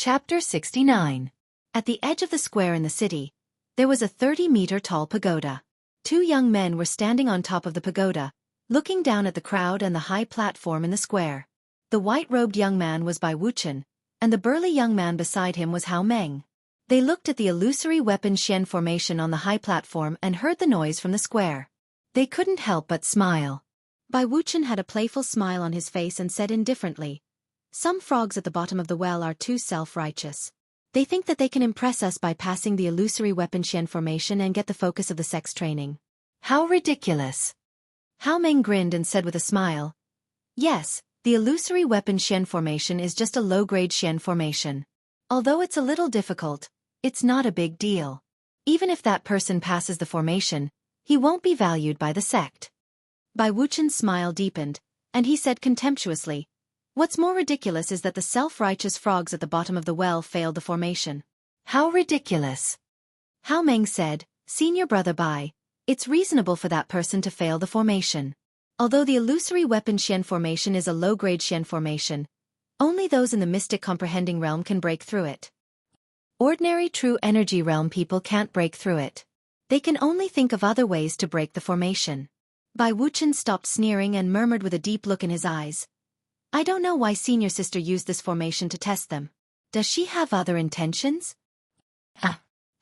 Chapter 69. At the edge of the square in the city, there was a 30-meter-tall pagoda. Two young men were standing on top of the pagoda, looking down at the crowd and the high platform in the square. The white-robed young man was Bai Wuchen, and the burly young man beside him was Hao Meng. They looked at the illusory weapon Xian formation on the high platform and heard the noise from the square. They couldn't help but smile. Bai Wuchen had a playful smile on his face and said indifferently, "Some frogs at the bottom of the well are too self-righteous. They think that they can impress us by passing the illusory weapon Xian formation and get the focus of the sex training. How ridiculous." Hao Meng grinned and said with a smile, "Yes, the illusory weapon Xian formation is just a low-grade Xian formation. Although it's a little difficult, it's not a big deal. Even if that person passes the formation, he won't be valued by the sect." Bai Wuchen's smile deepened, and he said contemptuously, "What's more ridiculous is that the self-righteous frogs at the bottom of the well failed the formation." "How ridiculous!" Hao Meng said, "Senior brother Bai, it's reasonable for that person to fail the formation. Although the illusory weapon Xian formation is a low-grade Xian formation, only those in the mystic comprehending realm can break through it. Ordinary true energy realm people can't break through it. They can only think of other ways to break the formation." Bai Wuchen stopped sneering and murmured with a deep look in his eyes, "I don't know why senior sister used this formation to test them. Does she have other intentions?"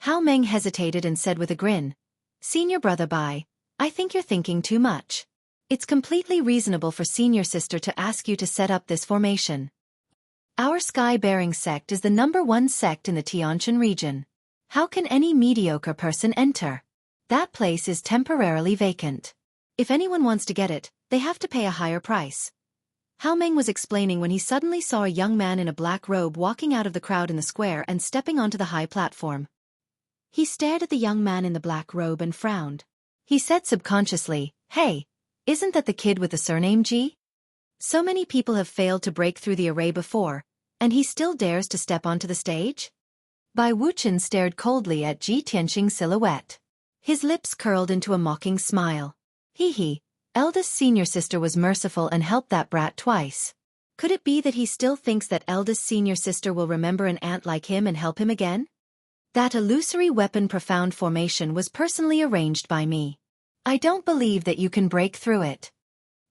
Hao Meng hesitated and said with a grin, "Senior brother Bai, I think you're thinking too much. It's completely reasonable for senior sister to ask you to set up this formation. Our sky-bearing sect is the #1 sect in the Tianjin region. How can any mediocre person enter? That place is temporarily vacant. If anyone wants to get it, they have to pay a higher price." Hao Meng was explaining when he suddenly saw a young man in a black robe walking out of the crowd in the square and stepping onto the high platform. He stared at the young man in the black robe and frowned. He said subconsciously, "Hey, isn't that the kid with the surname Ji? So many people have failed to break through the array before, and he still dares to step onto the stage?" Bai Wuchen stared coldly at Ji Tianxing's silhouette. His lips curled into a mocking smile. Hee, eldest senior sister was merciful and helped that brat twice. Could it be that he still thinks that eldest senior sister will remember an aunt like him and help him again? That illusory weapon profound formation was personally arranged by me. I don't believe that you can break through it."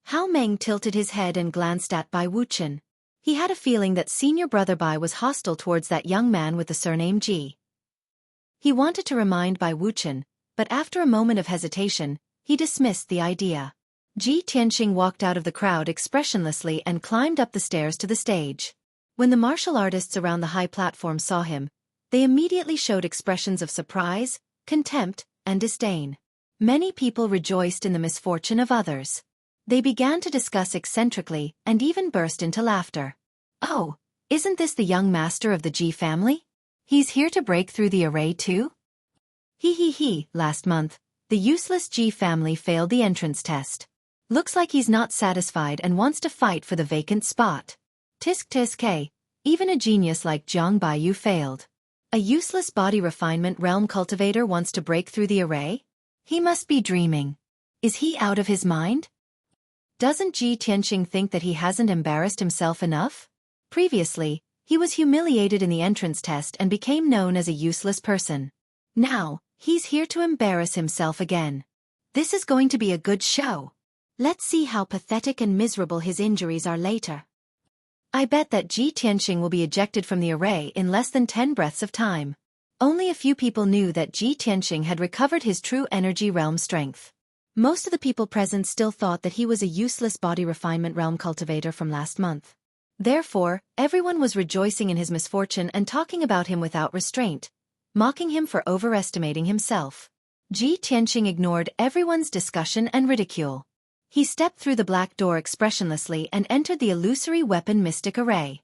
Hao Meng tilted his head and glanced at Bai Wuchen. He had a feeling that senior brother Bai was hostile towards that young man with the surname Ji. He wanted to remind Bai Wuchen, but after a moment of hesitation, he dismissed the idea. Ji Tianxing walked out of the crowd expressionlessly and climbed up the stairs to the stage. When the martial artists around the high platform saw him, they immediately showed expressions of surprise, contempt, and disdain. Many people rejoiced in the misfortune of others. They began to discuss eccentrically and even burst into laughter. "Oh, isn't this the young master of the Ji family? He's here to break through the array too? He, last month, the useless Ji family failed the entrance test. Looks like he's not satisfied and wants to fight for the vacant spot. Tisk, even a genius like Jiang Baiyu failed. A useless body refinement realm cultivator wants to break through the array? He must be dreaming. Is he out of his mind? Doesn't Ji Tianxing think that he hasn't embarrassed himself enough? Previously, he was humiliated in the entrance test and became known as a useless person. Now, he's here to embarrass himself again. This is going to be a good show. Let's see how pathetic and miserable his injuries are later. I bet that Ji Tianxing will be ejected from the array in less than 10 breaths of time." Only a few people knew that Ji Tianxing had recovered his true energy realm strength. Most of the people present still thought that he was a useless body refinement realm cultivator from last month. Therefore, everyone was rejoicing in his misfortune and talking about him without restraint, mocking him for overestimating himself. Ji Tianxing ignored everyone's discussion and ridicule. He stepped through the black door expressionlessly and entered the illusory weapon mystic array.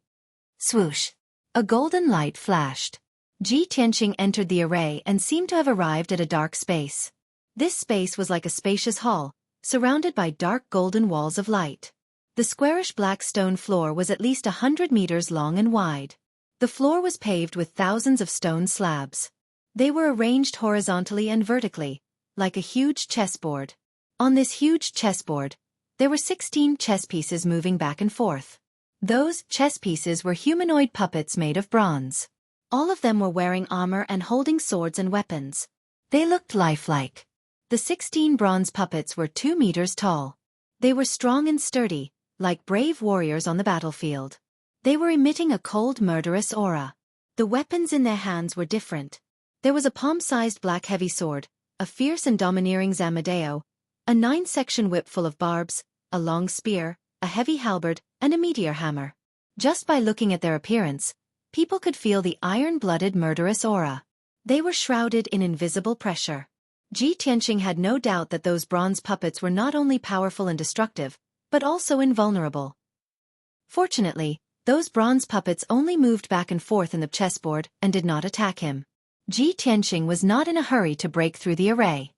Swoosh! A golden light flashed. Ji Tianxing entered the array and seemed to have arrived at a dark space. This space was like a spacious hall, surrounded by dark golden walls of light. The squarish black stone floor was at least 100 meters long and wide. The floor was paved with thousands of stone slabs. They were arranged horizontally and vertically, like a huge chessboard. On this huge chessboard, there were 16 chess pieces moving back and forth. Those chess pieces were humanoid puppets made of bronze. All of them were wearing armor and holding swords and weapons. They looked lifelike. The 16 bronze puppets were 2 meters tall. They were strong and sturdy, like brave warriors on the battlefield. They were emitting a cold, murderous aura. The weapons in their hands were different. There was a palm-sized black heavy sword, a fierce and domineering zamadeo, a 9-section whip full of barbs, a long spear, a heavy halberd, and a meteor hammer. Just by looking at their appearance, people could feel the iron-blooded murderous aura. They were shrouded in invisible pressure. Ji Tianqing had no doubt that those bronze puppets were not only powerful and destructive, but also invulnerable. Fortunately, those bronze puppets only moved back and forth in the chessboard and did not attack him. Ji Tianqing was not in a hurry to break through the array.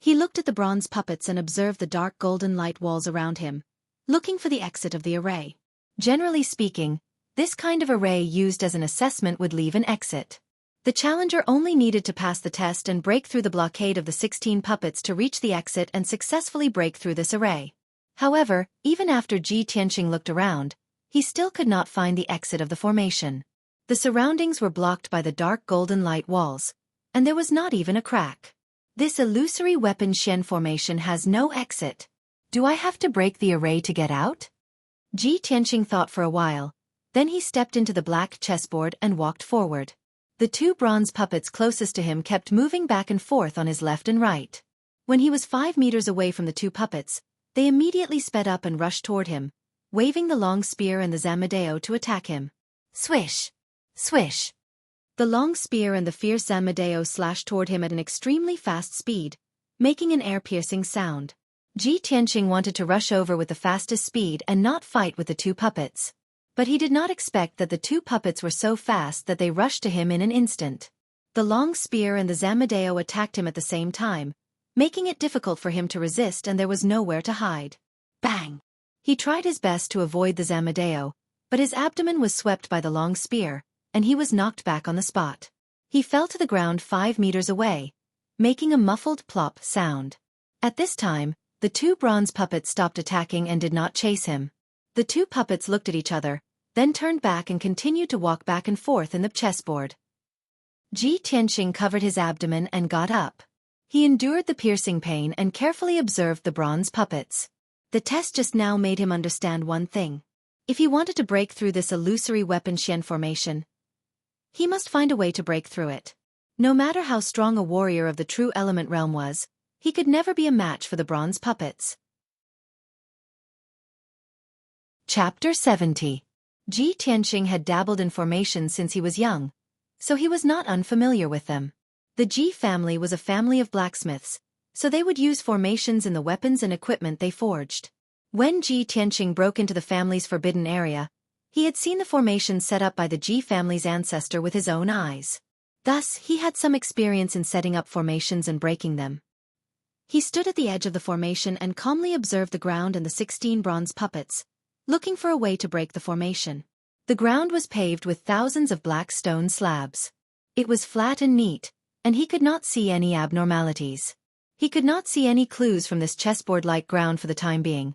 He looked at the bronze puppets and observed the dark golden light walls around him, looking for the exit of the array. Generally speaking, this kind of array used as an assessment would leave an exit. The challenger only needed to pass the test and break through the blockade of the 16 puppets to reach the exit and successfully break through this array. However, even after Ji Tianqing looked around, he still could not find the exit of the formation. The surroundings were blocked by the dark golden light walls, and there was not even a crack. This illusory weapon Shen formation has no exit. Do I have to break the array to get out? Ji Tianqing thought for a while, then he stepped into the black chessboard and walked forward. The 2 bronze puppets closest to him kept moving back and forth on his left and right. When he was 5 meters away from the 2 puppets, they immediately sped up and rushed toward him, waving the long spear and the zamadeo to attack him. Swish! Swish! The long spear and the fierce zamadeo slashed toward him at an extremely fast speed, making an air-piercing sound. Ji Tianqing wanted to rush over with the fastest speed and not fight with the 2 puppets. But he did not expect that the 2 puppets were so fast that they rushed to him in an instant. The long spear and the zamadeo attacked him at the same time, making it difficult for him to resist, and there was nowhere to hide. Bang! He tried his best to avoid the zamadeo, but his abdomen was swept by the long spear, and he was knocked back on the spot. He fell to the ground 5 meters away, making a muffled plop sound. At this time, the 2 bronze puppets stopped attacking and did not chase him. The 2 puppets looked at each other, then turned back and continued to walk back and forth in the chessboard. Ji Tianqing covered his abdomen and got up. He endured the piercing pain and carefully observed the bronze puppets. The test just now made him understand one thing. If he wanted to break through this illusory weapon Shen formation, he must find a way to break through it. No matter how strong a warrior of the true element realm was, he could never be a match for the bronze puppets. Chapter 70. Ji Tianqing had dabbled in formations since he was young, so he was not unfamiliar with them. The Ji family was a family of blacksmiths, so they would use formations in the weapons and equipment they forged. When Ji Tianqing broke into the family's forbidden area, he had seen the formation set up by the Ji family's ancestor with his own eyes. Thus, he had some experience in setting up formations and breaking them. He stood at the edge of the formation and calmly observed the ground and the 16 bronze puppets, looking for a way to break the formation. The ground was paved with thousands of black stone slabs. It was flat and neat, and he could not see any abnormalities. He could not see any clues from this chessboard-like ground for the time being,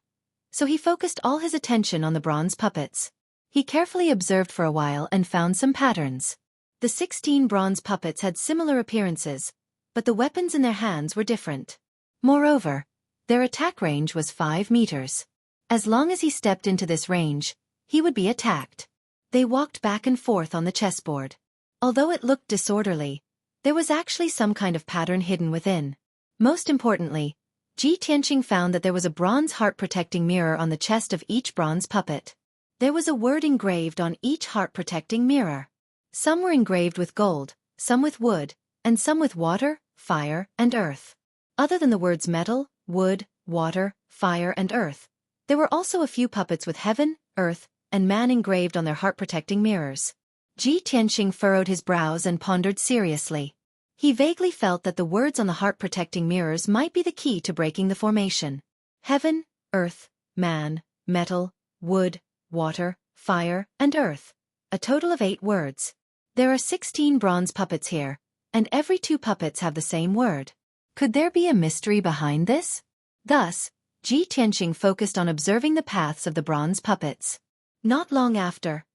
so he focused all his attention on the bronze puppets. He carefully observed for a while and found some patterns. The 16 bronze puppets had similar appearances, but the weapons in their hands were different. Moreover, their attack range was 5 meters. As long as he stepped into this range, he would be attacked. They walked back and forth on the chessboard. Although it looked disorderly, there was actually some kind of pattern hidden within. Most importantly, Ji Tianqing found that there was a bronze heart-protecting mirror on the chest of each bronze puppet. There was a word engraved on each heart-protecting mirror. Some were engraved with gold, some with wood, and some with water, fire, and earth. Other than the words metal, wood, water, fire, and earth, there were also a few puppets with heaven, earth, and man engraved on their heart-protecting mirrors. Ji Tianqing furrowed his brows and pondered seriously. He vaguely felt that the words on the heart-protecting mirrors might be the key to breaking the formation. Heaven, earth, man, metal, wood, water, fire, and earth. A total of 8 words. There are 16 bronze puppets here, and every 2 puppets have the same word. Could there be a mystery behind this? Thus, Ji Tianqing focused on observing the paths of the bronze puppets. Not long after,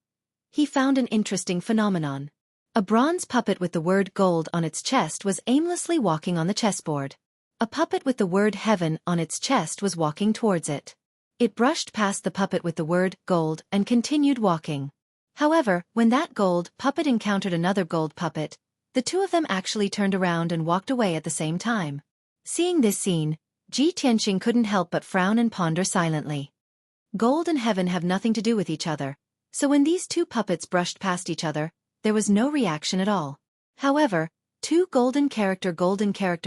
he found an interesting phenomenon. A bronze puppet with the word gold on its chest was aimlessly walking on the chessboard. A puppet with the word heaven on its chest was walking towards it. It brushed past the puppet with the word gold and continued walking. However, when that gold puppet encountered another gold puppet, the two of them actually turned around and walked away at the same time. Seeing this scene, Ji Tianqing couldn't help but frown and ponder silently. Gold and heaven have nothing to do with each other, so when these two puppets brushed past each other, there was no reaction at all. However, two golden character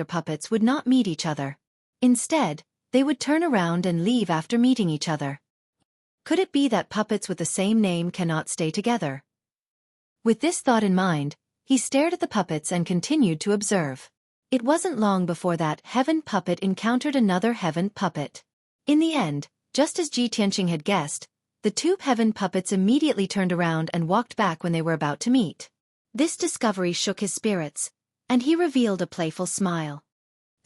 puppets would not meet each other. Instead, they would turn around and leave after meeting each other. Could it be that puppets with the same name cannot stay together? With this thought in mind, he stared at the puppets and continued to observe. It wasn't long before that heaven puppet encountered another heaven puppet. In the end, just as Ji Tianqing had guessed, the two heaven puppets immediately turned around and walked back when they were about to meet. This discovery shook his spirits, and he revealed a playful smile.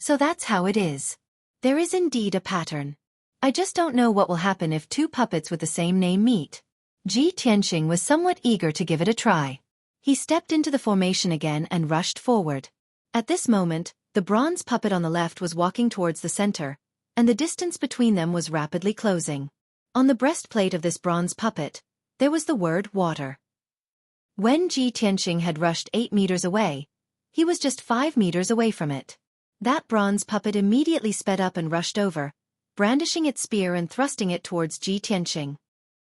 So that's how it is. There is indeed a pattern. I just don't know what will happen if two puppets with the same name meet. Ji Tianqing was somewhat eager to give it a try. He stepped into the formation again and rushed forward. At this moment, the bronze puppet on the left was walking towards the center, and the distance between them was rapidly closing. On the breastplate of this bronze puppet, there was the word water. When Ji Tianqing had rushed 8 meters away, he was just 5 meters away from it. That bronze puppet immediately sped up and rushed over, brandishing its spear and thrusting it towards Ji Tianqing.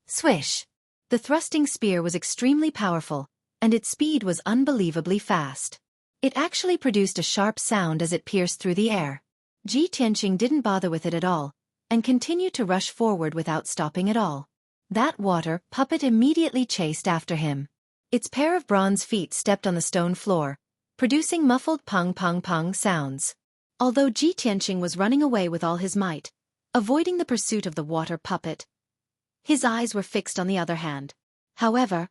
Swish! The thrusting spear was extremely powerful, and its speed was unbelievably fast. It actually produced a sharp sound as it pierced through the air. Ji Tianqing didn't bother with it at all, and continued to rush forward without stopping at all. That water puppet immediately chased after him. Its pair of bronze feet stepped on the stone floor, producing muffled pung-pung-pung sounds. Although Ji Tianqing was running away with all his might, avoiding the pursuit of the water puppet, his eyes were fixed on the other hand. However,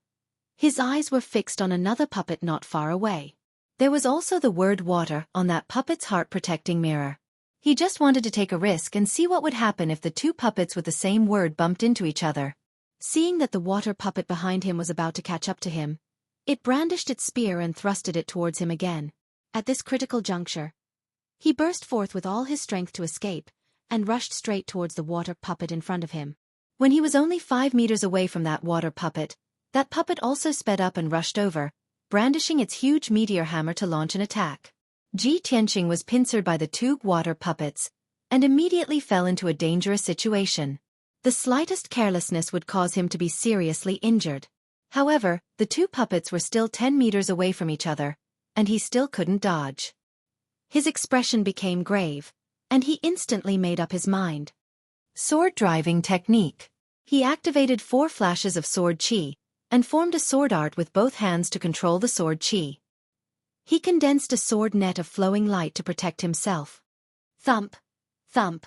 his eyes were fixed on another puppet not far away. There was also the word water on that puppet's heart-protecting mirror. He just wanted to take a risk and see what would happen if the two puppets with the same word bumped into each other. Seeing that the water puppet behind him was about to catch up to him, it brandished its spear and thrusted it towards him again. At this critical juncture, he burst forth with all his strength to escape, and rushed straight towards the water puppet in front of him. When he was only 5 meters away from that water puppet, that puppet also sped up and rushed over, brandishing its huge meteor hammer to launch an attack. Ji Tianqing was pincered by the two water puppets, and immediately fell into a dangerous situation. The slightest carelessness would cause him to be seriously injured. However, the two puppets were still 10 meters away from each other, and he still couldn't dodge. His expression became grave, and he instantly made up his mind. Sword driving technique. He activated 4 flashes of sword chi, and formed a sword art with both hands to control the sword chi. He condensed a sword net of flowing light to protect himself. Thump, thump,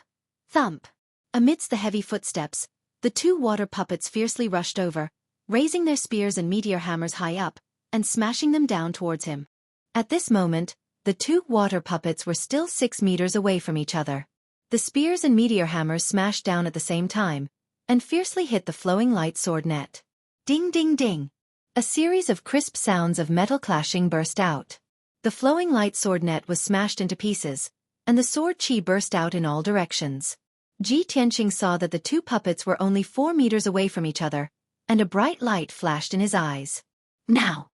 thump. Amidst the heavy footsteps, the two water puppets fiercely rushed over, raising their spears and meteor hammers high up, and smashing them down towards him. At this moment, the two water puppets were still 6 meters away from each other. The spears and meteor hammers smashed down at the same time, and fiercely hit the flowing light sword net. Ding ding ding! A series of crisp sounds of metal clashing burst out. The flowing light sword net was smashed into pieces, and the sword chi burst out in all directions. Ji Tianqing saw that the two puppets were only 4 meters away from each other, and a bright light flashed in his eyes. Now!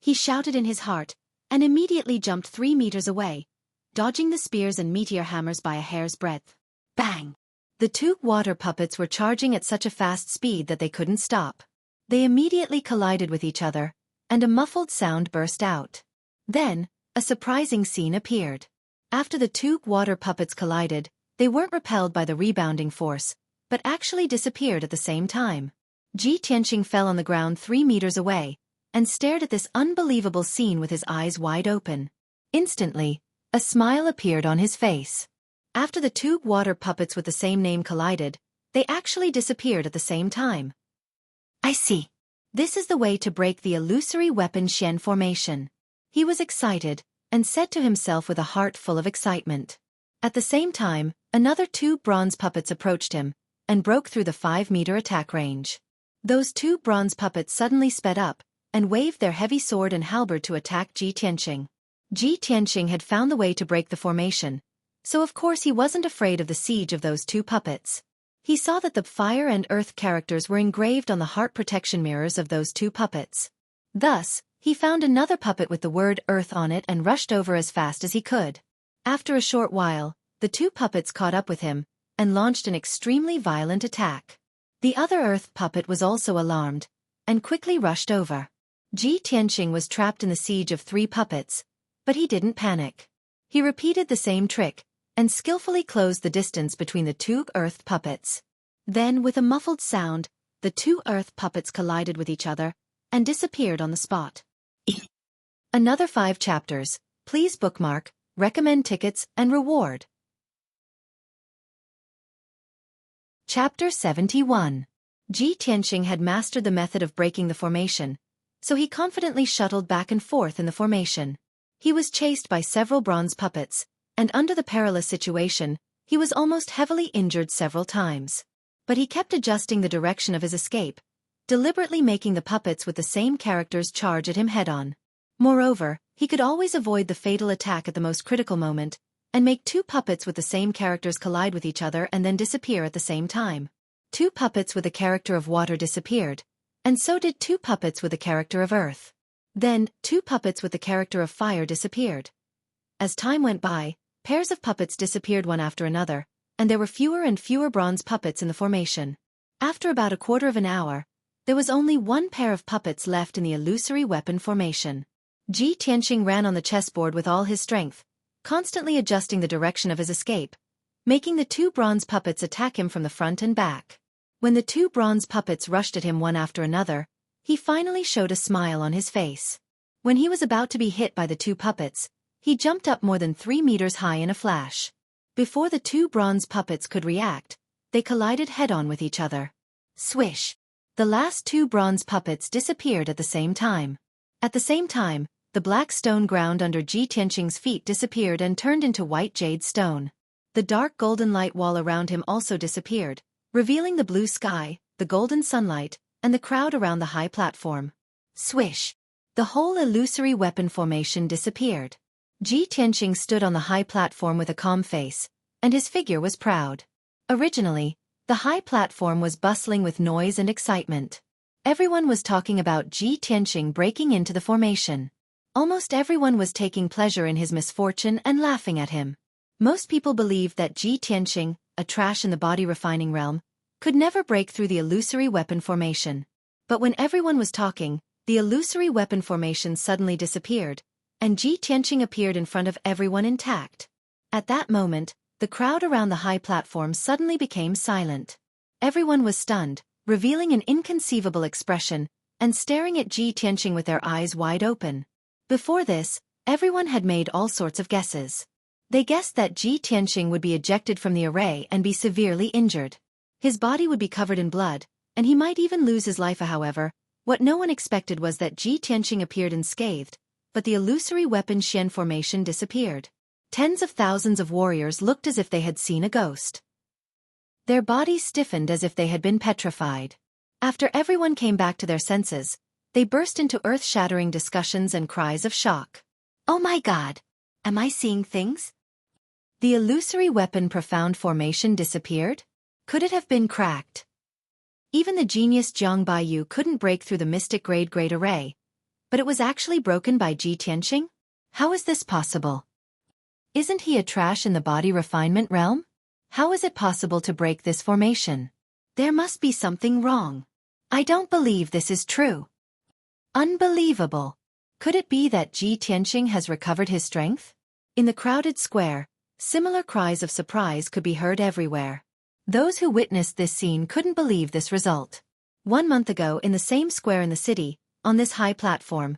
He shouted in his heart, and immediately jumped 3 meters away, dodging the spears and meteor hammers by a hair's breadth. Bang! The two water puppets were charging at such a fast speed that they couldn't stop. They immediately collided with each other, and a muffled sound burst out. Then, a surprising scene appeared. After the two water puppets collided, they weren't repelled by the rebounding force, but actually disappeared at the same time. Ji Tianqing fell on the ground 3 meters away, and stared at this unbelievable scene with his eyes wide open. Instantly, a smile appeared on his face. After the two water puppets with the same name collided, they actually disappeared at the same time. I see. This is the way to break the illusory weapon Shen formation. He was excited, and said to himself with a heart full of excitement. At the same time, another two bronze puppets approached him, and broke through the 5-meter attack range. Those two bronze puppets suddenly sped up, and waved their heavy sword and halberd to attack Ji Tianqing. Ji Tianqing had found the way to break the formation, so of course he wasn't afraid of the siege of those two puppets. He saw that the fire and earth characters were engraved on the heart protection mirrors of those two puppets. Thus, he found another puppet with the word earth on it and rushed over as fast as he could. After a short while, the two puppets caught up with him, and launched an extremely violent attack. The other earth puppet was also alarmed, and quickly rushed over. Ji Tianqing was trapped in the siege of three puppets, but he didn't panic. He repeated the same trick, and skillfully closed the distance between the two earth puppets. Then, with a muffled sound, the two earth puppets collided with each other, and disappeared on the spot. Another 5 chapters, please bookmark, recommend tickets, and reward. Chapter 71. Ji Tianqing had mastered the method of breaking the formation, so he confidently shuttled back and forth in the formation. He was chased by several bronze puppets, and under the perilous situation, he was almost heavily injured several times. But he kept adjusting the direction of his escape, deliberately making the puppets with the same characters charge at him head-on. Moreover, he could always avoid the fatal attack at the most critical moment, and make two puppets with the same characters collide with each other and then disappear at the same time. Two puppets with the character of water disappeared, and so did two puppets with the character of earth. Then, two puppets with the character of fire disappeared. As time went by, pairs of puppets disappeared one after another, and there were fewer and fewer bronze puppets in the formation. After about a quarter of an hour, there was only one pair of puppets left in the illusory weapon formation. Ji Tianqing ran on the chessboard with all his strength, constantly adjusting the direction of his escape, making the two bronze puppets attack him from the front and back. When the two bronze puppets rushed at him one after another, he finally showed a smile on his face. When he was about to be hit by the two puppets, he jumped up more than 3 meters high in a flash. Before the two bronze puppets could react, they collided head-on with each other. Swish! The last two bronze puppets disappeared at the same time. At the same time, the black stone ground under Ji Tianqing's feet disappeared and turned into white jade stone. The dark golden light wall around him also disappeared, revealing the blue sky, the golden sunlight, and the crowd around the high platform. Swish! The whole illusory weapon formation disappeared. Ji Tianqing stood on the high platform with a calm face, and his figure was proud. Originally, the high platform was bustling with noise and excitement. Everyone was talking about Ji Tianqing breaking into the formation. Almost everyone was taking pleasure in his misfortune and laughing at him. Most people believed that Ji Tianqing, a trash in the body refining realm, could never break through the illusory weapon formation. But when everyone was talking, the illusory weapon formation suddenly disappeared, and Ji Tianqing appeared in front of everyone intact. At that moment, the crowd around the high platform suddenly became silent. Everyone was stunned, revealing an inconceivable expression, and staring at Ji Tianqing with their eyes wide open. Before this, everyone had made all sorts of guesses. They guessed that Ji Tianqing would be ejected from the array and be severely injured. His body would be covered in blood, and he might even lose his life. However, what no one expected was that Ji Tianqing appeared unscathed, but the illusory weapon Xian formation disappeared. Tens of thousands of warriors looked as if they had seen a ghost. Their bodies stiffened as if they had been petrified. After everyone came back to their senses, they burst into earth-shattering discussions and cries of shock. Oh my God! Am I seeing things? The illusory weapon profound formation disappeared? Could it have been cracked? Even the genius Jiang Baiyu couldn't break through the mystic grade array, but it was actually broken by Ji Tianqing? How is this possible? Isn't he a trash in the body refinement realm? How is it possible to break this formation? There must be something wrong. I don't believe this is true. Unbelievable. Could it be that Ji Tianqing has recovered his strength? In the crowded square, similar cries of surprise could be heard everywhere. Those who witnessed this scene couldn't believe this result. 1 month ago in the same square in the city, on this high platform,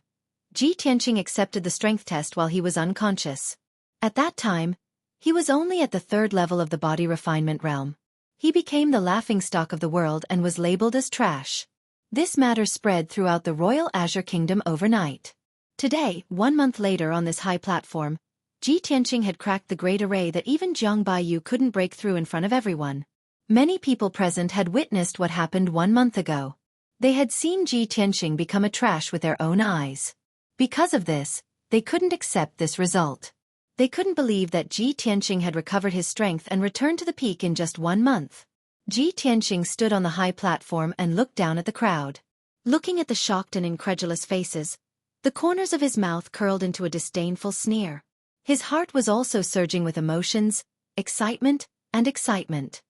Ji Tianqing accepted the strength test while he was unconscious. At that time, he was only at the 3rd level of the body refinement realm. He became the laughingstock of the world and was labeled as trash. This matter spread throughout the Royal Azure Kingdom overnight. Today, 1 month later on this high platform, Ji Tianqing had cracked the great array that even Jiang Baiyu couldn't break through in front of everyone. Many people present had witnessed what happened 1 month ago. They had seen Ji Tianxing become a trash with their own eyes. Because of this, they couldn't accept this result. They couldn't believe that Ji Tianxing had recovered his strength and returned to the peak in just 1 month. Ji Tianxing stood on the high platform and looked down at the crowd. Looking at the shocked and incredulous faces, the corners of his mouth curled into a disdainful sneer. His heart was also surging with emotions, excitement, and excitement.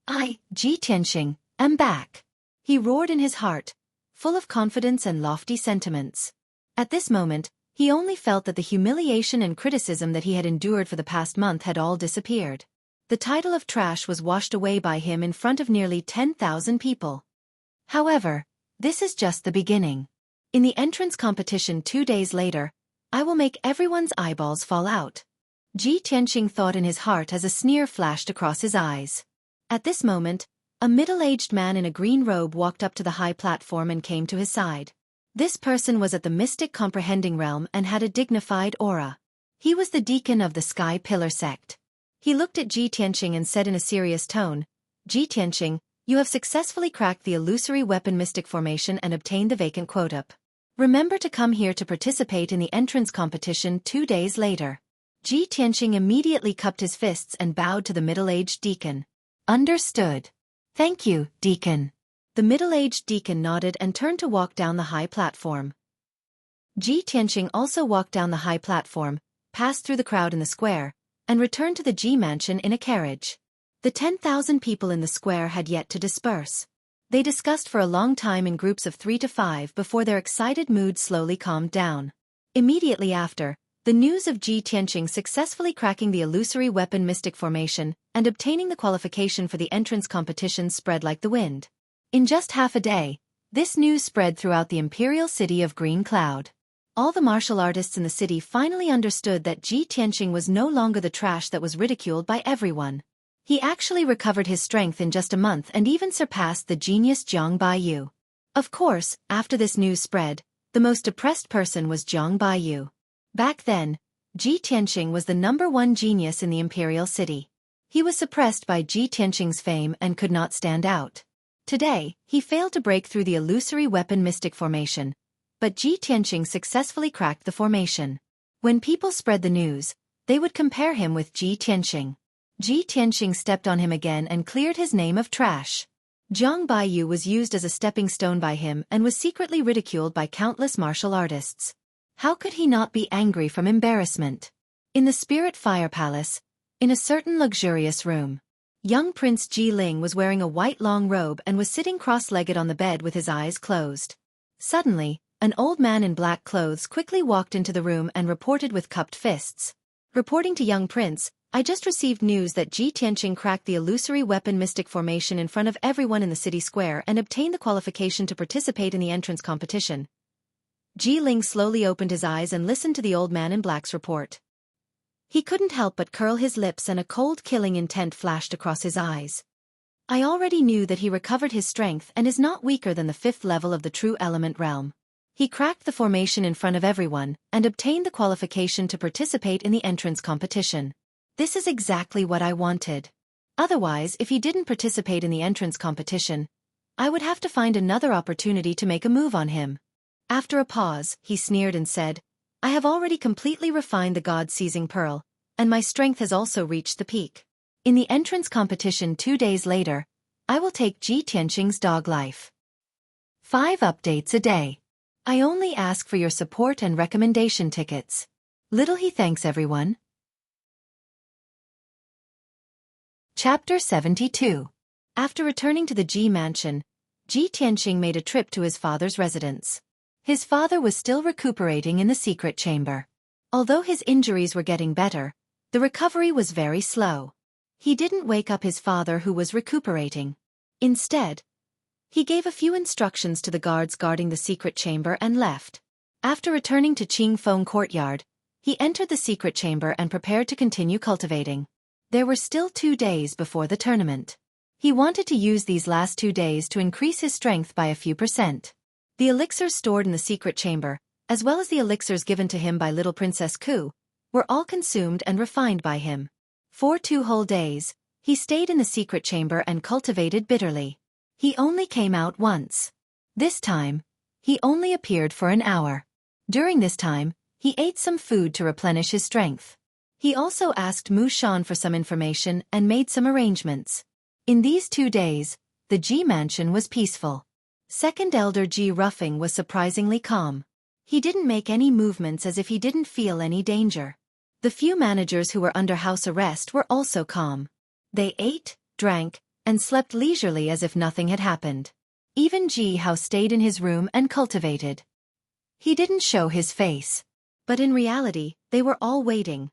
"I, Ji Tianxing, am back," he roared in his heart, full of confidence and lofty sentiments. At this moment, he only felt that the humiliation and criticism that he had endured for the past month had all disappeared. The title of trash was washed away by him in front of nearly 10,000 people. However, this is just the beginning. In the entrance competition 2 days later, I will make everyone's eyeballs fall out. Ji Tianxing thought in his heart as a sneer flashed across his eyes. At this moment, a middle-aged man in a green robe walked up to the high platform and came to his side. This person was at the mystic comprehending realm and had a dignified aura. He was the deacon of the Sky Pillar sect. He looked at Ji Tianxing and said in a serious tone, "Ji Tianxing, you have successfully cracked the illusory weapon mystic formation and obtained the vacant quota. Remember to come here to participate in the entrance competition 2 days later." Ji Tianxing immediately cupped his fists and bowed to the middle-aged deacon. "Understood. Thank you, deacon." The middle-aged deacon nodded and turned to walk down the high platform. Ji Tianxing also walked down the high platform, passed through the crowd in the square, and returned to the Ji mansion in a carriage. The 10,000 people in the square had yet to disperse. They discussed for a long time in groups of 3 to 5 before their excited mood slowly calmed down. Immediately after, the news of Ji Tianxing successfully cracking the illusory weapon mystic formation and obtaining the qualification for the entrance competition spread like the wind. In just half a day, this news spread throughout the imperial city of Green Cloud. All the martial artists in the city finally understood that Ji Tianxing was no longer the trash that was ridiculed by everyone. He actually recovered his strength in just a month and even surpassed the genius Jiang Baiyu. Of course, after this news spread, the most depressed person was Jiang Baiyu. Back then, Ji Tianxing was the #1 genius in the imperial city. He was suppressed by Ji Tianxing's fame and could not stand out. Today, he failed to break through the illusory weapon mystic formation, but Ji Tianxing successfully cracked the formation. When people spread the news, they would compare him with Ji Tianxing. Ji Tianxing stepped on him again and cleared his name of trash. Jiang Baiyu was used as a stepping stone by him and was secretly ridiculed by countless martial artists. How could he not be angry from embarrassment? In the Spirit Fire Palace, in a certain luxurious room, young Prince Ji Ling was wearing a white long robe and was sitting cross-legged on the bed with his eyes closed. Suddenly, an old man in black clothes quickly walked into the room and reported with cupped fists. Reporting to young Prince, "I just received news that Ji Tianxing cracked the illusory weapon mystic formation in front of everyone in the city square and obtained the qualification to participate in the entrance competition." Ji Ling slowly opened his eyes and listened to the old man in black's report. He couldn't help but curl his lips and a cold killing intent flashed across his eyes. I already knew that he recovered his strength and is not weaker than the 5th level of the true element realm. He cracked the formation in front of everyone and obtained the qualification to participate in the entrance competition. This is exactly what I wanted. Otherwise, if he didn't participate in the entrance competition, I would have to find another opportunity to make a move on him. After a pause, he sneered and said, "I have already completely refined the God-seizing pearl, and my strength has also reached the peak. In the entrance competition 2 days later, I will take Ji Tianxing's dog life. 5 updates a day. I only ask for your support and recommendation tickets. Little he thanks everyone." Chapter 72. After returning to the Ji mansion, Ji Tianxing made a trip to his father's residence. His father was still recuperating in the secret chamber. Although his injuries were getting better, the recovery was very slow. He didn't wake up his father who was recuperating. Instead, he gave a few instructions to the guards guarding the secret chamber and left. After returning to Qingfeng Courtyard, he entered the secret chamber and prepared to continue cultivating. There were still 2 days before the tournament. He wanted to use these last 2 days to increase his strength by a few %. The elixirs stored in the secret chamber, as well as the elixirs given to him by little Princess Ku, were all consumed and refined by him. For 2 whole days, he stayed in the secret chamber and cultivated bitterly. He only came out once. This time, he only appeared for an hour. During this time, he ate some food to replenish his strength. He also asked Mu Shan for some information and made some arrangements. In these 2 days, the Ji mansion was peaceful. Second elder Ji Ruffing was surprisingly calm. He didn't make any movements as if he didn't feel any danger. The few managers who were under house arrest were also calm. They ate, drank, and slept leisurely as if nothing had happened. Even Ji Hao stayed in his room and cultivated. He didn't show his face. But in reality, they were all waiting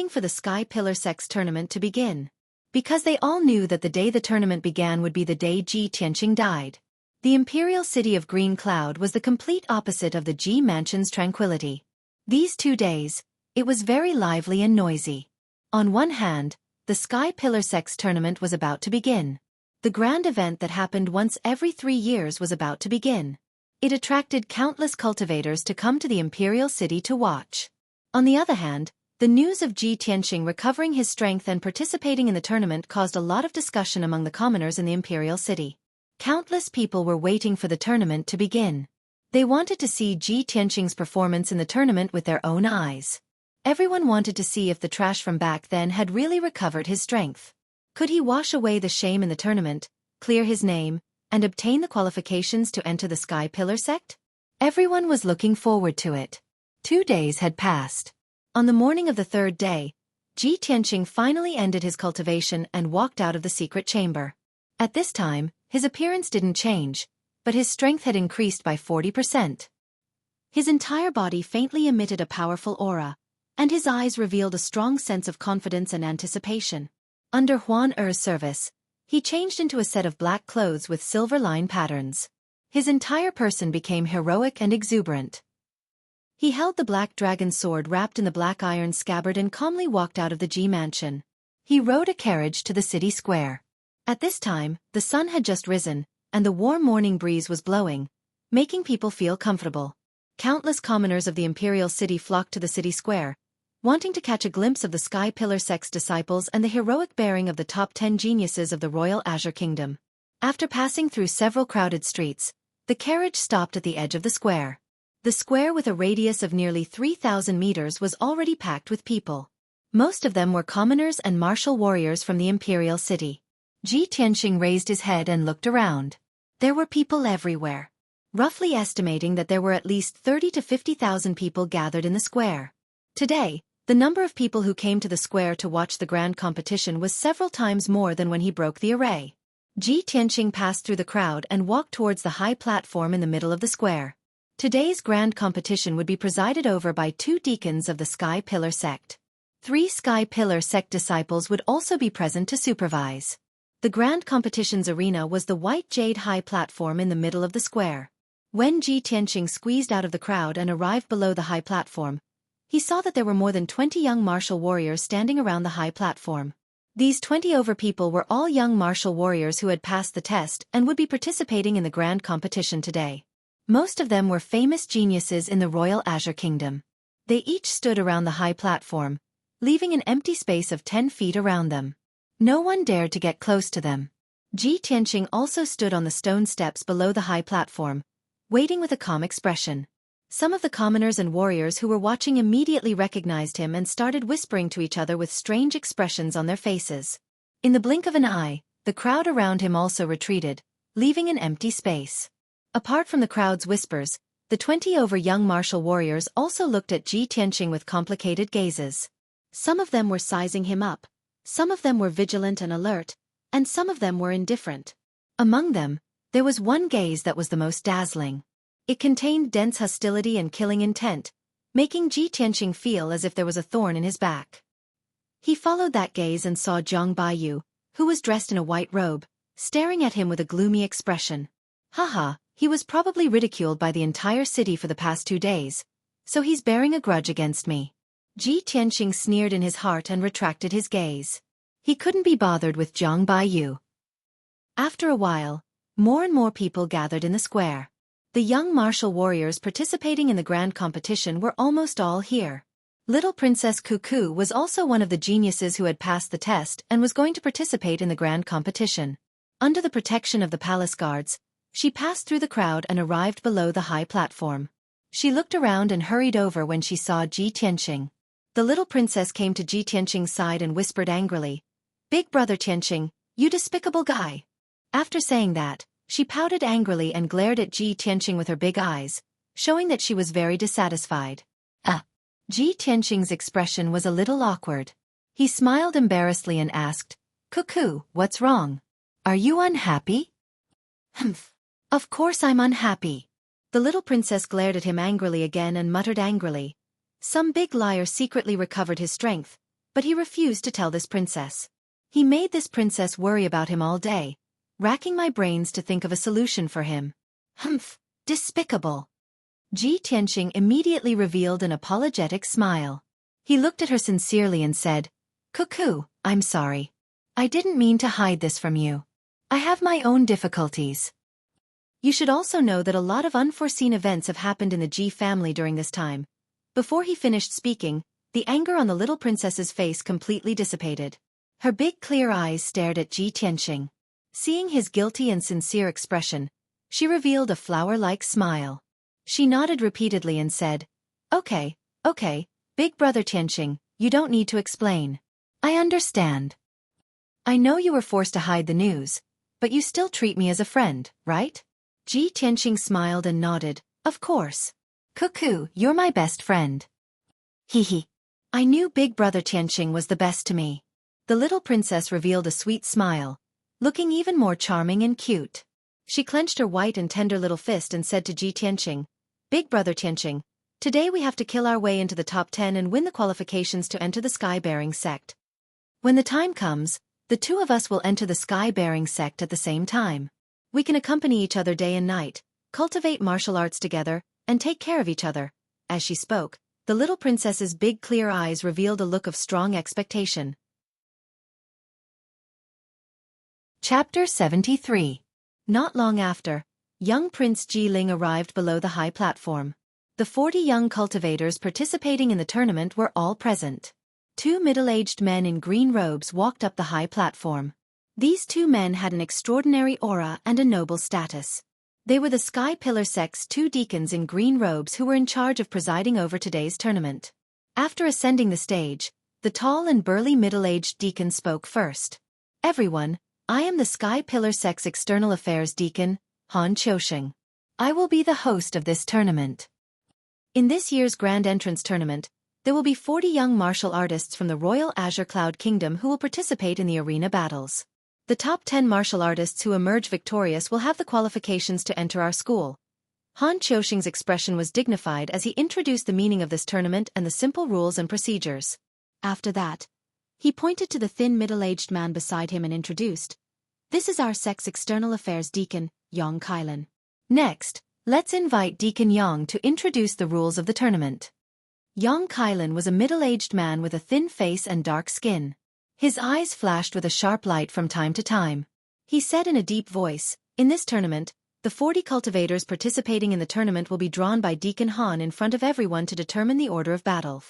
for the Sky Pillar Sex tournament to begin. Because they all knew that the day the tournament began would be the day Ji Tianqing died. The imperial city of Green Cloud was the complete opposite of the Ji mansion's tranquility. These 2 days, it was very lively and noisy. On one hand, the Sky Pillar Sex tournament was about to begin. The grand event that happened once every 3 years was about to begin. It attracted countless cultivators to come to the imperial city to watch. On the other hand, the news of Ji Tianqing recovering his strength and participating in the tournament caused a lot of discussion among the commoners in the imperial city. Countless people were waiting for the tournament to begin. They wanted to see Ji Tianqing's performance in the tournament with their own eyes. Everyone wanted to see if the trash from back then had really recovered his strength. Could he wash away the shame in the tournament, clear his name, and obtain the qualifications to enter the Sky Pillar sect? Everyone was looking forward to it. 2 days had passed. On the morning of the 3rd day, Ji Tianqing finally ended his cultivation and walked out of the secret chamber. At this time, his appearance didn't change, but his strength had increased by 40%. His entire body faintly emitted a powerful aura, and his eyes revealed a strong sense of confidence and anticipation. Under Huan Er's service, he changed into a set of black clothes with silver line patterns. His entire person became heroic and exuberant. He held the black dragon sword wrapped in the black iron scabbard and calmly walked out of the Ji mansion. He rode a carriage to the city square. At this time, the sun had just risen, and the warm morning breeze was blowing, making people feel comfortable. Countless commoners of the imperial city flocked to the city square, wanting to catch a glimpse of the Sky Pillar Sect's disciples and the heroic bearing of the top 10 geniuses of the Royal Azure Kingdom. After passing through several crowded streets, the carriage stopped at the edge of the square. The square, with a radius of nearly 3,000 meters, was already packed with people. Most of them were commoners and martial warriors from the imperial city. Ji Tianqing raised his head and looked around. There were people everywhere. Roughly estimating that there were at least 30 to 50,000 people gathered in the square. Today, the number of people who came to the square to watch the grand competition was several times more than when he broke the array. Ji Tianqing passed through the crowd and walked towards the high platform in the middle of the square. Today's grand competition would be presided over by 2 deacons of the Sky Pillar sect. 3 Sky Pillar sect disciples would also be present to supervise. The grand competition's arena was the white jade high platform in the middle of the square. When Ji Tianqing squeezed out of the crowd and arrived below the high platform, he saw that there were more than 20 young martial warriors standing around the high platform. These 20 over people were all young martial warriors who had passed the test and would be participating in the grand competition today. Most of them were famous geniuses in the Royal Azure Kingdom. They each stood around the high platform, leaving an empty space of 10 feet around them. No one dared to get close to them. Ji Tianqing also stood on the stone steps below the high platform, waiting with a calm expression. Some of the commoners and warriors who were watching immediately recognized him and started whispering to each other with strange expressions on their faces. In the blink of an eye, the crowd around him also retreated, leaving an empty space. Apart from the crowd's whispers, the 20 over young martial warriors also looked at Ji Tianqing with complicated gazes. Some of them were sizing him up, some of them were vigilant and alert, and some of them were indifferent. Among them, there was one gaze that was the most dazzling. It contained dense hostility and killing intent, making Ji Tianqing feel as if there was a thorn in his back. He followed that gaze and saw Zhang Baiyu, who was dressed in a white robe, staring at him with a gloomy expression. Haha, he was probably ridiculed by the entire city for the past 2 days, so he's bearing a grudge against me. Ji Tianqing sneered in his heart and retracted his gaze. He couldn't be bothered with Zhang Baiyu. After a while, more and more people gathered in the square. The young martial warriors participating in the grand competition were almost all here. Little Princess Cuckoo was also one of the geniuses who had passed the test and was going to participate in the grand competition. Under the protection of the palace guards, She passed through the crowd and arrived below the high platform. She looked around and hurried over when she saw Ji Tianqing. The little princess came to Ji Tianqing's side and whispered angrily, "Big brother Tianqing, you despicable guy." After saying that, she pouted angrily and glared at Ji Tianqing with her big eyes, showing that she was very dissatisfied. Ji Tianqing's expression was a little awkward. He smiled embarrassedly and asked, "Cuckoo, what's wrong? Are you unhappy?" "Humph. Of course I'm unhappy." The little princess glared at him angrily again and muttered angrily. Some big liar secretly recovered his strength, but he refused to tell this princess. He made this princess worry about him all day, racking my brains to think of a solution for him. Humph, despicable. Ji Tianqing immediately revealed an apologetic smile. He looked at her sincerely and said, "Cuckoo, I'm sorry. I didn't mean to hide this from you. I have my own difficulties." You should also know that a lot of unforeseen events have happened in the Ji family during this time. Before he finished speaking, the anger on the little princess's face completely dissipated. Her big clear eyes stared at Ji Tianqing. Seeing his guilty and sincere expression, she revealed a flower-like smile. She nodded repeatedly and said, Okay, big brother Tianqing, you don't need to explain. I understand. I know you were forced to hide the news, but you still treat me as a friend, right?" Ji Tianqing smiled and nodded, "Of course. Cuckoo, you're my best friend." Hee. I knew big brother Tianqing was the best to me. The little princess revealed a sweet smile, looking even more charming and cute. She clenched her white and tender little fist and said to Ji Tianqing, "Big brother Tianqing, today we have to kill our way into the top 10 and win the qualifications to enter the Sky-Bearing sect. When the time comes, the two of us will enter the Sky-Bearing sect at the same time. We can accompany each other day and night, cultivate martial arts together, and take care of each other." As she spoke, the little princess's big clear eyes revealed a look of strong expectation. Chapter 73. Not long after, young Prince Ji Ling arrived below the high platform. The 40 young cultivators participating in the tournament were all present. 2 middle-aged men in green robes walked up the high platform. These 2 men had an extraordinary aura and a noble status. They were the Sky Pillar sect's 2 deacons in green robes who were in charge of presiding over today's tournament. After ascending the stage, the tall and burly middle-aged deacon spoke first. "Everyone, I am the Sky Pillar sect's External Affairs Deacon, Han Qiusheng. I will be the host of this tournament. In this year's Grand Entrance Tournament, there will be 40 young martial artists from the Royal Azure Cloud Kingdom who will participate in the arena battles. The top 10 martial artists who emerge victorious will have the qualifications to enter our school." Han Qiusheng's expression was dignified as he introduced the meaning of this tournament and the simple rules and procedures. After that, he pointed to the thin middle-aged man beside him and introduced, "This is our sect's External Affairs Deacon, Yang Kailan. Next, let's invite Deacon Yang to introduce the rules of the tournament." Yang Kailan was a middle-aged man with a thin face and dark skin. His eyes flashed with a sharp light from time to time. He said in a deep voice, "In this tournament, the 40 cultivators participating in the tournament will be drawn by Deacon Han in front of everyone to determine the order of battle.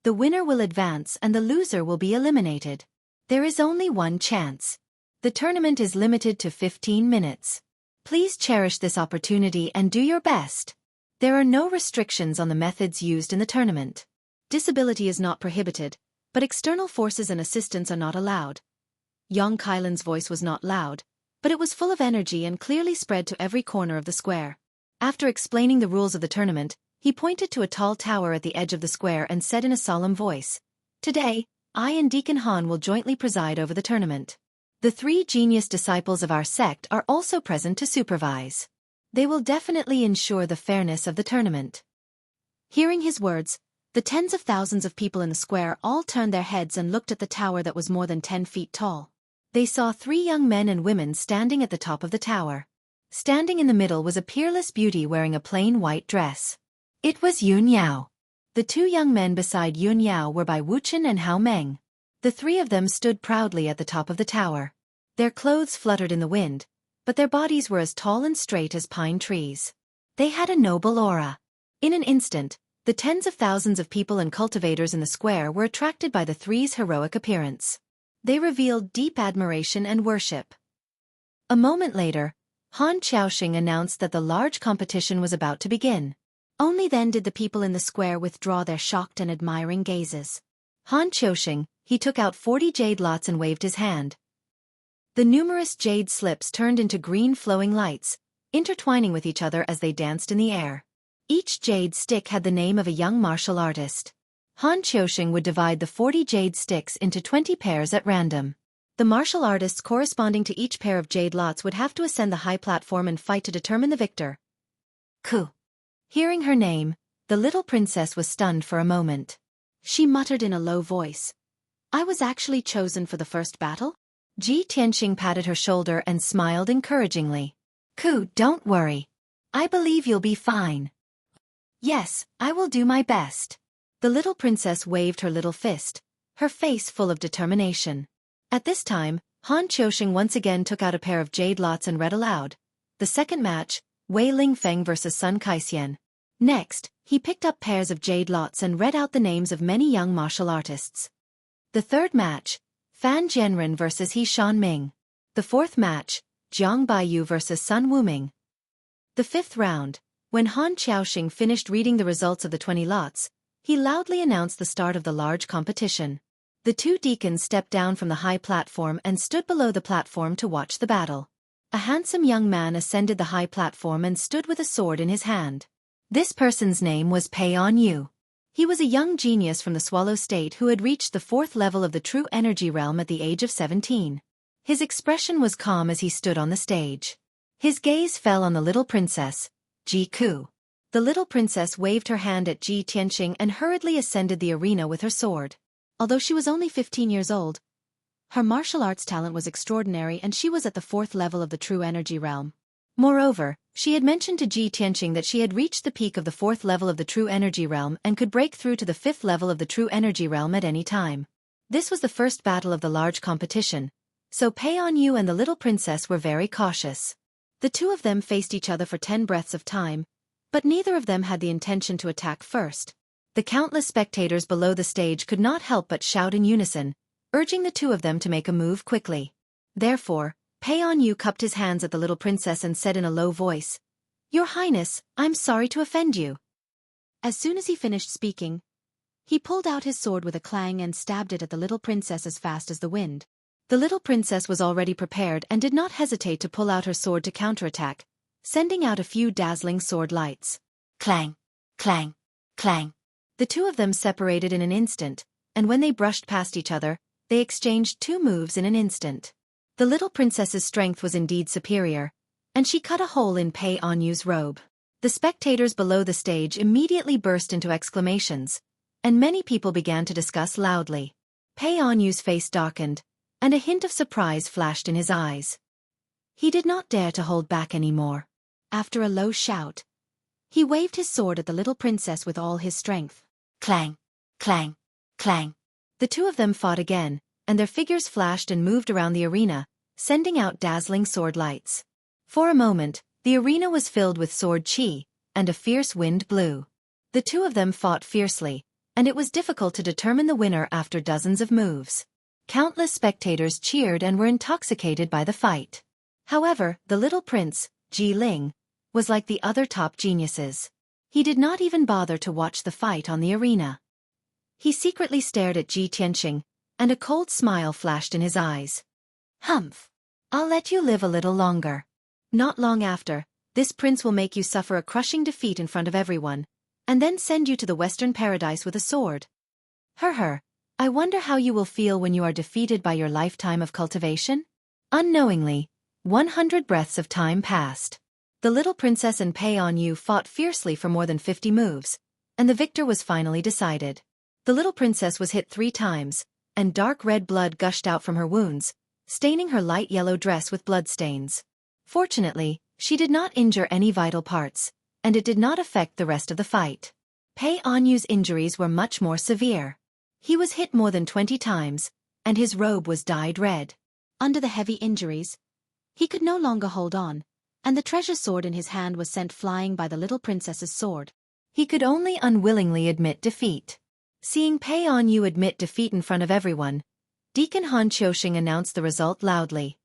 The winner will advance and the loser will be eliminated. There is only one chance. The tournament is limited to 15 minutes. Please cherish this opportunity and do your best. There are no restrictions on the methods used in the tournament. Disability is not prohibited, but external forces and assistance are not allowed." Yang Kailan's voice was not loud, but it was full of energy and clearly spread to every corner of the square. After explaining the rules of the tournament, he pointed to a tall tower at the edge of the square and said in a solemn voice, "Today, I and Deacon Han will jointly preside over the tournament. The 3 genius disciples of our sect are also present to supervise. They will definitely ensure the fairness of the tournament." Hearing his words, the tens of thousands of people in the square all turned their heads and looked at the tower that was more than 10 feet tall. They saw 3 young men and women standing at the top of the tower. Standing in the middle was a peerless beauty wearing a plain white dress. It was Yun Yao. The 2 young men beside Yun Yao were by Wu Chen and Hao Meng. The 3 of them stood proudly at the top of the tower. Their clothes fluttered in the wind, but their bodies were as tall and straight as pine trees. They had a noble aura. In an instant, the tens of thousands of people and cultivators in the square were attracted by the 3's heroic appearance. They revealed deep admiration and worship. A moment later, Han Xiaoxing announced that the large competition was about to begin. Only then did the people in the square withdraw their shocked and admiring gazes. Han Xiaoxing, he took out 40 jade lots and waved his hand. The numerous jade slips turned into green flowing lights, intertwining with each other as they danced in the air. Each jade stick had the name of a young martial artist. Han Xiaoxing would divide the 40 jade sticks into 20 pairs at random. The martial artists corresponding to each pair of jade lots would have to ascend the high platform and fight to determine the victor. Ku. Hearing her name, the little princess was stunned for a moment. She muttered in a low voice, "I was actually chosen for the first battle?" Ji Tianxing patted her shoulder and smiled encouragingly. "Ku, don't worry. I believe you'll be fine." "Yes, I will do my best." The little princess waved her little fist, her face full of determination. At this time, Han Xiaoxing once again took out a pair of jade lots and read aloud, "The second match, Wei Lingfeng vs. Sun Kaixian." Next, he picked up pairs of jade lots and read out the names of many young martial artists. The third match, Fan Jianren vs. He Shanming. The fourth match, Jiang Baiyu vs. Sun Wuming. The fifth round, when Han Xiaoxing finished reading the results of the 20 lots, he loudly announced the start of the large competition. The two deacons stepped down from the high platform and stood below the platform to watch the battle. A handsome young man ascended the high platform and stood with a sword in his hand. This person's name was Pei-On Yu. He was a young genius from the Swallow State who had reached the 4th level of the true energy realm at the age of 17. His expression was calm as he stood on the stage. His gaze fell on the little princess, Ji Ku. The little princess waved her hand at Ji Tianxing and hurriedly ascended the arena with her sword. Although she was only 15 years old, her martial arts talent was extraordinary and she was at the 4th level of the true energy realm. Moreover, she had mentioned to Ji Tianxing that she had reached the peak of the 4th level of the true energy realm and could break through to the 5th level of the true energy realm at any time. This was the first battle of the large competition, so Pei-On Yu and the little princess were very cautious. The two of them faced each other for 10 breaths of time, but neither of them had the intention to attack first. The countless spectators below the stage could not help but shout in unison, urging the two of them to make a move quickly. Therefore, Pei-On Yu cupped his hands at the little princess and said in a low voice, "Your Highness, I'm sorry to offend you." As soon as he finished speaking, he pulled out his sword with a clang and stabbed it at the little princess as fast as the wind. The little princess was already prepared and did not hesitate to pull out her sword to counterattack, sending out a few dazzling sword lights. Clang, clang, clang. The two of them separated in an instant, and when they brushed past each other, they exchanged 2 moves in an instant. The little princess's strength was indeed superior, and she cut a hole in Pei-On Yu's robe. The spectators below the stage immediately burst into exclamations, and many people began to discuss loudly. Pei-On Yu's face darkened, and a hint of surprise flashed in his eyes. He did not dare to hold back any more. After a low shout, he waved his sword at the little princess with all his strength. Clang, clang, clang. The two of them fought again, and their figures flashed and moved around the arena, sending out dazzling sword lights. For a moment, the arena was filled with sword chi, and a fierce wind blew. The two of them fought fiercely, and it was difficult to determine the winner after dozens of moves. Countless spectators cheered and were intoxicated by the fight. However, the little prince, Ji Ling, was like the other top geniuses. He did not even bother to watch the fight on the arena. He secretly stared at Ji Tianxing, and a cold smile flashed in his eyes. "Humph! I'll let you live a little longer. Not long after, this prince will make you suffer a crushing defeat in front of everyone, and then send you to the Western Paradise with a sword. I wonder how you will feel when you are defeated by your lifetime of cultivation?" Unknowingly, 100 breaths of time passed. The little princess and Pei-On Yu fought fiercely for more than 50 moves, and the victor was finally decided. The little princess was hit 3 times, and dark red blood gushed out from her wounds, staining her light yellow dress with bloodstains. Fortunately, she did not injure any vital parts, and it did not affect the rest of the fight. Pei-On Yu's injuries were much more severe. He was hit more than 20 times, and his robe was dyed red. Under the heavy injuries, he could no longer hold on, and the treasure sword in his hand was sent flying by the little princess's sword. He could only unwillingly admit defeat. Seeing Pei-On Yu admit defeat in front of everyone, Deacon Han Xiaoxing announced the result loudly.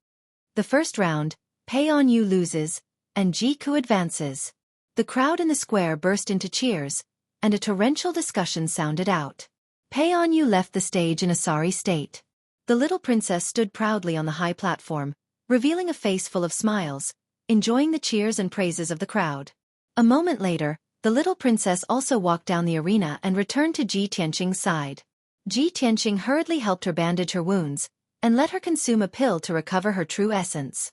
The first round, Yu loses, and Xueqi advances. The crowd in the square burst into cheers, and a torrential discussion sounded out. Yu left the stage in a sorry state. The little princess stood proudly on the high platform, revealing a face full of smiles, enjoying the cheers and praises of the crowd. A moment later, the little princess also walked down the arena and returned to Ji Tianqing's side. Ji Tianqing hurriedly helped her bandage her wounds, and let her consume a pill to recover her true essence.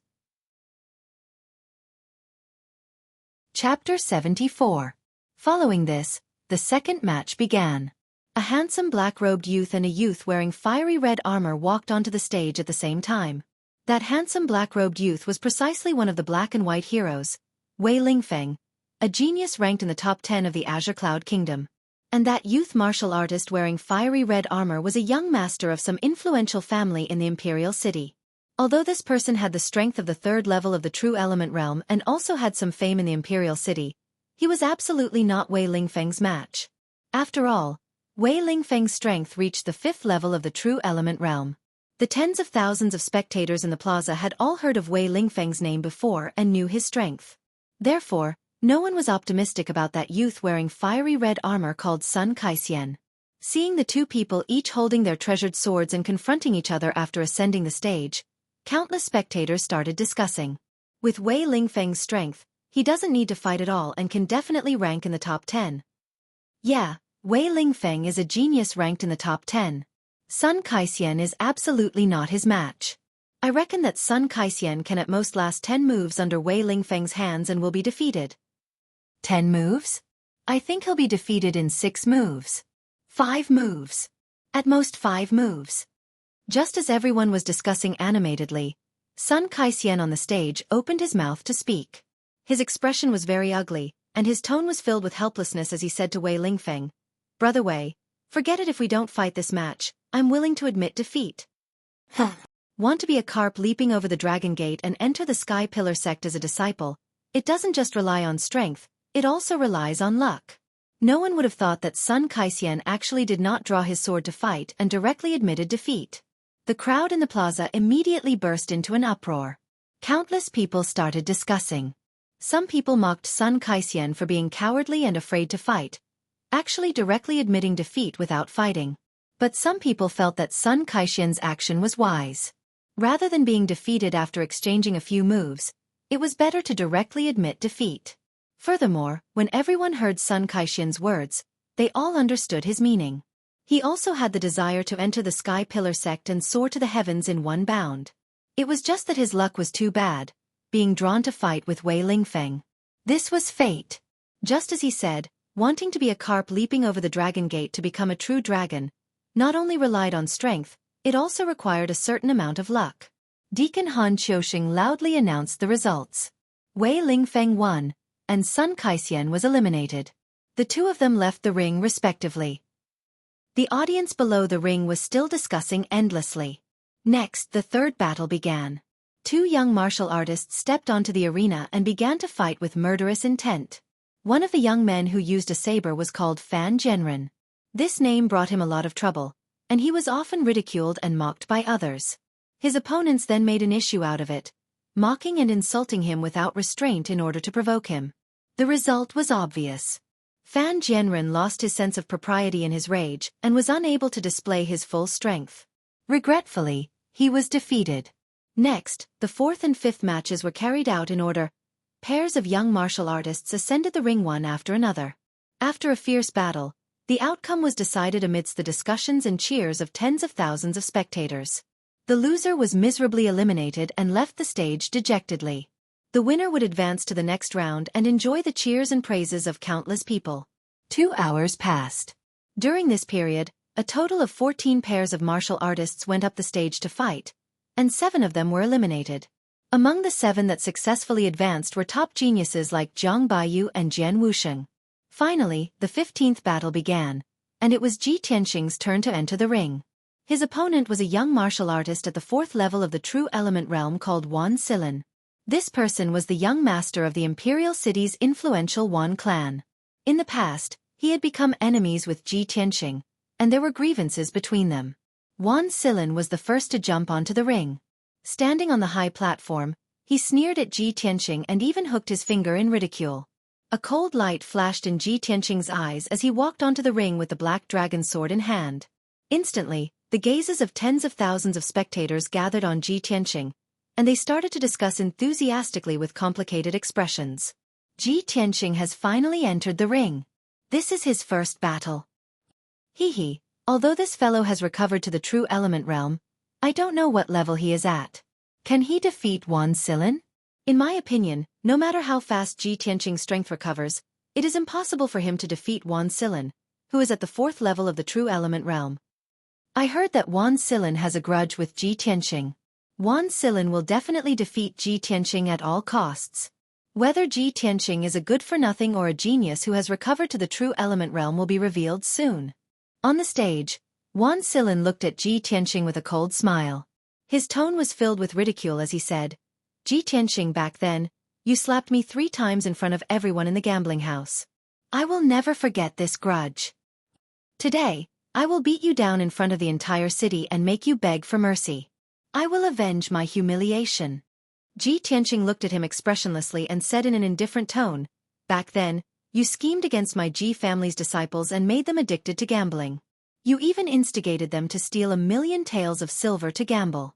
Chapter 74. Following this, the second match began. A handsome black-robed youth and a youth wearing fiery red armor walked onto the stage at the same time. That handsome black-robed youth was precisely one of the black and white heroes, Wei Lingfeng, a genius ranked in the top 10 of the Azure Cloud Kingdom. And that youth martial artist wearing fiery red armor was a young master of some influential family in the Imperial City. Although this person had the strength of the third level of the True Element realm and also had some fame in the Imperial City, he was absolutely not Wei Lingfeng's match. After all, Wei Lingfeng's strength reached the fifth level of the True Element realm. The tens of thousands of spectators in the plaza had all heard of Wei Lingfeng's name before and knew his strength. Therefore, no one was optimistic about that youth wearing fiery red armor called Sun Kaixian. Seeing the two people each holding their treasured swords and confronting each other after ascending the stage, countless spectators started discussing. With Wei Lingfeng's strength, he doesn't need to fight at all and can definitely rank in the top 10. Yeah, Wei Lingfeng is a genius ranked in the top 10. Sun Kaixian is absolutely not his match. I reckon that Sun Kaixian can at most last 10 moves under Wei Lingfeng's hands and will be defeated. 10 moves? I think he'll be defeated in 6 moves. 5 moves. At most 5 moves. Just as everyone was discussing animatedly, Sun Kaixian on the stage opened his mouth to speak. His expression was very ugly, and his tone was filled with helplessness as he said to Wei Lingfeng, "Brother Wei, forget it if we don't fight this match, I'm willing to admit defeat." Want to be a carp leaping over the dragon gate and enter the Sky Pillar sect as a disciple? It doesn't just rely on strength, it also relies on luck. No one would have thought that Sun Kaixian actually did not draw his sword to fight and directly admitted defeat. The crowd in the plaza immediately burst into an uproar. Countless people started discussing. Some people mocked Sun Kaixian for being cowardly and afraid to fight, actually directly admitting defeat without fighting. But some people felt that Sun Kaixian's action was wise. Rather than being defeated after exchanging a few moves, it was better to directly admit defeat. Furthermore, when everyone heard Sun Kaixian's words, they all understood his meaning. He also had the desire to enter the Sky Pillar sect and soar to the heavens in one bound. It was just that his luck was too bad, being drawn to fight with Wei Lingfeng. This was fate. Just as he said, wanting to be a carp leaping over the dragon gate to become a true dragon, not only relied on strength, it also required a certain amount of luck. Deacon Han Qiuxing loudly announced the results. Wei Lingfeng won, and Sun Kaixian was eliminated. The two of them left the ring respectively. The audience below the ring was still discussing endlessly. Next, the third battle began. 2 young martial artists stepped onto the arena and began to fight with murderous intent. One of the young men who used a saber was called Fan Zhenren. This name brought him a lot of trouble, and he was often ridiculed and mocked by others. His opponents then made an issue out of it, mocking and insulting him without restraint in order to provoke him. The result was obvious. Fan Zhenren lost his sense of propriety in his rage and was unable to display his full strength. Regretfully, he was defeated. Next, the 4th and 5th matches were carried out in order. Pairs of young martial artists ascended the ring one after another. After a fierce battle, the outcome was decided amidst the discussions and cheers of tens of thousands of spectators. The loser was miserably eliminated and left the stage dejectedly. The winner would advance to the next round and enjoy the cheers and praises of countless people. 2 hours passed. During this period, a total of 14 pairs of martial artists went up the stage to fight, and 7 of them were eliminated. Among the 7 that successfully advanced were top geniuses like Zhang Baiyu and Jian Wusheng. Finally, the 15th battle began, and it was Ji Tianqing's turn to enter the ring. His opponent was a young martial artist at the 4th level of the True Element realm called Wan Silin. This person was the young master of the Imperial City's influential Wan clan. In the past, he had become enemies with Ji Tianqing, and there were grievances between them. Wan Silin was the first to jump onto the ring. Standing on the high platform, He sneered at Ji Tianqing and even hooked his finger in ridicule. A cold light flashed in Ji Tianqing's eyes as he walked onto the ring with the black dragon sword in hand. Instantly, the gazes of tens of thousands of spectators gathered on Ji Tianqing, and they started to discuss enthusiastically with complicated expressions. Ji Tianqing has finally entered the ring. This is his first battle. Hee. Although this fellow has recovered to the true element realm, I don't know what level he is at. Can he defeat Wan Silin? In my opinion, no matter how fast Ji Tianqing's strength recovers, it is impossible for him to defeat Wan Silin, who is at the 4th level of the true element realm. I heard that Wan Silin has a grudge with Ji Tianqing. Wan Silin will definitely defeat Ji Tianqing at all costs. Whether Ji Tianqing is a good-for-nothing or a genius who has recovered to the true element realm will be revealed soon. On the stage, Wan Silin looked at Ji Tianqing with a cold smile. His tone was filled with ridicule as he said, "Ji Tianqing, back then, you slapped me 3 times in front of everyone in the gambling house. I will never forget this grudge. Today, I will beat you down in front of the entire city and make you beg for mercy. I will avenge my humiliation." Ji Tianqing looked at him expressionlessly and said in an indifferent tone, "Back then, you schemed against my Ji family's disciples and made them addicted to gambling. You even instigated them to steal 1,000,000 taels of silver to gamble.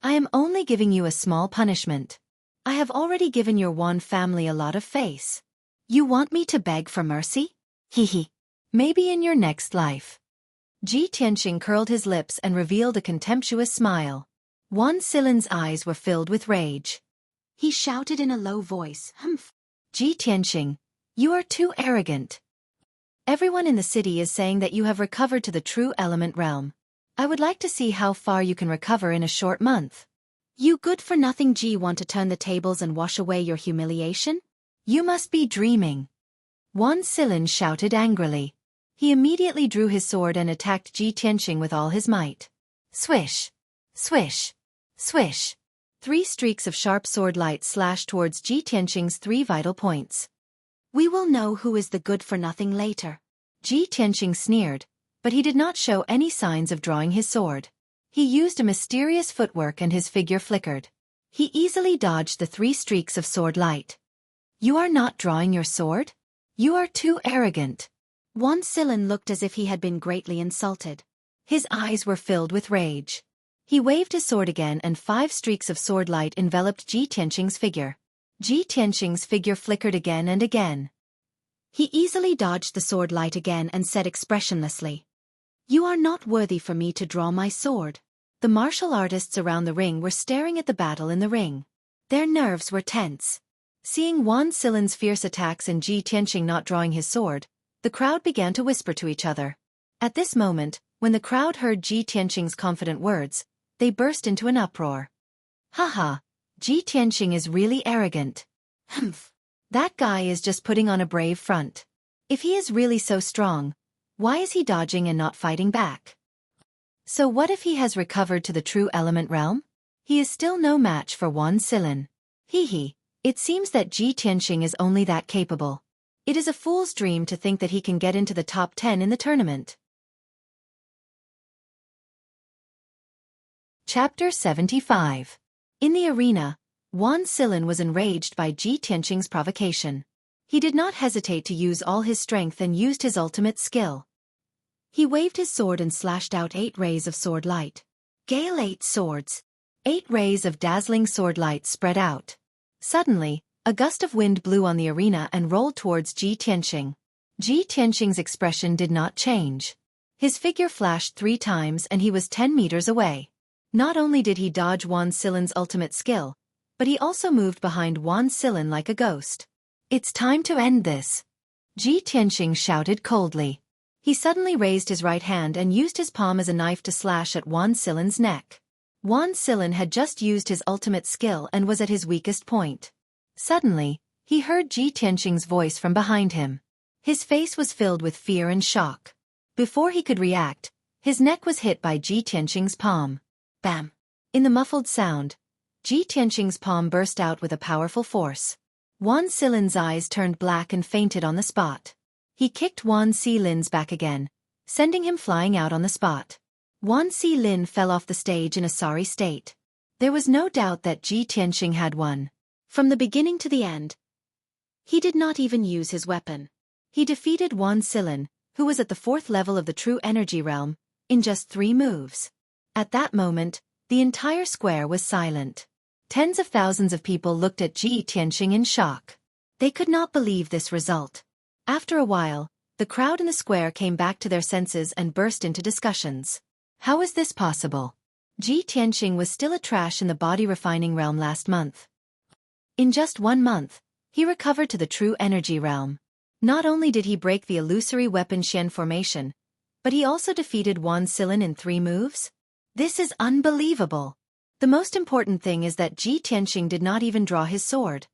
I am only giving you a small punishment. I have already given your Wan family a lot of face. You want me to beg for mercy? Hee. Maybe in your next life." Ji Tianqing curled his lips and revealed a contemptuous smile. Wan Silin's eyes were filled with rage. He shouted in a low voice, "Humph! Ji Tianqing, you are too arrogant. Everyone in the city is saying that you have recovered to the true element realm. I would like to see how far you can recover in a short month. You good-for-nothing Ji want to turn the tables and wash away your humiliation? You must be dreaming." Wan Silin shouted angrily. He immediately drew his sword and attacked Ji Tianqing with all his might. Swish! Swish! Swish! 3 streaks of sharp sword light slashed towards Ji Tianqing's 3 vital points. "We will know who is the good-for-nothing later." Ji Tianqing sneered, but he did not show any signs of drawing his sword. He used a mysterious footwork and his figure flickered. He easily dodged the 3 streaks of sword light. "You are not drawing your sword? You are too arrogant." Wan Silin looked as if he had been greatly insulted. His eyes were filled with rage. He waved his sword again and 5 streaks of sword light enveloped Ji Tianqing's figure. Ji Tianqing's figure flickered again and again. He easily dodged the sword light again and said expressionlessly, "You are not worthy for me to draw my sword." The martial artists around the ring were staring at the battle in the ring. Their nerves were tense. Seeing Wan Silin's fierce attacks and Ji Tianqing not drawing his sword, the crowd began to whisper to each other. At this moment, when the crowd heard Ji Tianqing's confident words, they burst into an uproar. "Haha, Ji Tianqing is really arrogant. Humph. That guy is just putting on a brave front. If he is really so strong, why is he dodging and not fighting back? So what if he has recovered to the true element realm? He is still no match for Wan Silin. Hee. It seems that Ji Tianqing is only that capable. It is a fool's dream to think that he can get into the top 10 in the tournament." Chapter 75. In the arena, Wan Silin was enraged by Ji Tianqing's provocation. He did not hesitate to use all his strength and used his ultimate skill. He waved his sword and slashed out 8 rays of sword light. Gale 8 swords. 8 rays of dazzling sword light spread out. Suddenly, a gust of wind blew on the arena and rolled towards Ji Tianqing. Ji Tianqing's expression did not change. His figure flashed 3 times and he was 10 meters away. Not only did he dodge Wan Silin's ultimate skill, but he also moved behind Wan Silin like a ghost. "It's time to end this," Ji Tianqing shouted coldly. He suddenly raised his right hand and used his palm as a knife to slash at Wan Silin's neck. Wan Silin had just used his ultimate skill and was at his weakest point. Suddenly, he heard Ji Tianqing's voice from behind him. His face was filled with fear and shock. Before he could react, his neck was hit by Ji Tianqing's palm. Bam! In the muffled sound, Ji Tianqing's palm burst out with a powerful force. Wan Silin's eyes turned black and fainted on the spot. He kicked Wan Silin's back again, sending him flying out on the spot. Wan Silin fell off the stage in a sorry state. There was no doubt that Ji Tianxing had won. From the beginning to the end, he did not even use his weapon. He defeated Wan Silin, who was at the 4th level of the true energy realm, in just 3 moves. At that moment, the entire square was silent. Tens of thousands of people looked at Ji Tianxing in shock. They could not believe this result. After a while, the crowd in the square came back to their senses and burst into discussions. How is this possible? Ji Tianxing was still a trash in the body refining realm last month. In just 1 month, he recovered to the true energy realm. Not only did he break the illusory weapon Shen formation, but he also defeated Wan Silin in 3 moves? This is unbelievable. The most important thing is that Ji Tianxing did not even draw his sword.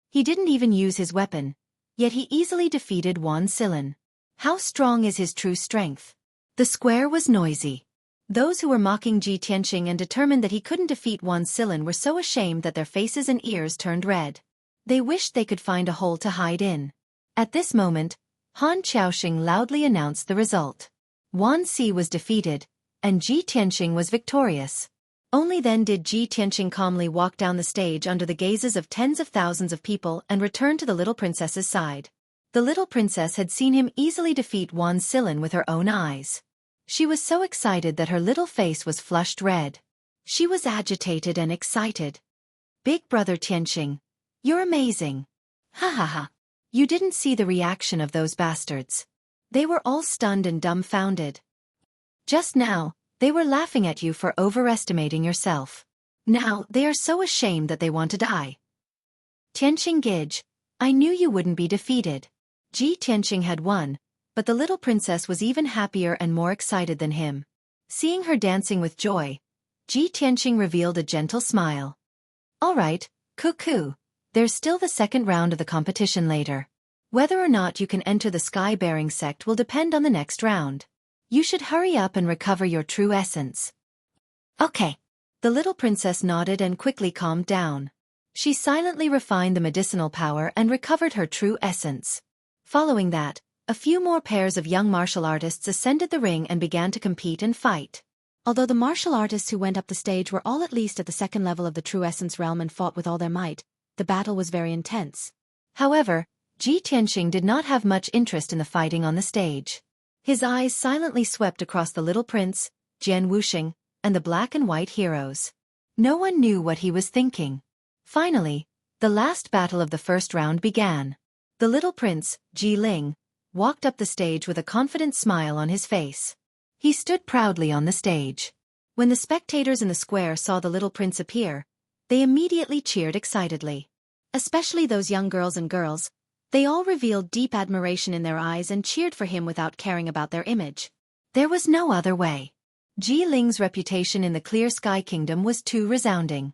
He didn't even use his weapon, yet he easily defeated Wan Silin. How strong is his true strength? The square was noisy. Those who were mocking Ji Tianxing and determined that he couldn't defeat Wan Silin were so ashamed that their faces and ears turned red. They wished they could find a hole to hide in. At this moment, Han Qiaoxing loudly announced the result. Wan Si was defeated, and Ji Tianxing was victorious. Only then did Ji Tianxing calmly walk down the stage under the gazes of tens of thousands of people and return to the little princess's side. The little princess had seen him easily defeat Wan Silin with her own eyes. She was so excited that her little face was flushed red. She was agitated and excited. Big brother Tianxing, you're amazing. Ha ha ha. You didn't see the reaction of those bastards. They were all stunned and dumbfounded. Just now, they were laughing at you for overestimating yourself. Now, they are so ashamed that they want to die. Tianxing Gij, I knew you wouldn't be defeated. Ji Tianxing had won, but the little princess was even happier and more excited than him. Seeing her dancing with joy, Ji Tianxing revealed a gentle smile. All right, cuckoo, there's still the 2nd round of the competition later. Whether or not you can enter the sky-bearing sect will depend on the next round. You should hurry up and recover your true essence. Okay. The little princess nodded and quickly calmed down. She silently refined the medicinal power and recovered her true essence. Following that, a few more pairs of young martial artists ascended the ring and began to compete and fight. Although the martial artists who went up the stage were all at least at the 2nd level of the true essence realm and fought with all their might, the battle was very intense. However, Ji Tianxing did not have much interest in the fighting on the stage. His eyes silently swept across the little prince, Jian Wuxing, and the black and white heroes. No one knew what he was thinking. Finally, the last battle of the 1st round began. The little prince, Ji Ling, walked up the stage with a confident smile on his face. He stood proudly on the stage. When the spectators in the square saw the little prince appear, they immediately cheered excitedly. Especially those young girls and girls, they all revealed deep admiration in their eyes and cheered for him without caring about their image. There was no other way. Ji Ling's reputation in the Clear Sky Kingdom was too resounding.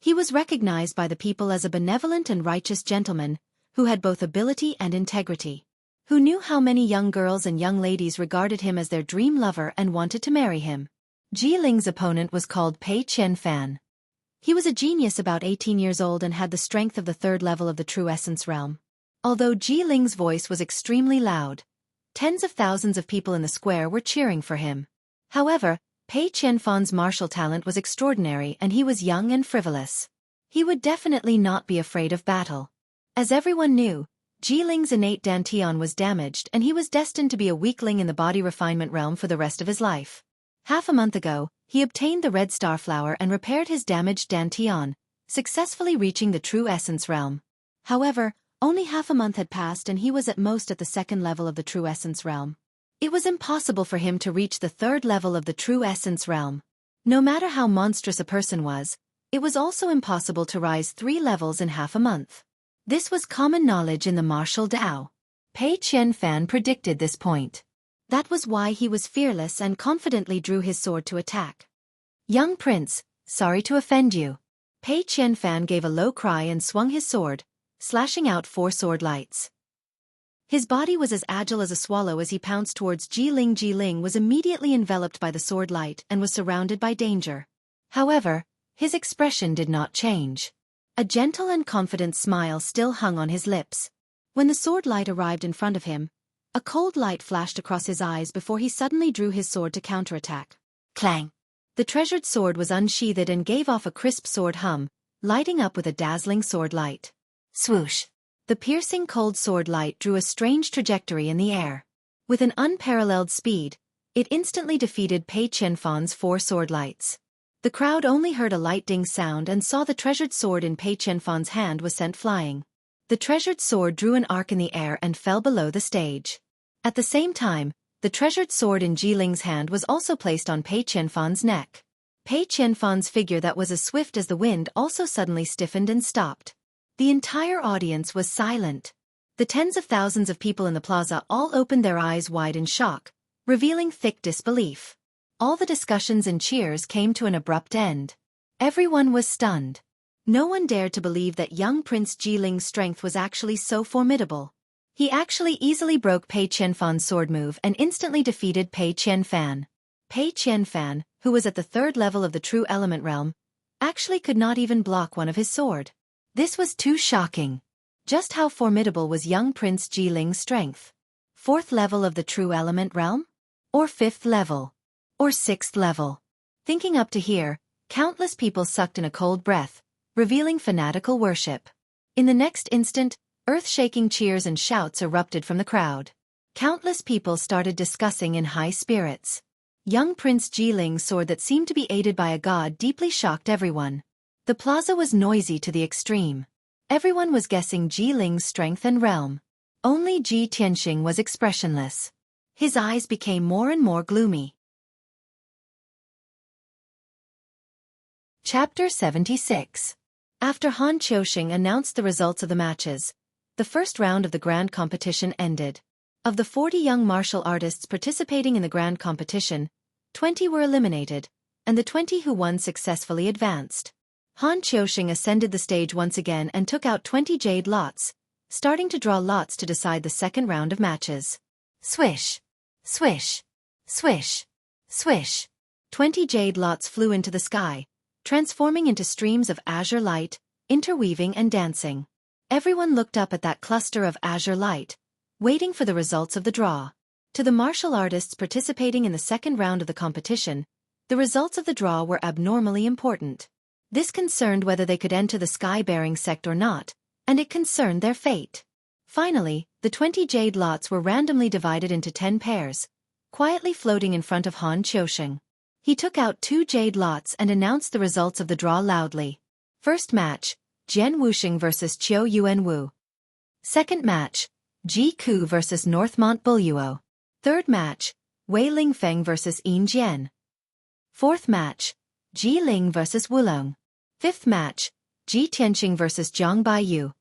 He was recognized by the people as a benevolent and righteous gentleman, who had both ability and integrity. Who knew how many young girls and young ladies regarded him as their dream lover and wanted to marry him. Ji Ling's opponent was called Pei Qianfan. He was a genius about 18 years old and had the strength of the 3rd level of the true essence realm. Although Ji Ling's voice was extremely loud, tens of thousands of people in the square were cheering for him. However, Pei Qianfan's martial talent was extraordinary and he was young and frivolous. He would definitely not be afraid of battle. As everyone knew, Ji Ling's innate dantian was damaged and he was destined to be a weakling in the body refinement realm for the rest of his life. Half a month ago, he obtained the red star flower and repaired his damaged dantian, successfully reaching the true essence realm. However, only half a month had passed and he was at most at the 2nd level of the true essence realm. It was impossible for him to reach the 3rd level of the true essence realm. No matter how monstrous a person was, it was also impossible to rise 3 levels in half a month. This was common knowledge in the martial Tao. Pei Qianfan predicted this point. That was why he was fearless and confidently drew his sword to attack. Young prince, sorry to offend you. Pei Qianfan gave a low cry and swung his sword, slashing out 4 sword lights. His body was as agile as a swallow as he pounced towards Ji Ling. Ji Ling was immediately enveloped by the sword light and was surrounded by danger. However, his expression did not change. A gentle and confident smile still hung on his lips. When the sword light arrived in front of him, a cold light flashed across his eyes before he suddenly drew his sword to counterattack. Clang! The treasured sword was unsheathed and gave off a crisp sword hum, lighting up with a dazzling sword light. Swoosh! The piercing cold sword light drew a strange trajectory in the air. With an unparalleled speed, it instantly defeated Pei Qianfan's 4 sword lights. The crowd only heard a light ding sound and saw the treasured sword in Pei Qianfan's hand was sent flying. The treasured sword drew an arc in the air and fell below the stage. At the same time, the treasured sword in Jiling's hand was also placed on Pei Qianfan's neck. Pei Qianfan's figure that was as swift as the wind also suddenly stiffened and stopped. The entire audience was silent. The tens of thousands of people in the plaza all opened their eyes wide in shock, revealing thick disbelief. All the discussions and cheers came to an abrupt end. Everyone was stunned. No one dared to believe that young Prince Jiling's strength was actually so formidable. He actually easily broke Pei Qianfan's sword move and instantly defeated Pei Qianfan. Pei Qianfan, who was at the 3rd level of the true element realm, actually could not even block one of his sword. This was too shocking. Just how formidable was young Prince Jiling's strength? 4th level of the true element realm? Or 5th level? Or 6th level? Thinking up to here, countless people sucked in a cold breath, revealing fanatical worship. In the next instant, earth-shaking cheers and shouts erupted from the crowd. Countless people started discussing in high spirits. Young Prince Jiling's sword that seemed to be aided by a god deeply shocked everyone. The plaza was noisy to the extreme. Everyone was guessing Jiling's strength and realm. Only Ji Tianxing was expressionless. His eyes became more and more gloomy. Chapter 76. After Han Qiuxing announced the results of the matches, the first round of the grand competition ended. Of the 40 young martial artists participating in the grand competition, 20 were eliminated, and the 20 who won successfully advanced. Han Qiuxing ascended the stage once again and took out 20 jade lots, starting to draw lots to decide the second round of matches. Swish! Swish! Swish! Swish! 20 jade lots flew into the sky, transforming into streams of azure light, interweaving and dancing. Everyone looked up at that cluster of azure light, waiting for the results of the draw. To the martial artists participating in the second round of the competition, the results of the draw were abnormally important. This concerned whether they could enter the sky-bearing sect or not, and it concerned their fate. Finally, the 20 jade lots were randomly divided into 10 pairs, quietly floating in front of Han Qiuxing. He took out 2 jade lots and announced the results of the draw loudly. First match, Jian Wuxing vs Qiu Yuanwu. Second match, Ji Ku vs Northmont Buluo. Third match, Wei Lingfeng vs Yin Jian. Fourth match, Ji Ling vs Wulong. Fifth match, Ji Tianxing vs Zhang Baiyu.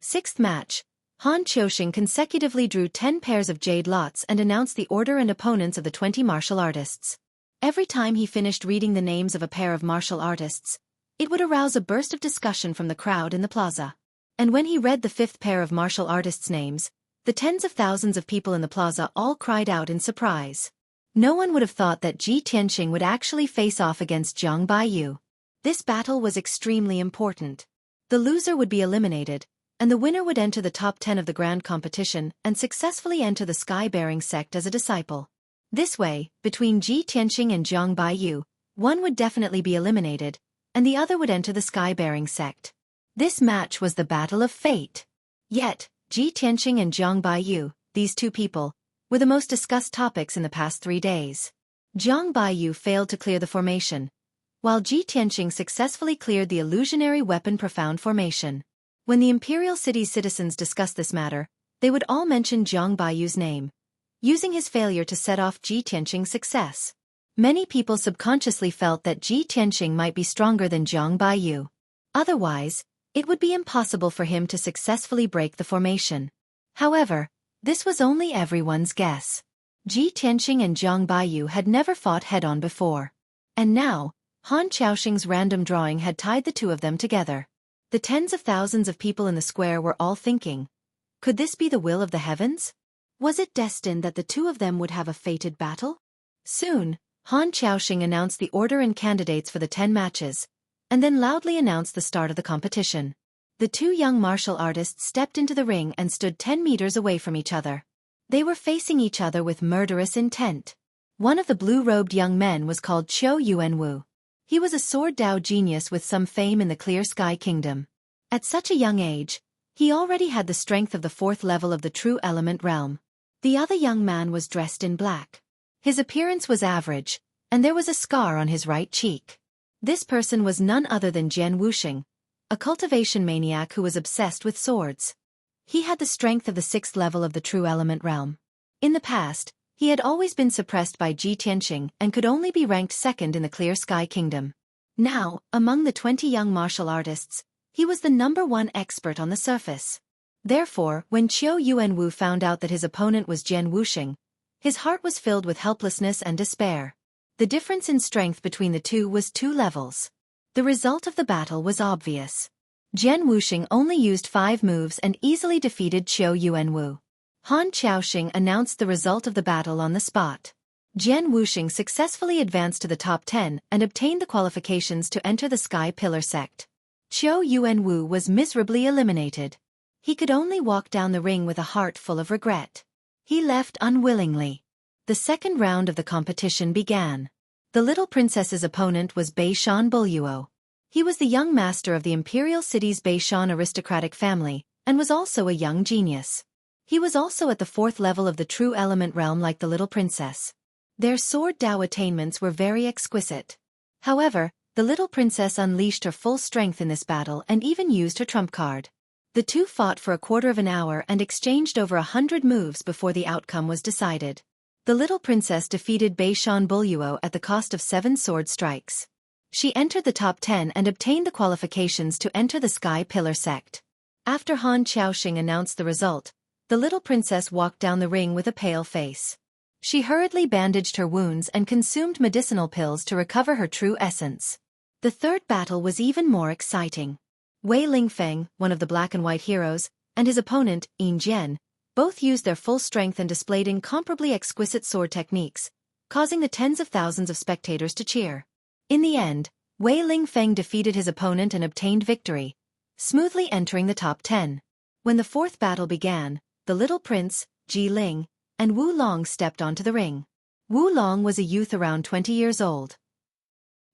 Sixth match, Han Qiuxing consecutively drew 10 pairs of jade lots and announced the order and opponents of the 20 martial artists. Every time he finished reading the names of a pair of martial artists, it would arouse a burst of discussion from the crowd in the plaza. And when he read the 5th pair of martial artists' names, the tens of thousands of people in the plaza all cried out in surprise. No one would have thought that Ji Tianxing would actually face off against Zhang Baiyu. This battle was extremely important. The loser would be eliminated, and the winner would enter the top 10 of the grand competition and successfully enter the sky-bearing sect as a disciple. This way, between Ji Tianxing and Zhang Baiyu, one would definitely be eliminated, and the other would enter the sky-bearing sect. This match was the battle of fate. Yet, Ji Tianxing and Zhang Baiyu, these two people, were the most discussed topics in the past 3 days. Zhang Baiyu failed to clear the formation, while Ji Tianxing successfully cleared the illusionary weapon profound formation. When the Imperial City's citizens discussed this matter, they would all mention Zhang Baiyu's name, using his failure to set off Ji Tianxing's success. Many people subconsciously felt that Ji Tianxing might be stronger than Zhang Baiyu. Otherwise, it would be impossible for him to successfully break the formation. However, this was only everyone's guess. Ji Tianxing and Zhang Baiyu had never fought head-on before. And now, Han Qiuxing's random drawing had tied the two of them together. The tens of thousands of people in the square were all thinking, could this be the will of the heavens? Was it destined that the two of them would have a fated battle? Soon, Han Qiuxing announced the order and candidates for the 10 matches, and then loudly announced the start of the competition. The two young martial artists stepped into the ring and stood 10 meters away from each other. They were facing each other with murderous intent. One of the blue-robed young men was called Xueqi. He was a sword Dao genius with some fame in the Clear Sky Kingdom. At such a young age, he already had the strength of the 4th level of the True Element realm. The other young man was dressed in black. His appearance was average, and there was a scar on his right cheek. This person was none other than Jian Wuxing, a cultivation maniac who was obsessed with swords. He had the strength of the 6th level of the True Element realm. In the past, he had always been suppressed by Ji Tianxing and could only be ranked 2nd in the Clear Sky Kingdom. Now, among the 20 young martial artists, he was the #1 expert on the surface. Therefore, when Xueqi found out that his opponent was Jian Wuxing, his heart was filled with helplessness and despair. The difference in strength between the two was 2 levels. The result of the battle was obvious. Jian Wuxing only used 5 moves and easily defeated Xueqi. Han Qiaoxing announced the result of the battle on the spot. Jian Wuxing successfully advanced to the top 10 and obtained the qualifications to enter the Sky Pillar sect. Xueqi was miserably eliminated. He could only walk down the ring with a heart full of regret. He left unwillingly. The second round of the competition began. The little princess's opponent was Beishan Buluo. He was the young master of the imperial city's Beishan aristocratic family, and was also a young genius. He was also at the 4th level of the True Element realm like the little princess. Their sword Dao attainments were very exquisite. However, the little princess unleashed her full strength in this battle and even used her trump card. The two fought for a quarter of an hour and exchanged over 100 moves before the outcome was decided. The little princess defeated Beishan Buluo at the cost of 7 sword strikes. She entered the top 10 and obtained the qualifications to enter the Sky Pillar sect. After Han Qiaoxing announced the result, the little princess walked down the ring with a pale face. She hurriedly bandaged her wounds and consumed medicinal pills to recover her true essence. The third battle was even more exciting. Wei Lingfeng, one of the black and white heroes, and his opponent, Yin Jian, both used their full strength and displayed incomparably exquisite sword techniques, causing the tens of thousands of spectators to cheer. In the end, Wei Lingfeng defeated his opponent and obtained victory, smoothly entering the top 10. When the fourth battle began, the little prince, Ji Ling, and Wu Long stepped onto the ring. Wu Long was a youth around 20 years old.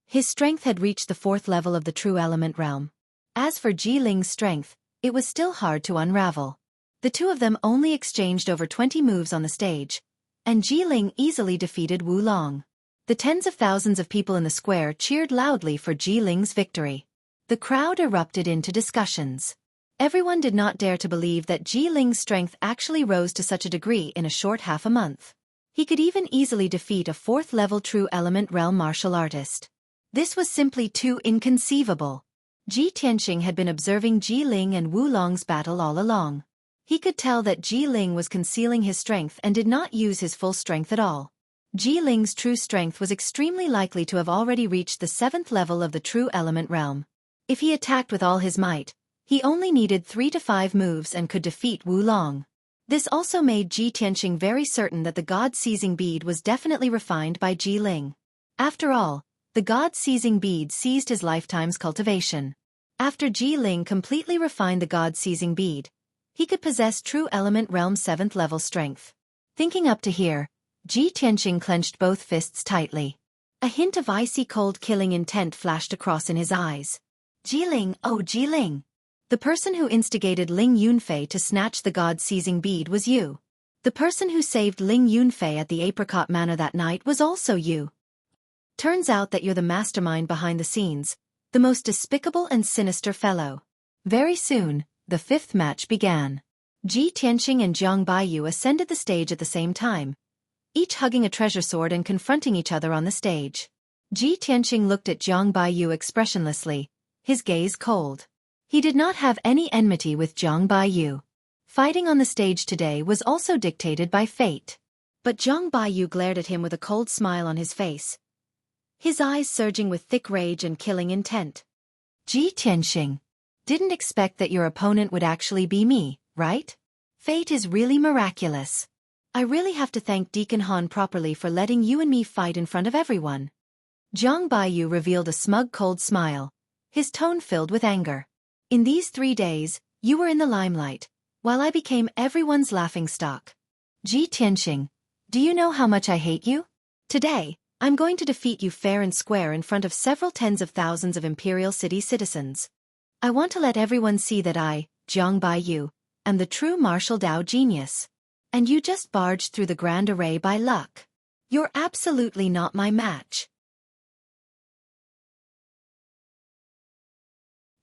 His strength had reached the 4th level of the True Element realm. As for Ji Ling's strength, it was still hard to unravel. The two of them only exchanged over 20 moves on the stage, and Ji Ling easily defeated Wu Long. The tens of thousands of people in the square cheered loudly for Ji Ling's victory. The crowd erupted into discussions. Everyone did not dare to believe that Ji Ling's strength actually rose to such a degree in a short half a month. He could even easily defeat a 4th-level True Element realm martial artist. This was simply too inconceivable. Ji Tianxing had been observing Ji Ling and Wu Long's battle all along. He could tell that Ji Ling was concealing his strength and did not use his full strength at all. Ji Ling's true strength was extremely likely to have already reached the 7th level of the True Element realm. If he attacked with all his might, he only needed 3 to 5 moves and could defeat Wu Long. This also made Ji Tianxing very certain that the God-seizing bead was definitely refined by Ji Ling. After all, the God-seizing bead seized his lifetime's cultivation. After Ji Ling completely refined the God-seizing bead, he could possess True Element realm 7th level strength. Thinking up to here, Ji Tianxing clenched both fists tightly. A hint of icy cold killing intent flashed across in his eyes. Ji Ling, oh Ji Ling! The person who instigated Ling Yunfei to snatch the God-seizing bead was you. The person who saved Ling Yunfei at the Apricot Manor that night was also you. Turns out that you're the mastermind behind the scenes, the most despicable and sinister fellow. Very soon, the 5th match began. Ji Tianxing and Jiang Baiyu ascended the stage at the same time, each hugging a treasure sword and confronting each other on the stage. Ji Tianxing looked at Jiang Baiyu expressionlessly, his gaze cold. He did not have any enmity with Jiang Baiyu. Fighting on the stage today was also dictated by fate. But Jiang Baiyu glared at him with a cold smile on his face, his eyes surging with thick rage and killing intent. Ji Tianxing, didn't expect that your opponent would actually be me, right? Fate is really miraculous. I really have to thank Deacon Han properly for letting you and me fight in front of everyone. Jiang Baiyu revealed a smug cold smile, his tone filled with anger. In these 3 days, you were in the limelight, while I became everyone's laughingstock. Ji Tianxing, do you know how much I hate you? Today, I'm going to defeat you fair and square in front of several tens of thousands of Imperial City citizens. I want to let everyone see that I, Jiang Baiyu, am the true martial Dao genius. And you just barged through the grand array by luck. You're absolutely not my match.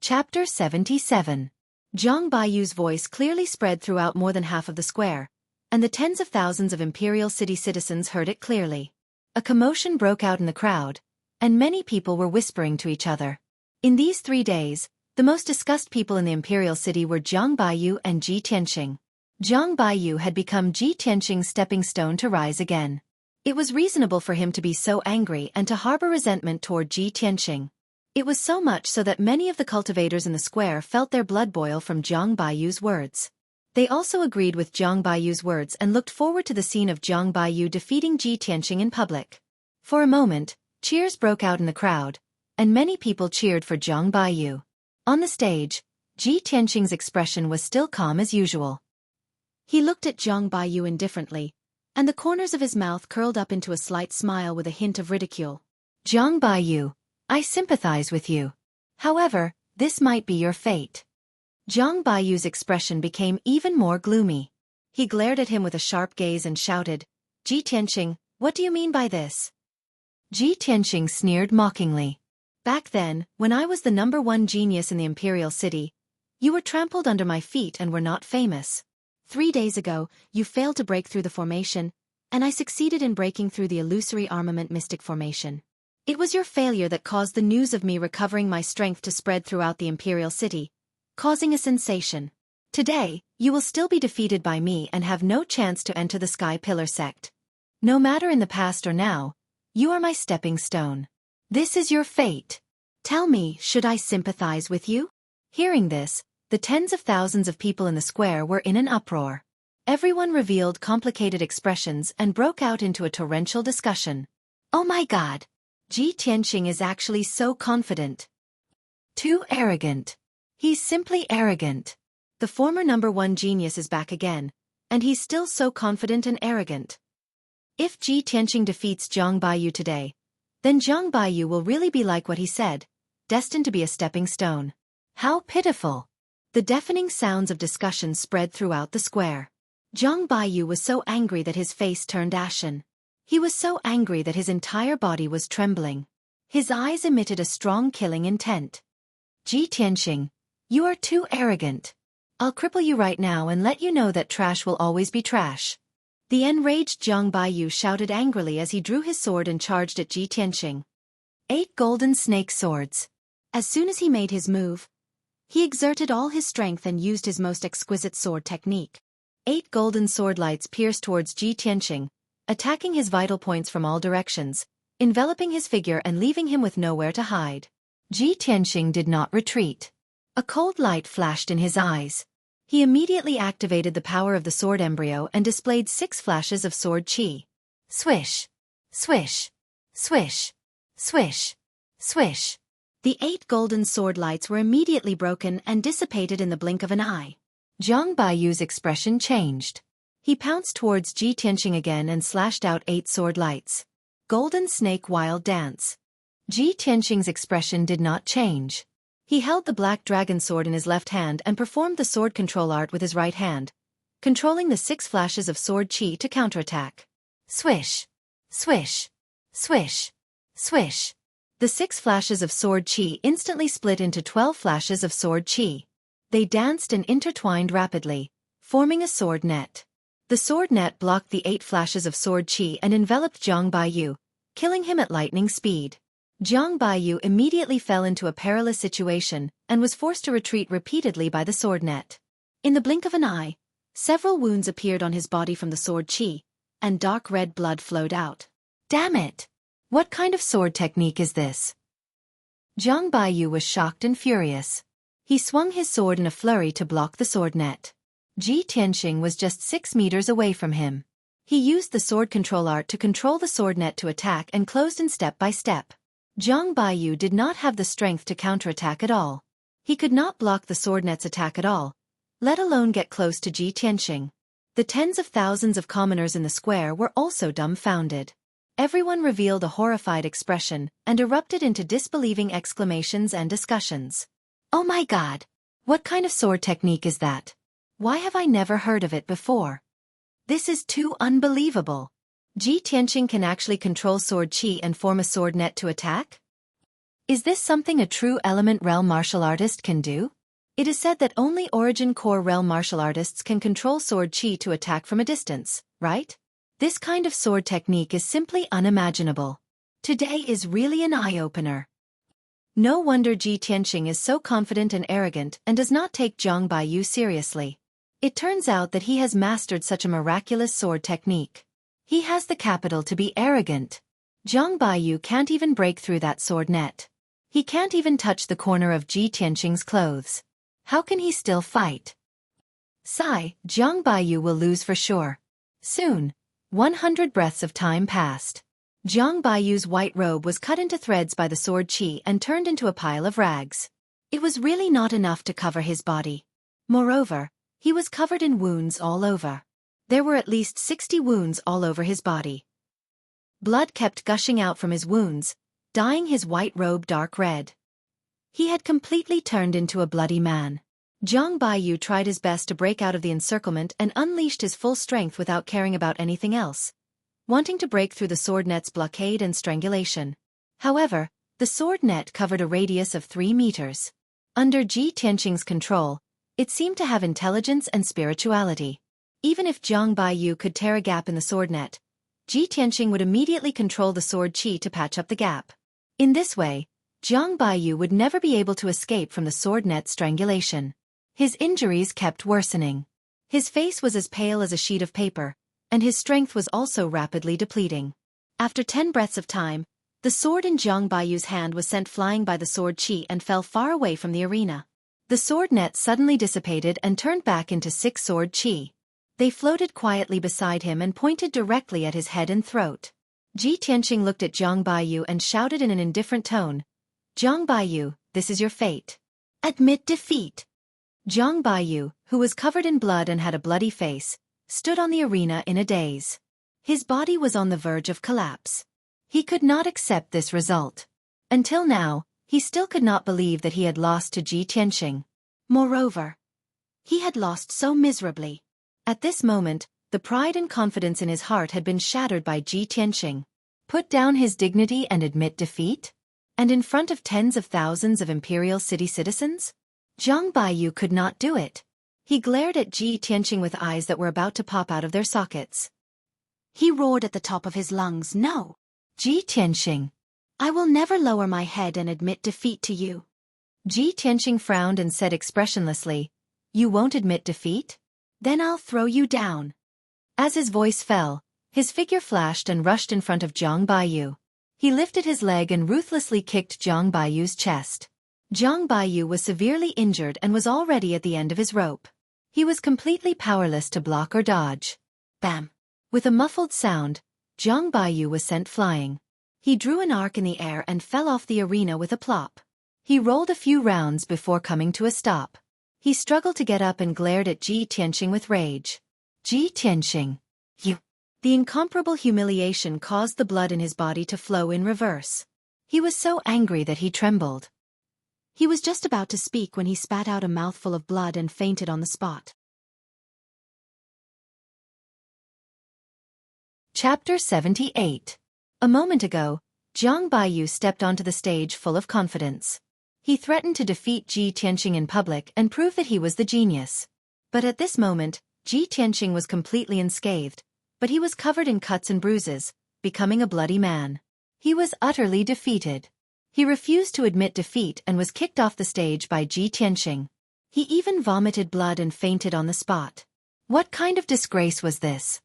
Chapter 77. Jiang Baiyu's voice clearly spread throughout more than half of the square, and the tens of thousands of Imperial City citizens heard it clearly. A commotion broke out in the crowd, and many people were whispering to each other. In these 3 days, the most discussed people in the Imperial City were Jiang Baiyu and Ji Tianqing. Jiang Baiyu had become Ji Tianqing's stepping stone to rise again. It was reasonable for him to be so angry and to harbor resentment toward Ji Tianqing. It was so much so that many of the cultivators in the square felt their blood boil from Jiang Baiyu's words. They also agreed with Jiang Baiyu's words and looked forward to the scene of Jiang Baiyu defeating Ji Tianqing in public. For a moment, cheers broke out in the crowd, and many people cheered for Jiang Baiyu. On the stage, Ji Tianqing's expression was still calm as usual. He looked at Jiang Baiyu indifferently, and the corners of his mouth curled up into a slight smile with a hint of ridicule. Jiang Baiyu, I sympathize with you. However, this might be your fate. Jiang Baiyu's expression became even more gloomy. He glared at him with a sharp gaze and shouted, Ji Tianqing, what do you mean by this? Ji Tianqing sneered mockingly. Back then, when I was the #1 genius in the Imperial City, you were trampled under my feet and were not famous. 3 days ago, you failed to break through the formation, and I succeeded in breaking through the illusory armament mystic formation. It was your failure that caused the news of me recovering my strength to spread throughout the Imperial City, causing a sensation. Today, you will still be defeated by me and have no chance to enter the Sky Pillar sect. No matter in the past or now, you are my stepping stone. This is your fate. Tell me, should I sympathize with you? Hearing this, the tens of thousands of people in the square were in an uproar. Everyone revealed complicated expressions and broke out into a torrential discussion. Oh my God! Ji Tianqing is actually so confident. Too arrogant. He's simply arrogant. The former #1 genius is back again, and he's still so confident and arrogant. If Ji Tianqing defeats Jiang Baiyu today, then Jiang Baiyu will really be like what he said, destined to be a stepping stone. How pitiful! The deafening sounds of discussion spread throughout the square. Jiang Baiyu was so angry that his face turned ashen. He was so angry that his entire body was trembling. His eyes emitted a strong killing intent. Ji Tianqing, you are too arrogant. I'll cripple you right now and let you know that trash will always be trash. The enraged Jiang Baiyu shouted angrily as he drew his sword and charged at Ji Tianqing. 8 golden snake swords. As soon as he made his move, he exerted all his strength and used his most exquisite sword technique. 8 golden sword lights pierced towards Ji Tianqing, attacking his vital points from all directions, enveloping his figure and leaving him with nowhere to hide. Ji Tianqing did not retreat. A cold light flashed in his eyes. He immediately activated the power of the sword embryo and displayed 6 flashes of sword chi. Swish! Swish! Swish! Swish! Swish! The 8 golden sword lights were immediately broken and dissipated in the blink of an eye. Jiang Baiyu's expression changed. He pounced towards Ji Tianqing again and slashed out 8 sword lights. Golden Snake Wild Dance. Ji Tianqing's expression did not change. He held the black dragon sword in his left hand and performed the sword control art with his right hand, controlling the 6 flashes of sword chi to counterattack. Swish! Swish! Swish! Swish! The 6 flashes of sword chi instantly split into 12 flashes of sword chi. They danced and intertwined rapidly, forming a sword net. The sword net blocked the 8 flashes of sword chi and enveloped Jiang Baiyu, killing him at lightning speed. Jiang Baiyu immediately fell into a perilous situation and was forced to retreat repeatedly by the sword net. In the blink of an eye, several wounds appeared on his body from the sword chi, and dark red blood flowed out. Damn it! What kind of sword technique is this? Jiang Baiyu was shocked and furious. He swung his sword in a flurry to block the sword net. Ji Tianqing was just 6 meters away from him. He used the sword control art to control the sword net to attack and closed in step by step. Jiang Baiyu did not have the strength to counterattack at all. He could not block the sword net's attack at all, let alone get close to Ji Tianqing. The tens of thousands of commoners in the square were also dumbfounded. Everyone revealed a horrified expression and erupted into disbelieving exclamations and discussions. Oh my God! What kind of sword technique is that? Why have I never heard of it before? This is too unbelievable. Ji Tianqing can actually control sword qi and form a sword net to attack? Is this something a true element realm martial artist can do? It is said that only origin core realm martial artists can control sword qi to attack from a distance, right? This kind of sword technique is simply unimaginable. Today is really an eye-opener. No wonder Ji Tianqing is so confident and arrogant and does not take Zhang Baiyu seriously. It turns out that he has mastered such a miraculous sword technique. He has the capital to be arrogant. Zhang Baiyu can't even break through that sword net. He can't even touch the corner of Ji Tianqing's clothes. How can he still fight? Sigh, Zhang Baiyu will lose for sure. Soon, 100 breaths of time passed. Zhang Baiyu's white robe was cut into threads by the sword qi and turned into a pile of rags. It was really not enough to cover his body. Moreover, he was covered in wounds all over. There were at least 60 wounds all over his body. Blood kept gushing out from his wounds, dyeing his white robe dark red. He had completely turned into a bloody man. Zhang Baiyu tried his best to break out of the encirclement and unleashed his full strength without caring about anything else, wanting to break through the sword net's blockade and strangulation. However, the sword net covered a radius of 3 meters. Under Ji Tianqing's control, it seemed to have intelligence and spirituality. Even if Zhang Baiyu could tear a gap in the sword net, Ji Tianqing would immediately control the sword qi to patch up the gap. In this way, Zhang Baiyu would never be able to escape from the sword net strangulation. His injuries kept worsening. His face was as pale as a sheet of paper, and his strength was also rapidly depleting. After 10 breaths of time, the sword in Zhang Baiyu's hand was sent flying by the sword qi and fell far away from the arena. The sword net suddenly dissipated and turned back into 6 sword qi. They floated quietly beside him and pointed directly at his head and throat. Ji Tianqing looked at Zhang Baiyu and shouted in an indifferent tone, "Zhang Baiyu, this is your fate. Admit defeat." Zhang Baiyu, who was covered in blood and had a bloody face, stood on the arena in a daze. His body was on the verge of collapse. He could not accept this result. Until now, he still could not believe that he had lost to Ji Tianqing. Moreover, he had lost so miserably. At this moment, the pride and confidence in his heart had been shattered by Ji Tianqing. Put down his dignity and admit defeat? And in front of tens of thousands of imperial city citizens? Zhang Baiyu could not do it. He glared at Ji Tianqing with eyes that were about to pop out of their sockets. He roared at the top of his lungs, "No! Ji Tianqing! I will never lower my head and admit defeat to you." Ji Tianqing frowned and said expressionlessly, "You won't admit defeat? Then I'll throw you down." As his voice fell, his figure flashed and rushed in front of Zhang Baiyu. He lifted his leg and ruthlessly kicked Zhang Baiyu's chest. Zhang Baiyu was severely injured and was already at the end of his rope. He was completely powerless to block or dodge. Bam! With a muffled sound, Zhang Baiyu was sent flying. He drew an arc in the air and fell off the arena with a plop. He rolled a few rounds before coming to a stop. He struggled to get up and glared at Ji Tianqing with rage. "Ji Tianqing, you..." The incomparable humiliation caused the blood in his body to flow in reverse. He was so angry that he trembled. He was just about to speak when he spat out a mouthful of blood and fainted on the spot. Chapter 78. A moment ago, Zhang Baiyu stepped onto the stage full of confidence. He threatened to defeat Ji Tianqing in public and prove that he was the genius. But at this moment, Ji Tianqing was completely unscathed, but he was covered in cuts and bruises, becoming a bloody man. He was utterly defeated. He refused to admit defeat and was kicked off the stage by Ji Tianqing. He even vomited blood and fainted on the spot. What kind of disgrace was this?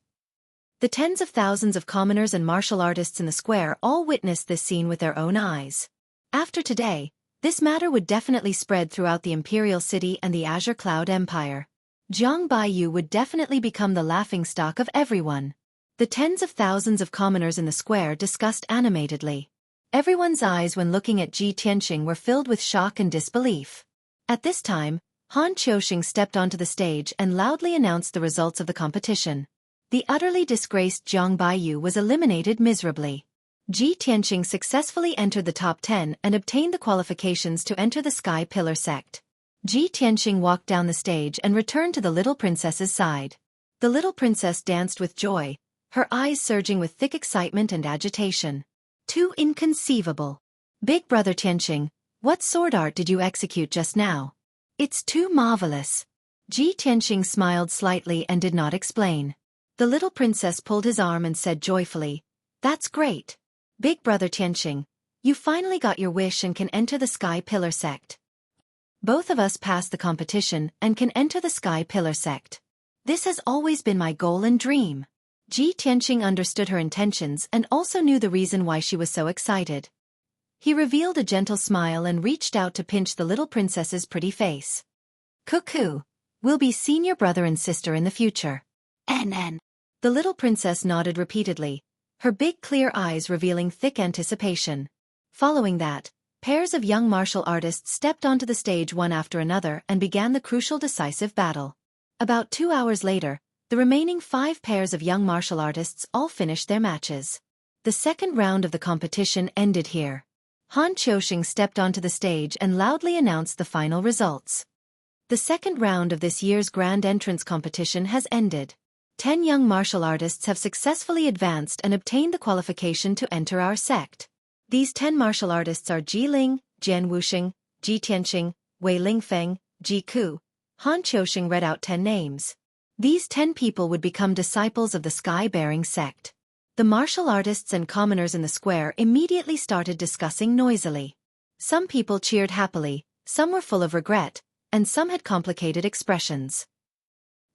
The tens of thousands of commoners and martial artists in the square all witnessed this scene with their own eyes. After today, this matter would definitely spread throughout the Imperial City and the Azure Cloud Empire. Zhang Baiyu would definitely become the laughingstock of everyone. The tens of thousands of commoners in the square discussed animatedly. Everyone's eyes when looking at Ji Tianqing were filled with shock and disbelief. At this time, Han Qiuxing stepped onto the stage and loudly announced the results of the competition. The utterly disgraced Jiang Baiyu was eliminated miserably. Ji Tianqing successfully entered the top 10 and obtained the qualifications to enter the Sky Pillar sect. Ji Tianqing walked down the stage and returned to the little princess's side. The little princess danced with joy, her eyes surging with thick excitement and agitation. Too inconceivable. Big brother Tianqing, what sword art did you execute just now? It's too marvelous. Ji Tianqing smiled slightly and did not explain. The little princess pulled his arm and said joyfully, "That's great. Big brother Tianqing, you finally got your wish and can enter the Sky Pillar sect. Both of us passed the competition and can enter the Sky Pillar sect. This has always been my goal and dream." Ji Tianqing understood her intentions and also knew the reason why she was so excited. He revealed a gentle smile and reached out to pinch the little princess's pretty face. "Cuckoo, we'll be senior brother and sister in the future." NN. The little princess nodded repeatedly, her big clear eyes revealing thick anticipation. Following that, pairs of young martial artists stepped onto the stage one after another and began the crucial decisive battle. About 2 hours later, the remaining 5 pairs of young martial artists all finished their matches. The second round of the competition ended here. Han Qiuxing stepped onto the stage and loudly announced the final results. The second round of this year's grand entrance competition has ended. 10 young martial artists have successfully advanced and obtained the qualification to enter our sect. These 10 martial artists are Ji Ling, Jian Wuxing, Ji Tianqing, Wei Lingfeng, Ji Ku. Han Qiuxing read out 10 names. These 10 people would become disciples of the Sky-bearing sect. The martial artists and commoners in the square immediately started discussing noisily. Some people cheered happily, some were full of regret, and some had complicated expressions.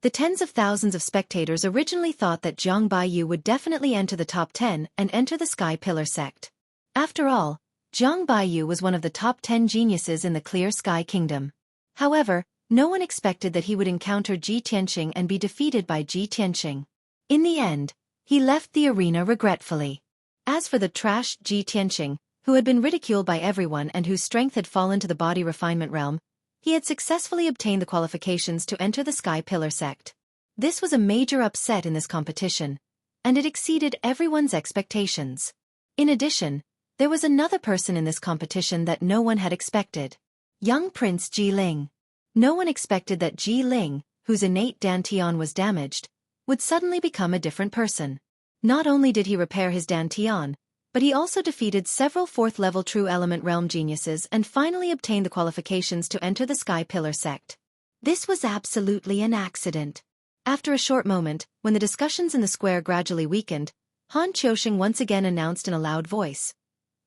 The tens of thousands of spectators originally thought that Jiang Baiyu would definitely enter the top 10 and enter the Sky Pillar sect. After all, Jiang Baiyu was one of the top 10 geniuses in the Clear Sky Kingdom. However, no one expected that he would encounter Ji Tianqing and be defeated by Ji Tianqing. In the end, he left the arena regretfully. As for the trash Ji Tianqing, who had been ridiculed by everyone and whose strength had fallen to the body refinement realm, he had successfully obtained the qualifications to enter the Sky Pillar sect. This was a major upset in this competition, and it exceeded everyone's expectations. In addition, there was another person in this competition that no one had expected. Young Prince Ji Ling. No one expected that Ji Ling, whose innate dantian was damaged, would suddenly become a different person. Not only did he repair his dantian, but he also defeated several 4th-level True Element Realm geniuses and finally obtained the qualifications to enter the Sky Pillar sect. This was absolutely an accident. After a short moment, when the discussions in the square gradually weakened, Han Qiuxing once again announced in a loud voice.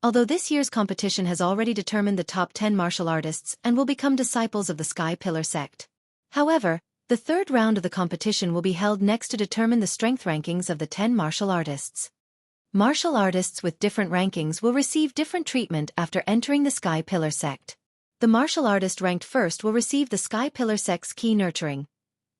Although this year's competition has already determined the top 10 martial artists and will become disciples of the Sky Pillar sect. However, the third round of the competition will be held next to determine the strength rankings of the 10 martial artists. Martial artists with different rankings will receive different treatment after entering the Sky Pillar sect. The martial artist ranked first will receive the Sky Pillar sect's key nurturing.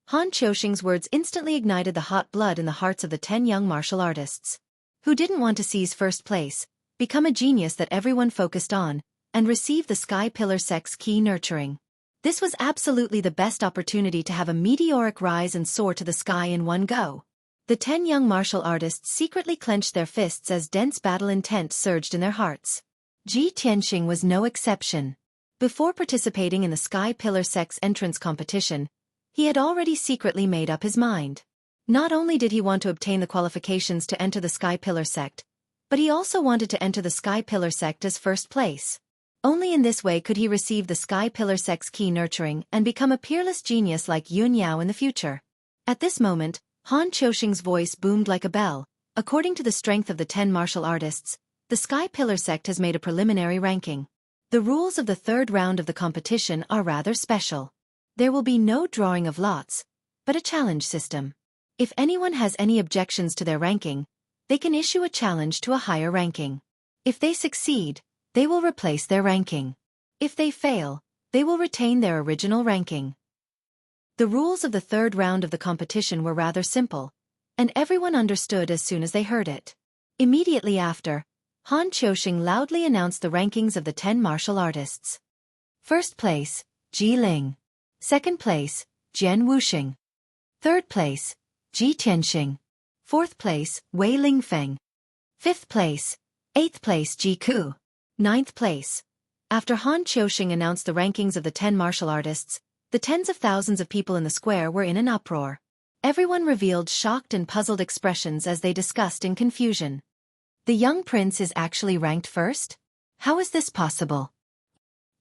Han Qiuxing's words instantly ignited the hot blood in the hearts of the 10 young martial artists. Who didn't want to seize first place, become a genius that everyone focused on, and receive the Sky Pillar sect's key nurturing. This was absolutely the best opportunity to have a meteoric rise and soar to the sky in one go. The 10 young martial artists secretly clenched their fists as dense battle intent surged in their hearts. Ji Tianqing was no exception. Before participating in the Sky Pillar sect's entrance competition, he had already secretly made up his mind. Not only did he want to obtain the qualifications to enter the Sky Pillar sect, but he also wanted to enter the Sky Pillar sect as first place. Only in this way could he receive the Sky Pillar sect's key nurturing and become a peerless genius like Yun Yao in the future. At this moment, Han Qiuxing's voice boomed like a bell. According to the strength of the 10 martial artists, the Sky Pillar sect has made a preliminary ranking. The rules of the third round of the competition are rather special. There will be no drawing of lots, but a challenge system. If anyone has any objections to their ranking, they can issue a challenge to a higher ranking. If they succeed, they will replace their ranking. If they fail, they will retain their original ranking. The rules of the third round of the competition were rather simple, and everyone understood as soon as they heard it. Immediately after, Han Qiuxing loudly announced the rankings of the 10 martial artists. First place, Ji Ling. Second place, Jian Wuxing. Third place, Ji Tianqing. 4th place, Wei Lingfeng. 5th place. 8th place, Ji Ku. 9th place. After Han Qiuxing announced the rankings of the 10 martial artists, the tens of thousands of people in the square were in an uproar. Everyone revealed shocked and puzzled expressions as they discussed in confusion. The young prince is actually ranked first? How is this possible?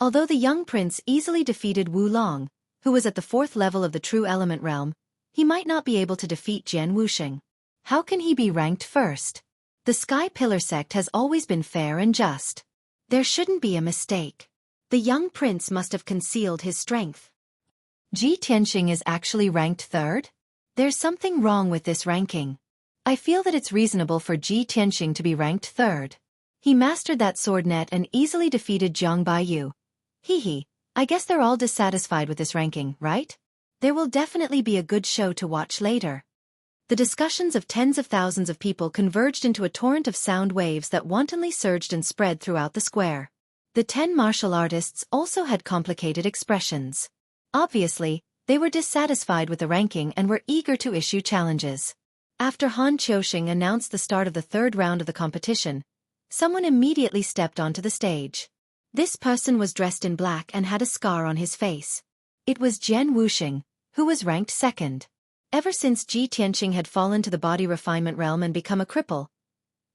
Although the young prince easily defeated Wu Long, who was at the 4th level of the true element realm, he might not be able to defeat Jian Wuxing. How can he be ranked first? The Sky Pillar sect has always been fair and just. There shouldn't be a mistake. The young prince must have concealed his strength. Ji Tianxing is actually ranked 3rd? There's something wrong with this ranking. I feel that it's reasonable for Ji Tianxing to be ranked 3rd. He mastered that sword net and easily defeated Jiang Baiyu. I guess they're all dissatisfied with this ranking, right? There will definitely be a good show to watch later. The discussions of tens of thousands of people converged into a torrent of sound waves that wantonly surged and spread throughout the square. The 10 martial artists also had complicated expressions. Obviously, they were dissatisfied with the ranking and were eager to issue challenges. After Han Qiuxing announced the start of the 3rd round of the competition, someone immediately stepped onto the stage. This person was dressed in black and had a scar on his face. It was Jian Wuxing, who was ranked 2nd. Ever since Ji Tianxing had fallen to the body refinement realm and become a cripple,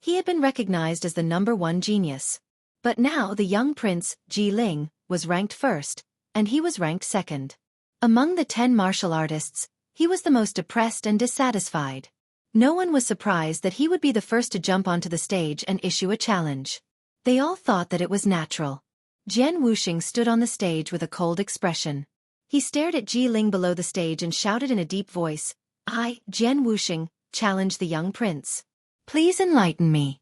he had been recognized as the #1 genius. But now the young prince, Ji Ling, was ranked 1st, and he was ranked 2nd. Among the 10 martial artists, he was the most depressed and dissatisfied. No one was surprised that he would be the first to jump onto the stage and issue a challenge. They all thought that it was natural. Jian Wuxing stood on the stage with a cold expression. He stared at Ji Ling below the stage and shouted in a deep voice, "I, Jian Wuxing, challenge the young prince. Please enlighten me."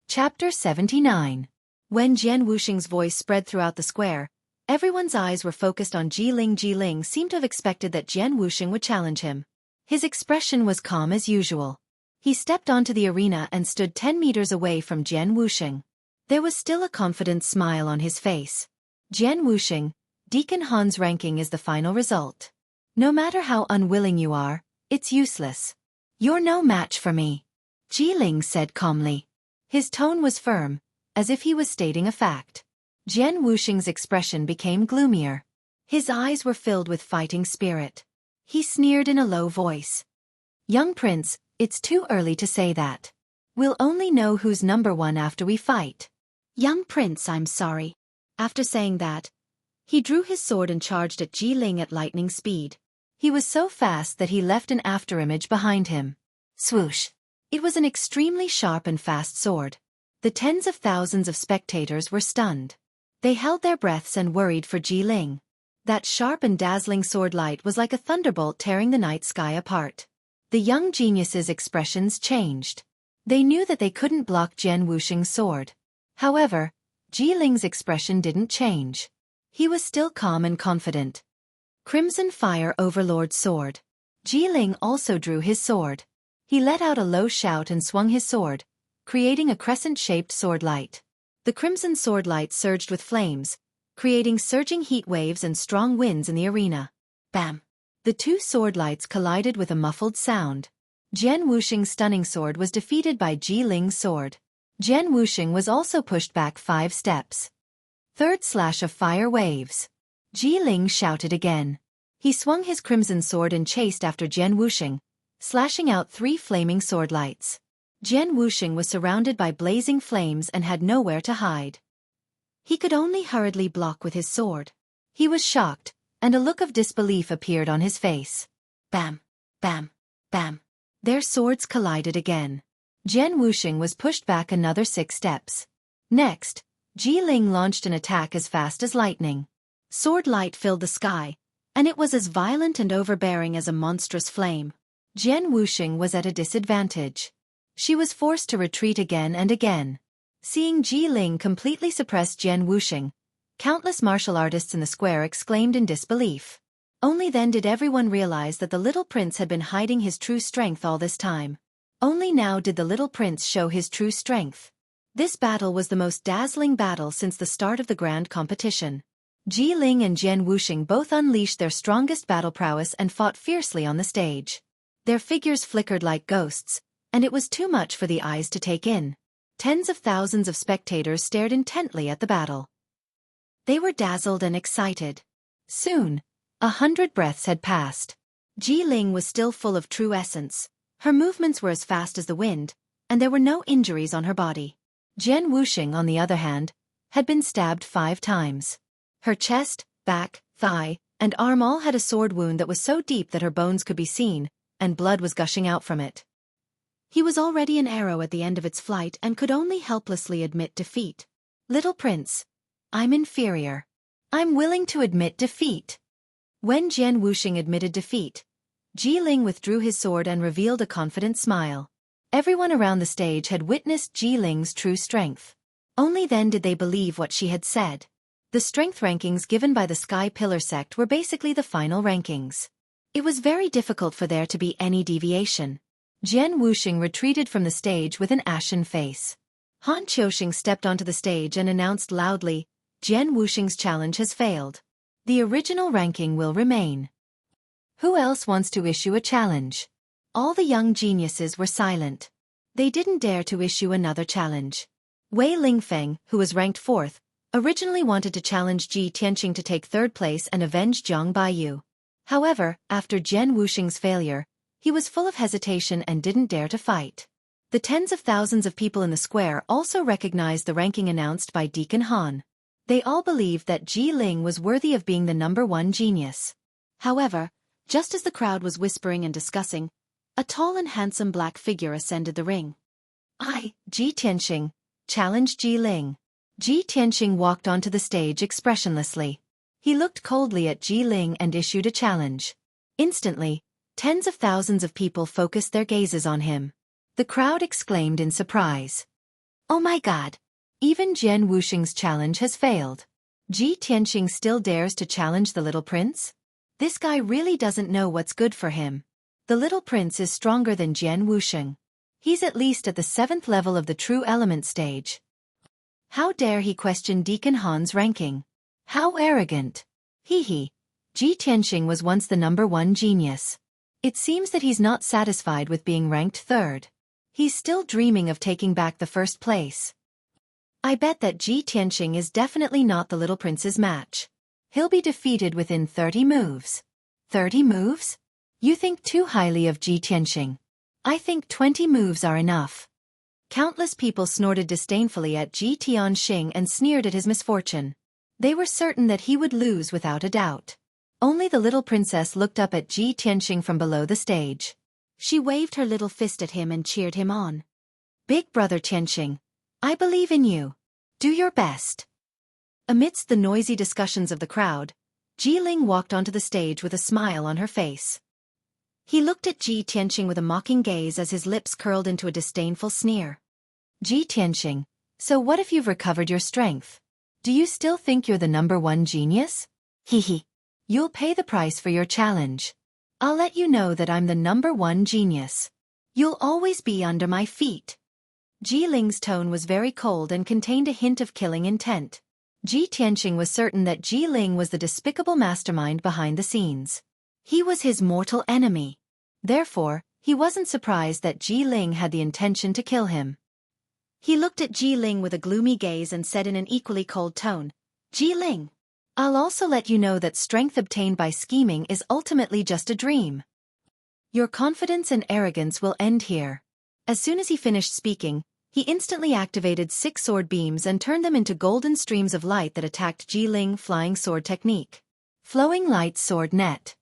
Chapter 79. When Jian Wuxing's voice spread throughout the square, everyone's eyes were focused on Ji Ling. Ji Ling seemed to have expected that Jian Wuxing would challenge him. His expression was calm as usual. He stepped onto the arena and stood 10 meters away from Jian Wuxing. There was still a confident smile on his face. "Jian Wuxing, Deacon Han's ranking is the final result. No matter how unwilling you are, it's useless. You're no match for me," Ji Ling said calmly. His tone was firm, as if he was stating a fact. Jian Wuxing's expression became gloomier. His eyes were filled with fighting spirit. He sneered in a low voice. "Young prince, it's too early to say that. We'll only know who's #1 after we fight." "Young prince, I'm sorry." After saying that, he drew his sword and charged at Ji Ling at lightning speed. He was so fast that he left an afterimage behind him. Swoosh! It was an extremely sharp and fast sword. The tens of thousands of spectators were stunned. They held their breaths and worried for Ji Ling. That sharp and dazzling sword light was like a thunderbolt tearing the night sky apart. The young geniuses' expressions changed. They knew that they couldn't block Jian Wuxing's sword. However, Ji Ling's expression didn't change. He was still calm and confident. Crimson Fire Overlord Sword. Ji Ling also drew his sword. He let out a low shout and swung his sword, creating a crescent-shaped sword light. The crimson sword light surged with flames, creating surging heat waves and strong winds in the arena. Bam! The two sword lights collided with a muffled sound. Jian Wuxing's stunning sword was defeated by Ji Ling's sword. Jian Wuxing was also pushed back 5 steps. Third slash of fire waves. Ji Ling shouted again. He swung his crimson sword and chased after Jian Wuxing, slashing out 3 flaming sword lights. Jian Wuxing was surrounded by blazing flames and had nowhere to hide. He could only hurriedly block with his sword. He was shocked, and a look of disbelief appeared on his face. Bam! Bam! Bam! Their swords collided again. Jian Wuxing was pushed back another 6 steps. Next, Ji Ling launched an attack as fast as lightning. Sword light filled the sky, and it was as violent and overbearing as a monstrous flame. Jian Wuxing was at a disadvantage. She was forced to retreat again and again. Seeing Ji Ling completely suppress Jian Wuxing, countless martial artists in the square exclaimed in disbelief. Only then did everyone realize that the little prince had been hiding his true strength all this time. Only now did the little prince show his true strength. This battle was the most dazzling battle since the start of the grand competition. Ji Ling and Jian Wuxing both unleashed their strongest battle prowess and fought fiercely on the stage. Their figures flickered like ghosts, and it was too much for the eyes to take in. Tens of thousands of spectators stared intently at the battle. They were dazzled and excited. Soon, 100 breaths had passed. Ji Ling was still full of true essence. Her movements were as fast as the wind, and there were no injuries on her body. Jian Wuxing, on the other hand, had been stabbed 5 times. Her chest, back, thigh, and arm all had a sword wound that was so deep that her bones could be seen, and blood was gushing out from it. He was already an arrow at the end of its flight and could only helplessly admit defeat. "Little prince, I'm inferior. I'm willing to admit defeat." When Jian Wuxing admitted defeat, Ji Ling withdrew his sword and revealed a confident smile. Everyone around the stage had witnessed Ji Ling's true strength. Only then did they believe what she had said. The strength rankings given by the Sky Pillar sect were basically the final rankings. It was very difficult for there to be any deviation. Jian Wuxing retreated from the stage with an ashen face. Han Qiuxing stepped onto the stage and announced loudly, "Jian Wuxing's challenge has failed. The original ranking will remain. Who else wants to issue a challenge?" All the young geniuses were silent. They didn't dare to issue another challenge. Wei Lingfeng, who was ranked 4th, originally wanted to challenge Ji Tianqing to take 3rd place and avenge Zhang Baiyu. However, after Jian Wuxing's failure, he was full of hesitation and didn't dare to fight. The tens of thousands of people in the square also recognized the ranking announced by Deacon Han. They all believed that Ji Ling was worthy of being the #1 genius. However, just as the crowd was whispering and discussing, a tall and handsome black figure ascended the ring. "I, Ji Tianqing, challenge Ji Ling." Ji Tianqing walked onto the stage expressionlessly. He looked coldly at Ji Ling and issued a challenge. Instantly, tens of thousands of people focused their gazes on him. The crowd exclaimed in surprise. "Oh my God! Even Jian Wuxing's challenge has failed. Ji Tianqing still dares to challenge the little prince? This guy really doesn't know what's good for him. The little prince is stronger than Jian Wuxing. He's at least at the 7th level of the true element stage. How dare he question Deacon Han's ranking? How arrogant! Ji Tianqing was once the #1 genius. It seems that he's not satisfied with being ranked 3rd. He's still dreaming of taking back the 1st place. I bet that Ji Tianqing is definitely not the little prince's match. He'll be defeated within 30 moves. 30 moves? You think too highly of Ji Tianqing. I think 20 moves are enough." Countless people snorted disdainfully at Ji Tianqing and sneered at his misfortune. They were certain that he would lose without a doubt. Only the little princess looked up at Ji Tianqing from below the stage. She waved her little fist at him and cheered him on. "Big brother Tianqing, I believe in you. Do your best." Amidst the noisy discussions of the crowd, Ji Ling walked onto the stage with a smile on her face. He looked at Ji Tianqing with a mocking gaze as his lips curled into a disdainful sneer. "Ji Tianqing, so what if you've recovered your strength? Do you still think you're the #1 genius? You'll pay the price for your challenge. I'll let you know that I'm the #1 genius. You'll always be under my feet." Ji Ling's tone was very cold and contained a hint of killing intent. Ji Tianqing was certain that Ji Ling was the despicable mastermind behind the scenes. He was his mortal enemy. Therefore, he wasn't surprised that Ji Ling had the intention to kill him. He looked at Ji Ling with a gloomy gaze and said in an equally cold tone, "Ji Ling, I'll also let you know that strength obtained by scheming is ultimately just a dream. Your confidence and arrogance will end here." As soon as he finished speaking, he instantly activated 6 sword beams and turned them into golden streams of light that attacked Ji Ling flying sword technique. Flowing light sword net.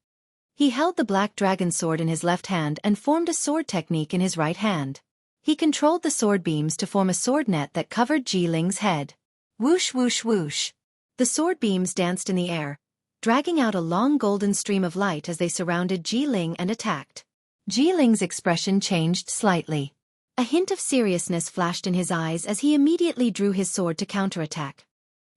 He held the black dragon sword in his left hand and formed a sword technique in his right hand. He controlled the sword beams to form a sword net that covered Ji Ling's head. Whoosh whoosh whoosh. The sword beams danced in the air, dragging out a long golden stream of light as they surrounded Ji Ling and attacked. Ji Ling's expression changed slightly. A hint of seriousness flashed in his eyes as he immediately drew his sword to counterattack.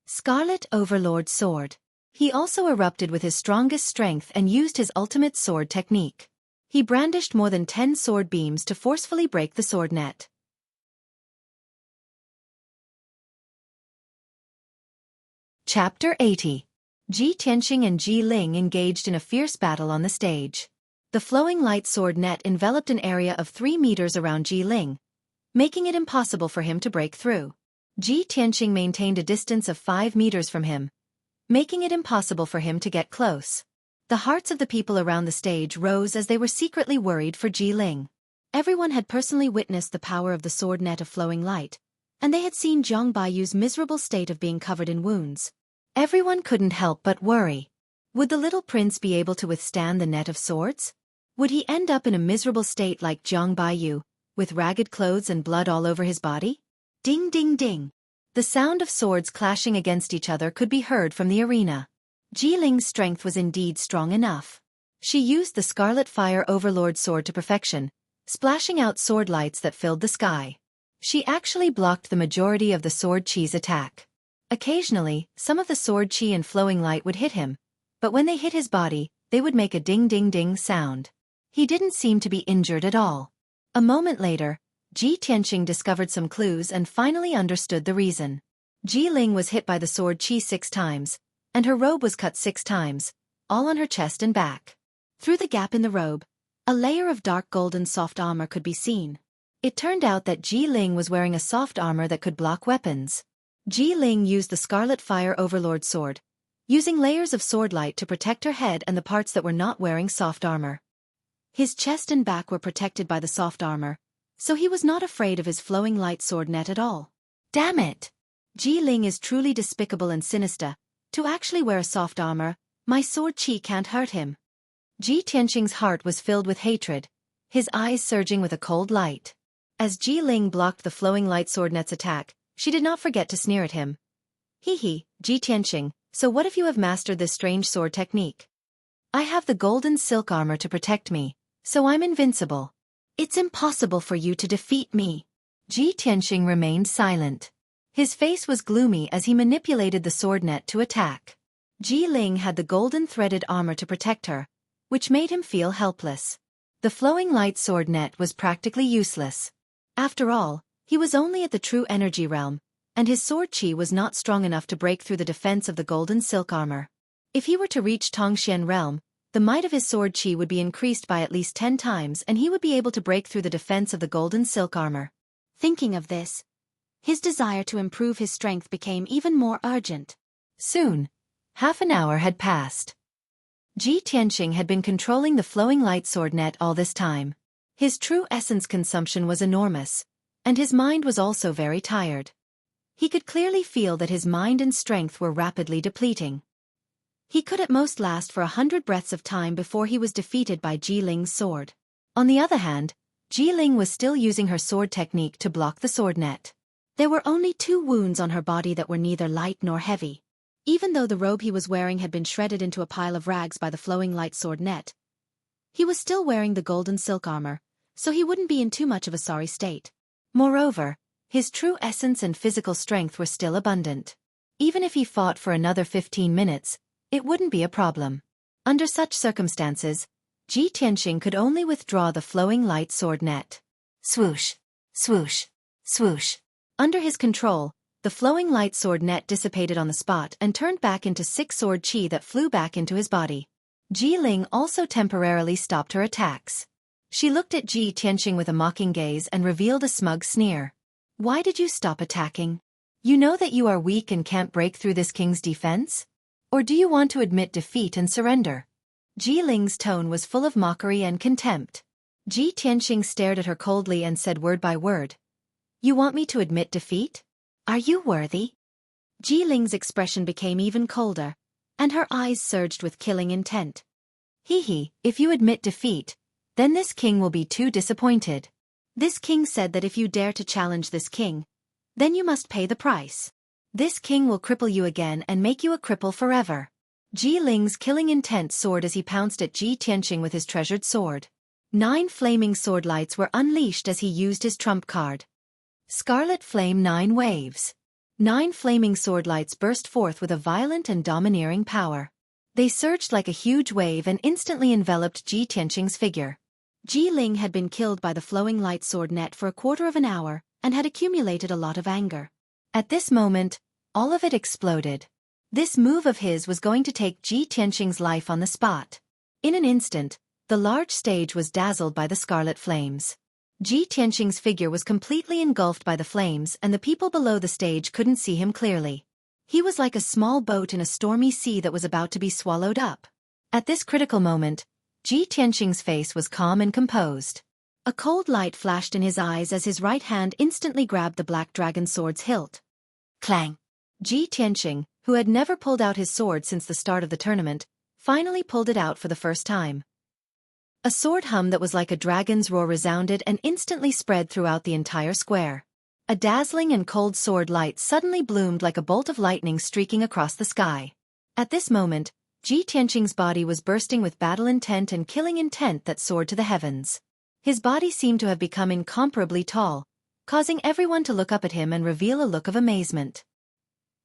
Scarlet Overlord Sword. He also erupted with his strongest strength and used his ultimate sword technique. He brandished more than 10 sword beams to forcefully break the sword net. Chapter 80. Ji Tianqing and Ji Ling engaged in a fierce battle on the stage. The flowing light sword net enveloped an area of 3 meters around Ji Ling, making it impossible for him to break through. Ji Tianqing maintained a distance of 5 meters from him, making it impossible for him to get close. The hearts of the people around the stage rose as they were secretly worried for Ji Ling. Everyone had personally witnessed the power of the sword net of flowing light, and they had seen Zhang Baiyu's miserable state of being covered in wounds. Everyone couldn't help but worry. Would the little prince be able to withstand the net of swords? Would he end up in a miserable state like Zhang Baiyu, with ragged clothes and blood all over his body? Ding ding ding. The sound of swords clashing against each other could be heard from the arena. Ji Ling's strength was indeed strong enough. She used the Scarlet Fire Overlord sword to perfection, splashing out sword lights that filled the sky. She actually blocked the majority of the sword chi's attack. Occasionally, some of the sword chi and flowing light would hit him, but when they hit his body, they would make a ding-ding-ding sound. He didn't seem to be injured at all. A moment later, Ji Tianqing discovered some clues and finally understood the reason. Ji Ling was hit by the sword chi 6 times, and her robe was cut 6 times, all on her chest and back. Through the gap in the robe, a layer of dark golden soft armor could be seen. It turned out that Ji Ling was wearing a soft armor that could block weapons. Ji Ling used the Scarlet Fire Overlord sword, using layers of sword light to protect her head and the parts that were not wearing soft armor. His chest and back were protected by the soft armor, so he was not afraid of his flowing light sword net at all. Damn it! Ji Ling is truly despicable and sinister. To actually wear a soft armor, my sword chi can't hurt him. Ji Tianqing's heart was filled with hatred, his eyes surging with a cold light. As Ji Ling blocked the flowing light sword net's attack, she did not forget to sneer at him. Ji Tianqing, so what if you have mastered this strange sword technique? I have the golden silk armor to protect me, so I'm invincible. It's impossible for you to defeat me. Ji Tianqing remained silent. His face was gloomy as he manipulated the sword net to attack. Ji Ling had the golden threaded armor to protect her, which made him feel helpless. The flowing light sword net was practically useless. After all, he was only at the true energy realm, and his sword chi was not strong enough to break through the defense of the golden silk armor. If he were to reach Tongxian realm, the might of his sword chi would be increased by at least 10 times and he would be able to break through the defense of the golden silk armor. Thinking of this, his desire to improve his strength became even more urgent. Soon, half an hour had passed. Ji Tianqing had been controlling the flowing light sword net all this time. His true essence consumption was enormous, and his mind was also very tired. He could clearly feel that his mind and strength were rapidly depleting. He could at most last for 100 breaths of time before he was defeated by Ji Ling's sword. On the other hand, Ji Ling was still using her sword technique to block the sword net. There were only 2 wounds on her body that were neither light nor heavy. Even though the robe he was wearing had been shredded into a pile of rags by the flowing light sword net, he was still wearing the golden silk armor, so he wouldn't be in too much of a sorry state. Moreover, his true essence and physical strength were still abundant. Even if he fought for another 15 minutes, it wouldn't be a problem. Under such circumstances, Ji Tianqing could only withdraw the flowing light sword net. Swoosh, swoosh, swoosh. Under his control, the flowing light sword net dissipated on the spot and turned back into 6 sword chi that flew back into his body. Ji Ling also temporarily stopped her attacks. She looked at Ji Tianqing with a mocking gaze and revealed a smug sneer. Why did you stop attacking? You know that you are weak and can't break through this king's defense? Or do you want to admit defeat and surrender? Ji Ling's tone was full of mockery and contempt. Ji Tianqing stared at her coldly and said word by word. You want me to admit defeat? Are you worthy? Ji Ling's expression became even colder, and her eyes surged with killing intent. If you admit defeat, then this king will be too disappointed. This king said that if you dare to challenge this king, then you must pay the price. This king will cripple you again and make you a cripple forever. Ji Ling's killing intent soared as he pounced at Ji Tianqing with his treasured sword. 9 flaming sword lights were unleashed as he used his trump card. Scarlet Flame 9 Waves. 9 flaming sword lights burst forth with a violent and domineering power. They surged like a huge wave and instantly enveloped Ji Tianqing's figure. Ji Ling had been killed by the flowing light sword net for a quarter of an hour and had accumulated a lot of anger. At this moment, all of it exploded. This move of his was going to take Ji Tianqing's life on the spot. In an instant, the large stage was dazzled by the scarlet flames. Ji Tianqing's figure was completely engulfed by the flames, and the people below the stage couldn't see him clearly. He was like a small boat in a stormy sea that was about to be swallowed up. At this critical moment, Ji Tianqing's face was calm and composed. A cold light flashed in his eyes as his right hand instantly grabbed the black dragon sword's hilt. Clang! Ji Tianqing, who had never pulled out his sword since the start of the tournament, finally pulled it out for the first time. A sword hum that was like a dragon's roar resounded and instantly spread throughout the entire square. A dazzling and cold sword light suddenly bloomed like a bolt of lightning streaking across the sky. At this moment, Ji Tianqing's body was bursting with battle intent and killing intent that soared to the heavens. His body seemed to have become incomparably tall, causing everyone to look up at him and reveal a look of amazement.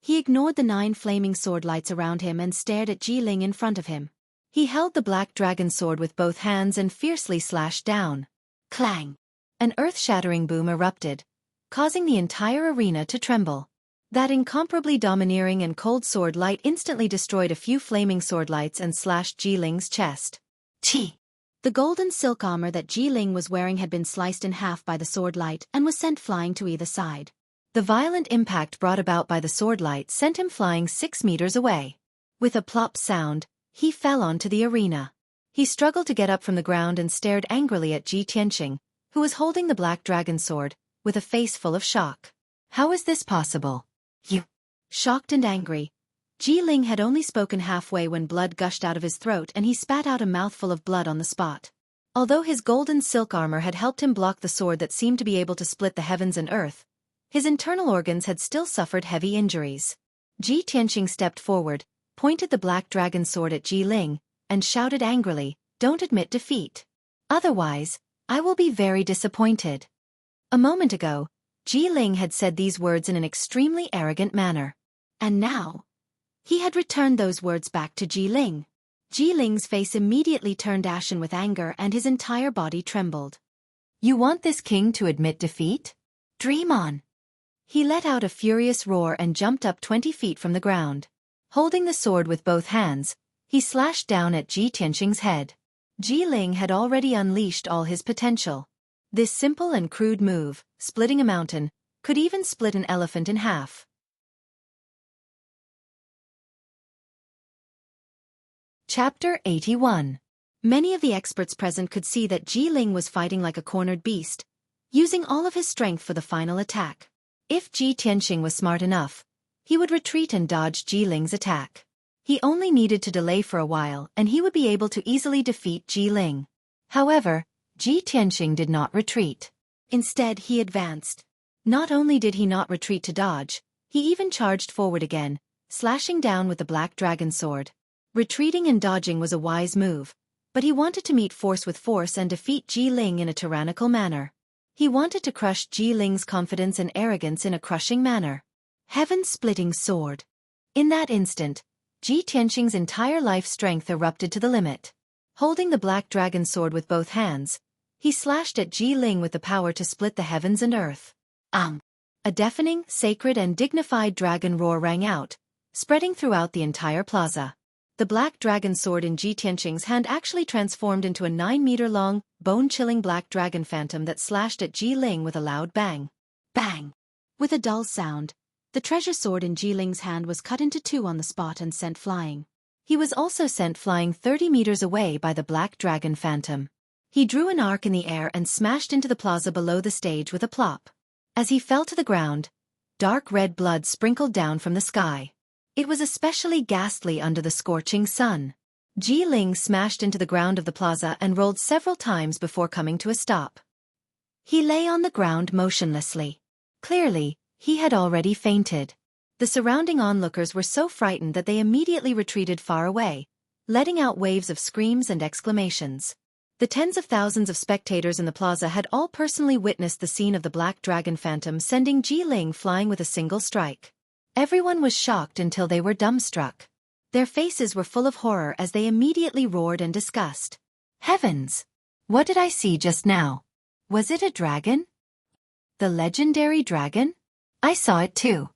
He ignored the 9 flaming sword lights around him and stared at Ji Ling in front of him. He held the black dragon sword with both hands and fiercely slashed down. Clang! An earth-shattering boom erupted, causing the entire arena to tremble. That incomparably domineering and cold sword light instantly destroyed a few flaming sword lights and slashed Ji Ling's chest. Chi! The golden silk armor that Ji Ling was wearing had been sliced in half by the sword light and was sent flying to either side. The violent impact brought about by the sword light sent him flying 6 meters away. With a plop sound, he fell onto the arena. He struggled to get up from the ground and stared angrily at Ji Tianqing, who was holding the black dragon sword, with a face full of shock. How is this possible? You! Shocked and angry, Ji Ling had only spoken halfway when blood gushed out of his throat and he spat out a mouthful of blood on the spot. Although his golden silk armor had helped him block the sword that seemed to be able to split the heavens and earth, his internal organs had still suffered heavy injuries. Ji Tianqing stepped forward, pointed the black dragon sword at Ji Ling, and shouted angrily, "Don't admit defeat. Otherwise, I will be very disappointed." A moment ago, Ji Ling had said these words in an extremely arrogant manner. And now, he had returned those words back to Ji Ling. Ji Ling's face immediately turned ashen with anger and his entire body trembled. "You want this king to admit defeat? Dream on." He let out a furious roar and jumped up 20 feet from the ground. Holding the sword with both hands, he slashed down at Ji Tianqing's head. Ji Ling had already unleashed all his potential. This simple and crude move, splitting a mountain, could even split an elephant in half. Chapter 81. Many of the experts present could see that Ji Ling was fighting like a cornered beast, using all of his strength for the final attack. If Ji Tianqing was smart enough, he would retreat and dodge Ji Ling's attack. He only needed to delay for a while and he would be able to easily defeat Ji Ling. However, Ji Tianqing did not retreat. Instead, he advanced. Not only did he not retreat to dodge, he even charged forward again, slashing down with the black dragon sword. Retreating and dodging was a wise move, but he wanted to meet force with force and defeat Ji Ling in a tyrannical manner. He wanted to crush Ji Ling's confidence and arrogance in a crushing manner. Heaven-splitting sword. In that instant, Ji Tianqing's entire life strength erupted to the limit. Holding the black dragon sword with both hands, he slashed at Ji Ling with the power to split the heavens and earth. A deafening, sacred and dignified dragon roar rang out, spreading throughout the entire plaza. The black dragon sword in Ji Tianqing's hand actually transformed into a 9-meter-long, bone-chilling black dragon phantom that slashed at Ji Ling with a loud bang. Bang! With a dull sound, the treasure sword in Ji Ling's hand was cut into 2 on the spot and sent flying. He was also sent flying 30 meters away by the black dragon phantom. He drew an arc in the air and smashed into the plaza below the stage with a plop. As he fell to the ground, dark red blood sprinkled down from the sky. It was especially ghastly under the scorching sun. Ji Ling smashed into the ground of the plaza and rolled several times before coming to a stop. He lay on the ground motionlessly. Clearly, he had already fainted. The surrounding onlookers were so frightened that they immediately retreated far away, letting out waves of screams and exclamations. The tens of thousands of spectators in the plaza had all personally witnessed the scene of the black dragon phantom sending Ji Ling flying with a single strike. Everyone was shocked until they were dumbstruck. Their faces were full of horror as they immediately roared in disgust. Heavens! What did I see just now? Was it a dragon? The legendary dragon? I saw it too.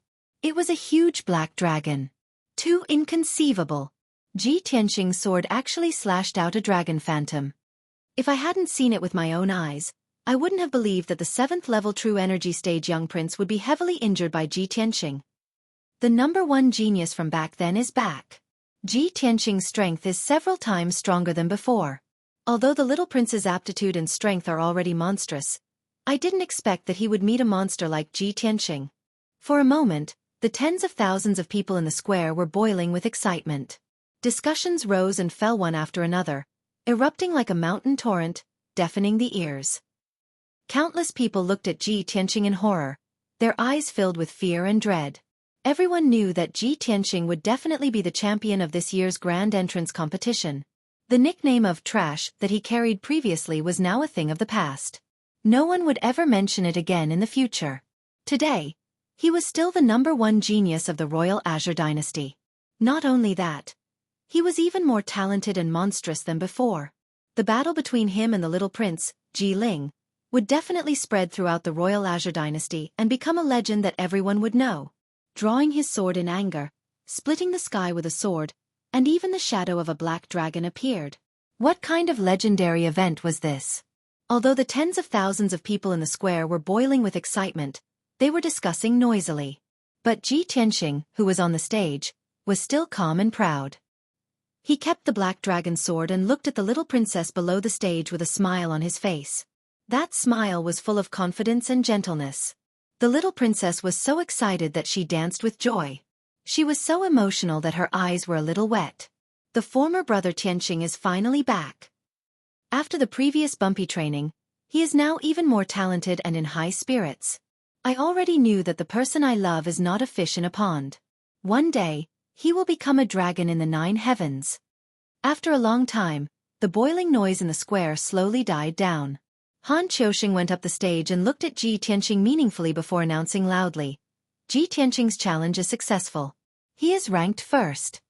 It was a huge black dragon. Too inconceivable. Ji Tianxing's sword actually slashed out a dragon phantom. If I hadn't seen it with my own eyes, I wouldn't have believed that the 7th level True Energy Stage young prince would be heavily injured by Ji Tianxing. The #1 genius from back then is back. Ji Tianxing's strength is several times stronger than before. Although the little prince's aptitude and strength are already monstrous, I didn't expect that he would meet a monster like Ji Tianxing. For a moment, the tens of thousands of people in the square were boiling with excitement. Discussions rose and fell one after another, erupting like a mountain torrent, deafening the ears. Countless people looked at Ji Tianxing in horror, their eyes filled with fear and dread. Everyone knew that Ji Tianxing would definitely be the champion of this year's grand entrance competition. The nickname of trash that he carried previously was now a thing of the past. No one would ever mention it again in the future. Today, he was still the #1 genius of the Royal Azure Dynasty. Not only that, he was even more talented and monstrous than before. The battle between him and the little prince, Ji Ling, would definitely spread throughout the Royal Azure Dynasty and become a legend that everyone would know. Drawing his sword in anger, splitting the sky with a sword, and even the shadow of a black dragon appeared. What kind of legendary event was this? Although the tens of thousands of people in the square were boiling with excitement, they were discussing noisily. But Ji Tianxing, who was on the stage, was still calm and proud. He kept the black dragon sword and looked at the little princess below the stage with a smile on his face. That smile was full of confidence and gentleness. The little princess was so excited that she danced with joy. She was so emotional that her eyes were a little wet. The former brother Tianxing is finally back. After the previous bumpy training, he is now even more talented and in high spirits. I already knew that the person I love is not a fish in a pond. One day, he will become a dragon in the 9 heavens. After a long time, the boiling noise in the square slowly died down. Han Qiuxing went up the stage and looked at Ji Tianxing meaningfully before announcing loudly, Ji Tianxing's challenge is successful. He is ranked first.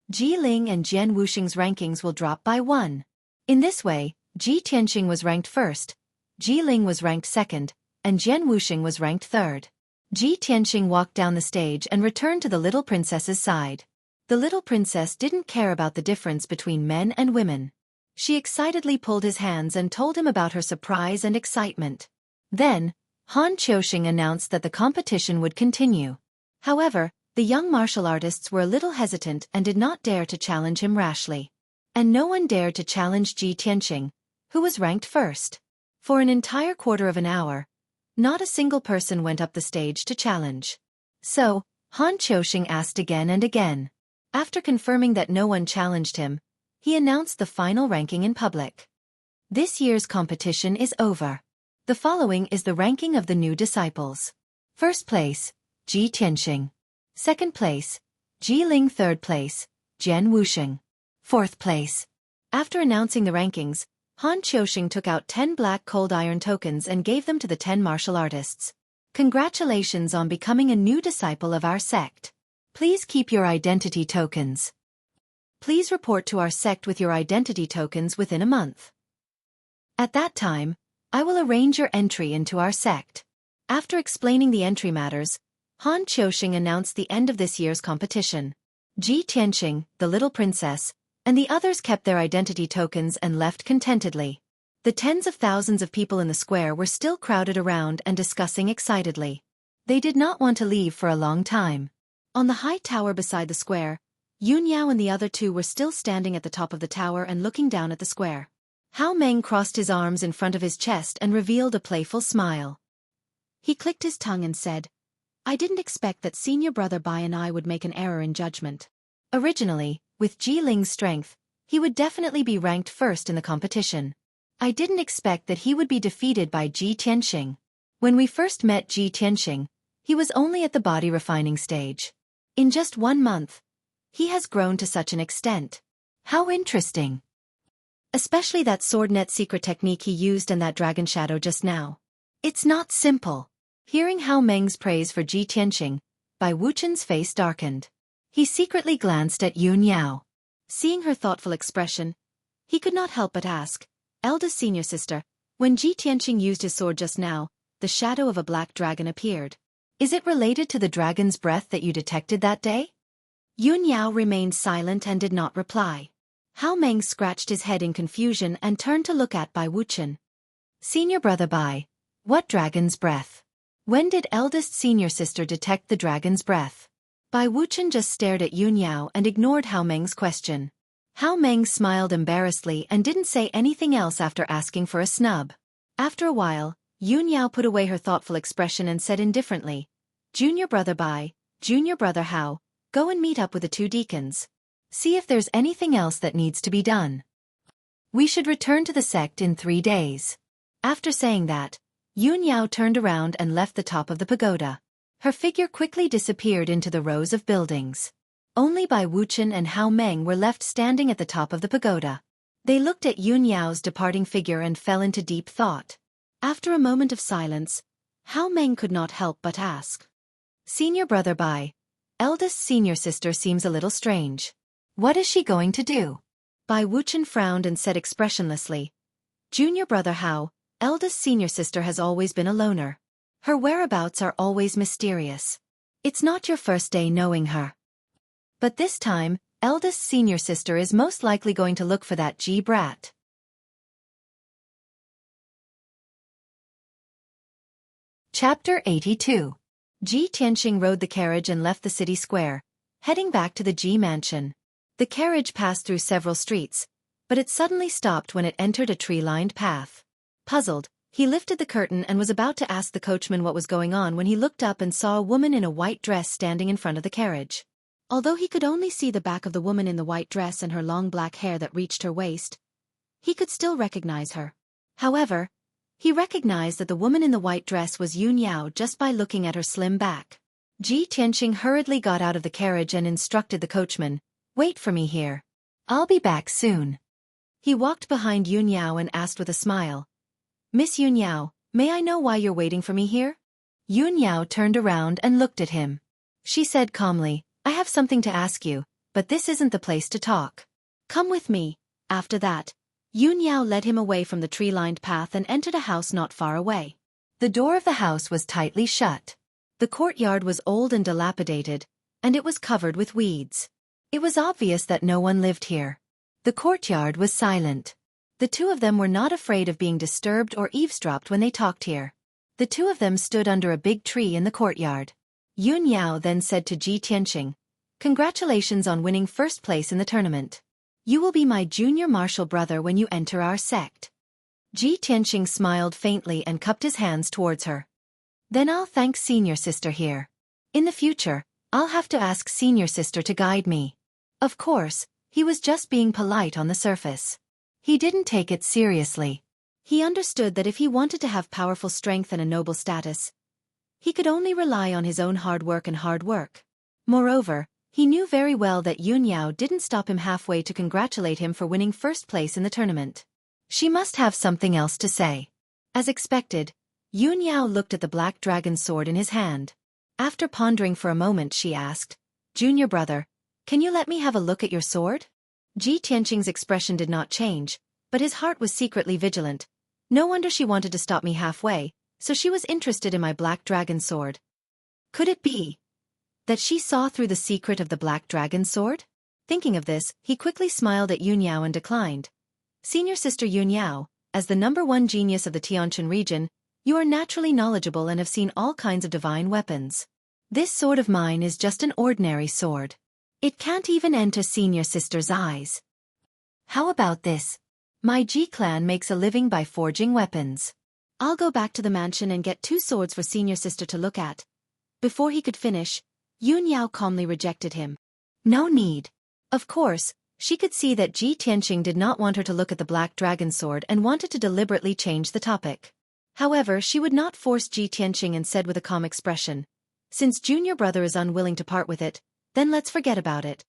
Ji Ling and Jian Wuxing's rankings will drop by 1. In this way, Ji Tianxing was ranked first, Ji Ling was ranked second, and Jian Wuxing was ranked third. Ji Tianxing walked down the stage and returned to the little princess's side. The little princess didn't care about the difference between men and women. She excitedly pulled his hands and told him about her surprise and excitement. Then, Han Qiuxing announced that the competition would continue. However, the young martial artists were a little hesitant and did not dare to challenge him rashly. And no one dared to challenge Ji Tianxing, who was ranked first. For an entire quarter of an hour, not a single person went up the stage to challenge. So, Han Qiuxing asked again and again. After confirming that no one challenged him, he announced the final ranking in public. This year's competition is over. The following is the ranking of the new disciples. First place, Ji Tianxing. Second place, Ji Ling. Third place, Jian Wuxing. Fourth place. After announcing the rankings, Han Qiuxing took out 10 black cold iron tokens and gave them to the 10 martial artists. Congratulations on becoming a new disciple of our sect. Please keep your identity tokens. Please report to our sect with your identity tokens within a month. At that time, I will arrange your entry into our sect. After explaining the entry matters, Han Qiuxing announced the end of this year's competition. Ji Tianxing, the little princess, and the others kept their identity tokens and left contentedly. The tens of thousands of people in the square were still crowded around and discussing excitedly. They did not want to leave for a long time. On the high tower beside the square, Yun Yao and the other two were still standing at the top of the tower and looking down at the square. Hao Meng crossed his arms in front of his chest and revealed a playful smile. He clicked his tongue and said, I didn't expect that senior brother Bai and I would make an error in judgment. Originally, with Ji Ling's strength, he would definitely be ranked first in the competition. I didn't expect that he would be defeated by Ji Tianxing. When we first met Ji Tianxing, he was only at the body refining stage. In just 1 month, he has grown to such an extent. How interesting. Especially that sword net secret technique he used and that dragon shadow just now. It's not simple. Hearing Hao Meng's praise for Ji Tianxing, Bai Wuchen's face darkened. He secretly glanced at Yun Yao. Seeing her thoughtful expression, he could not help but ask, eldest senior sister, when Ji Tianxing used his sword just now, the shadow of a black dragon appeared. Is it related to the dragon's breath that you detected that day? Yun Yao remained silent and did not reply. Hao Meng scratched his head in confusion and turned to look at Bai Wuchen. Senior brother Bai, what dragon's breath? When did eldest senior sister detect the dragon's breath? Bai Wuchen just stared at Yun Yao and ignored Hao Meng's question. Hao Meng smiled embarrassedly and didn't say anything else after asking for a snub. After a while, Yun Yao put away her thoughtful expression and said indifferently, Junior brother Bai, junior brother Hao, go and meet up with the two deacons. See if there's anything else that needs to be done. We should return to the sect in 3 days. After saying that, Yun Yao turned around and left the top of the pagoda. Her figure quickly disappeared into the rows of buildings. Only Bai Wuchen and Hao Meng were left standing at the top of the pagoda. They looked at Yun Yao's departing figure and fell into deep thought. After a moment of silence, Hao Meng could not help but ask. Senior brother Bai, eldest senior sister seems a little strange. What is she going to do? Bai Wuchen frowned and said expressionlessly, Junior brother Hao, eldest senior sister has always been a loner. Her whereabouts are always mysterious. It's not your first day knowing her. But this time, eldest senior sister is most likely going to look for that G-brat. Chapter 82. Ji Tianxing rode the carriage and left the city square, heading back to the Ji mansion. The carriage passed through several streets, but it suddenly stopped when it entered a tree-lined path. Puzzled, he lifted the curtain and was about to ask the coachman what was going on when he looked up and saw a woman in a white dress standing in front of the carriage. Although he could only see the back of the woman in the white dress and her long black hair that reached her waist, he could still recognize her. However, he recognized that the woman in the white dress was Yun Yao just by looking at her slim back. Ji Tianxing hurriedly got out of the carriage and instructed the coachman, Wait for me here. I'll be back soon. He walked behind Yun Yao and asked with a smile, Miss Yun Yao, may I know why you're waiting for me here? Yun Yao turned around and looked at him. She said calmly, I have something to ask you, but this isn't the place to talk. Come with me. After that, Yun Yao led him away from the tree-lined path and entered a house not far away. The door of the house was tightly shut. The courtyard was old and dilapidated, and it was covered with weeds. It was obvious that no one lived here. The courtyard was silent. The two of them were not afraid of being disturbed or eavesdropped when they talked here. The two of them stood under a big tree in the courtyard. Yun Yao then said to Ji Tianxing, Congratulations on winning first place in the tournament. You will be my junior martial brother when you enter our sect. Ji Tianxing smiled faintly and cupped his hands towards her. Then I'll thank senior sister here. In the future, I'll have to ask senior sister to guide me. Of course, he was just being polite on the surface. He didn't take it seriously. He understood that if he wanted to have powerful strength and a noble status, he could only rely on his own hard work. Moreover, he knew very well that Yun Yao didn't stop him halfway to congratulate him for winning first place in the tournament. She must have something else to say. As expected, Yun Yao looked at the black dragon sword in his hand. After pondering for a moment she asked, Junior brother, can you let me have a look at your sword? Ji Tianxing's expression did not change, but his heart was secretly vigilant. No wonder she wanted to stop me halfway, so she was interested in my black dragon sword. Could it be that she saw through the secret of the black dragon sword? Thinking of this, he quickly smiled at Yun Yao and declined. Senior sister Yun Yao, as the #1 genius of the Tianjin region, you are naturally knowledgeable and have seen all kinds of divine weapons. This sword of mine is just an ordinary sword. It can't even enter senior sister's eyes. How about this? My Ji clan makes a living by forging weapons. I'll go back to the mansion and get 2 swords for senior sister to look at. Before he could finish, Yun Yao calmly rejected him. No need. Of course, she could see that Ji Tianxing did not want her to look at the black dragon sword and wanted to deliberately change the topic. However, she would not force Ji Tianxing and said with a calm expression, Since junior brother is unwilling to part with it, then let's forget about it.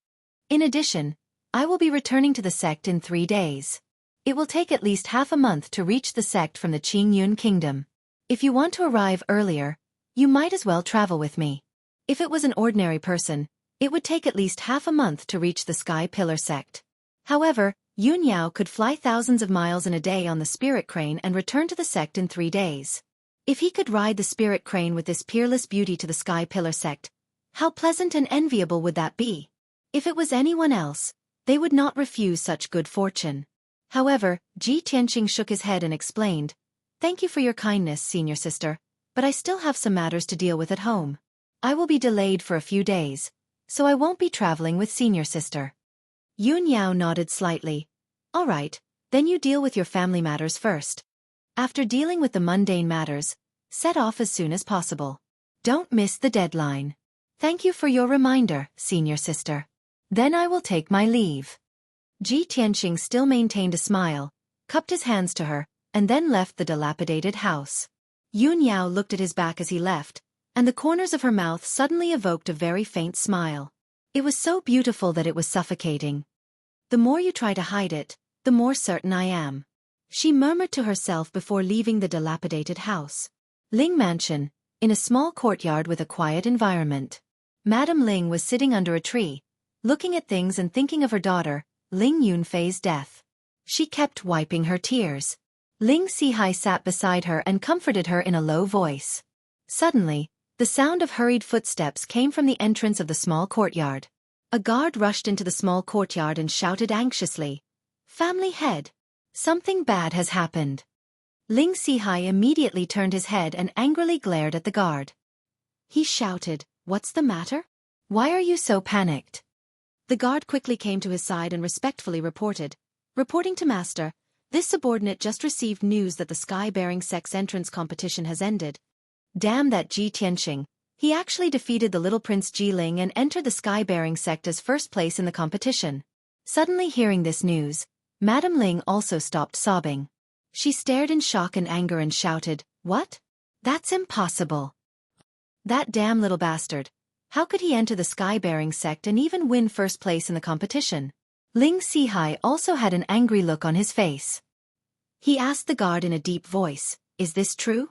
In addition, I will be returning to the sect in 3 days. It will take at least half a month to reach the sect from the Qingyun kingdom. If you want to arrive earlier, you might as well travel with me. If it was an ordinary person, it would take at least half a month to reach the Sky Pillar sect. However, Yun Yao could fly thousands of miles in a day on the spirit crane and return to the sect in 3 days. If he could ride the spirit crane with this peerless beauty to the Sky Pillar sect, how pleasant and enviable would that be? If it was anyone else, they would not refuse such good fortune. However, Ji Tianqing shook his head and explained, "Thank you for your kindness, senior sister, but I still have some matters to deal with at home. I will be delayed for a few days, so I won't be traveling with senior sister." Yun Yao nodded slightly. "All right, then you deal with your family matters first. After dealing with the mundane matters, set off as soon as possible. Don't miss the deadline. Thank you for your reminder, senior sister. Then I will take my leave." Ji Tianqing still maintained a smile, cupped his hands to her, and then left the dilapidated house. Yun Yao looked at his back as he left, and the corners of her mouth suddenly evoked a very faint smile. It was so beautiful that it was suffocating. "The more you try to hide it, the more certain I am," she murmured to herself before leaving the dilapidated house. Ling Mansion, in a small courtyard with a quiet environment. Madame Ling was sitting under a tree, looking at things and thinking of her daughter, Ling Yunfei's death. She kept wiping her tears. Ling Sihai sat beside her and comforted her in a low voice. Suddenly, the sound of hurried footsteps came from the entrance of the small courtyard. A guard rushed into the small courtyard and shouted anxiously, "Family head! Something bad has happened." Ling Sihai immediately turned his head and angrily glared at the guard. He shouted, "What's the matter? Why are you so panicked?" The guard quickly came to his side and respectfully reporting to Master, "This subordinate just received news that the sky-bearing sex entrance competition has ended. Damn that Ji Tianqing, he actually defeated the little prince Jiling and entered the sky-bearing sect as first place in the competition." Suddenly hearing this news, Madame Ling also stopped sobbing. She stared in shock and anger and shouted, "What? That's impossible. That damn little bastard. How could he enter the sky-bearing sect and even win first place in the competition?" Ling Sihai also had an angry look on his face. He asked the guard in a deep voice, "Is this true?"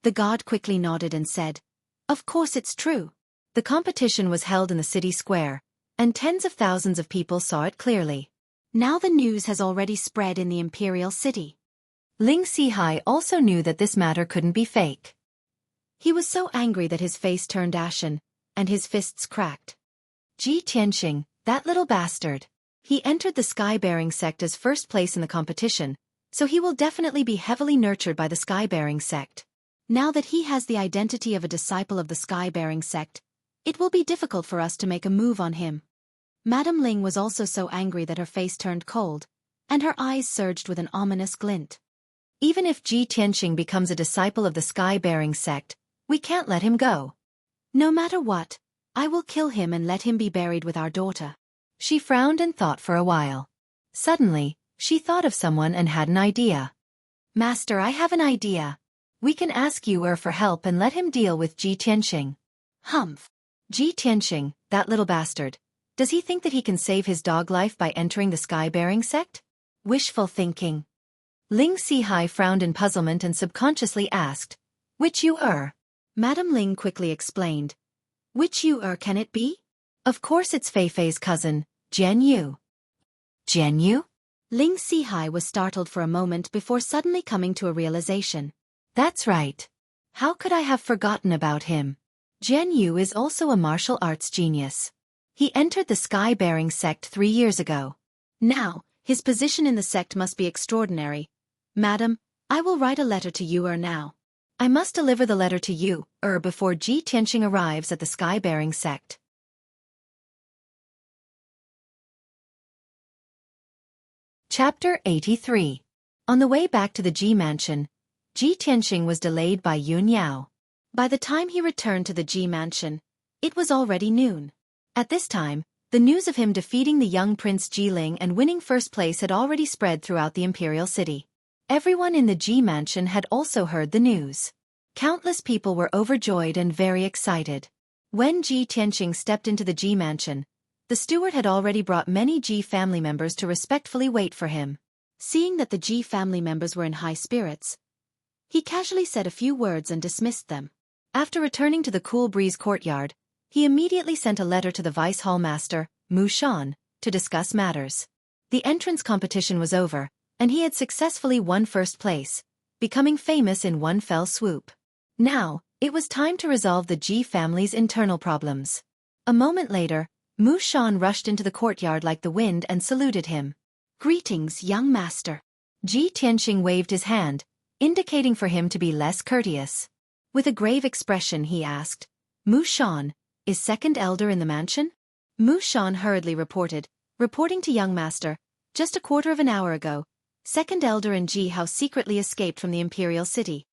The guard quickly nodded and said, "Of course it's true." The competition was held in the city square, and tens of thousands of people saw it clearly. Now the news has already spread in the imperial city. Ling Sihai also knew that this matter couldn't be fake. He was so angry that his face turned ashen, and his fists cracked. Ji Tianqing, that little bastard. He entered the sky-bearing sect as first place in the competition, so he will definitely be heavily nurtured by the sky-bearing sect. Now that he has the identity of a disciple of the sky-bearing sect, it will be difficult for us to make a move on him. Madame Ling was also so angry that her face turned cold, and her eyes surged with an ominous glint. Even if Ji Tianqing becomes a disciple of the sky-bearing sect, we can't let him go. No matter what, I will kill him and let him be buried with our daughter. She frowned and thought for a while. Suddenly, she thought of someone and had an idea. "Master, I have an idea. We can ask Yu'er for help and let him deal with Ji Tianqing." "Humph. Ji Tianqing, that little bastard. Does he think that he can save his dog life by entering the sky-bearing sect? Wishful thinking." Ling Sihai frowned in puzzlement and subconsciously asked, "Which Yu'er?" Madame Ling quickly explained, "Which Yu'er can it be? Of course it's Feifei's cousin, Jian Yu." "Jian Yu?" Ling Sihai was startled for a moment before suddenly coming to a realization. "That's right. How could I have forgotten about him? Jian Yu is also a martial arts genius. He entered the sky-bearing sect 3 years ago. Now, his position in the sect must be extraordinary. Madam, I will write a letter to Yu'er now. I must deliver the letter to Yu'er before Ji Tianqing arrives at the sky-bearing sect." Chapter 83. On the way back to the Ji Mansion, Ji Tianqing was delayed by Yun Yao. By the time he returned to the Ji Mansion, it was already noon. At this time, the news of him defeating the young Prince Jiling and winning first place had already spread throughout the imperial city. Everyone in the Ji Mansion had also heard the news. Countless people were overjoyed and very excited. When Ji Tianqing stepped into the Ji Mansion, the steward had already brought many Ji family members to respectfully wait for him. Seeing that the Ji family members were in high spirits, he casually said a few words and dismissed them. After returning to the Cool Breeze courtyard, he immediately sent a letter to the Vice Hall Master, Mu Shan, to discuss matters. The entrance competition was over, and he had successfully won first place, becoming famous in one fell swoop. Now, it was time to resolve the Ji family's internal problems. A moment later, Mu Shan rushed into the courtyard like the wind and saluted him. "Greetings, young master." Ji Tianxing waved his hand, indicating for him to be less courteous. With a grave expression he asked, "Mu Shan, is second elder in the mansion?" Mu Shan hurriedly reporting to young master, "Just a quarter of an hour ago, second elder and Ji Hao secretly escaped from the imperial city.